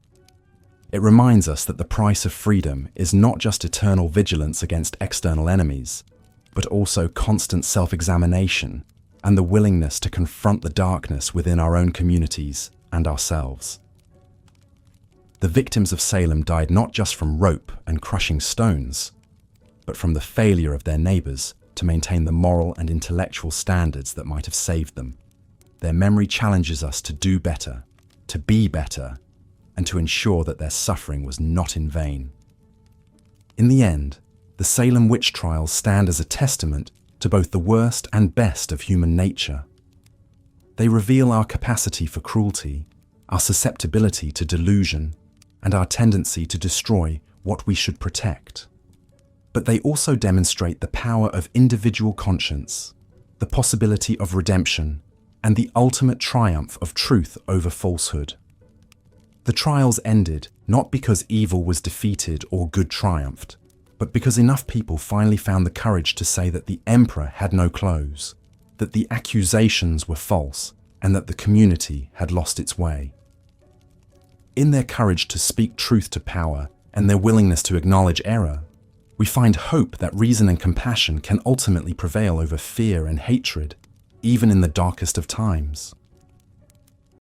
Speaker 1: It reminds us that the price of freedom is not just eternal vigilance against external enemies, but also constant self-examination and the willingness to confront the darkness within our own communities and ourselves. The victims of Salem died not just from rope and crushing stones, but from the failure of their neighbors to maintain the moral and intellectual standards that might have saved them. Their memory challenges us to do better, to be better, and to ensure that their suffering was not in vain. In the end, the Salem Witch Trials stand as a testament to both the worst and best of human nature. They reveal our capacity for cruelty, our susceptibility to delusion, and our tendency to destroy what we should protect. But they also demonstrate the power of individual conscience, the possibility of redemption, and the ultimate triumph of truth over falsehood. The trials ended not because evil was defeated or good triumphed, but because enough people finally found the courage to say that the emperor had no clothes, that the accusations were false, and that the community had lost its way. In their courage to speak truth to power and their willingness to acknowledge error, we find hope that reason and compassion can ultimately prevail over fear and hatred, even in the darkest of times.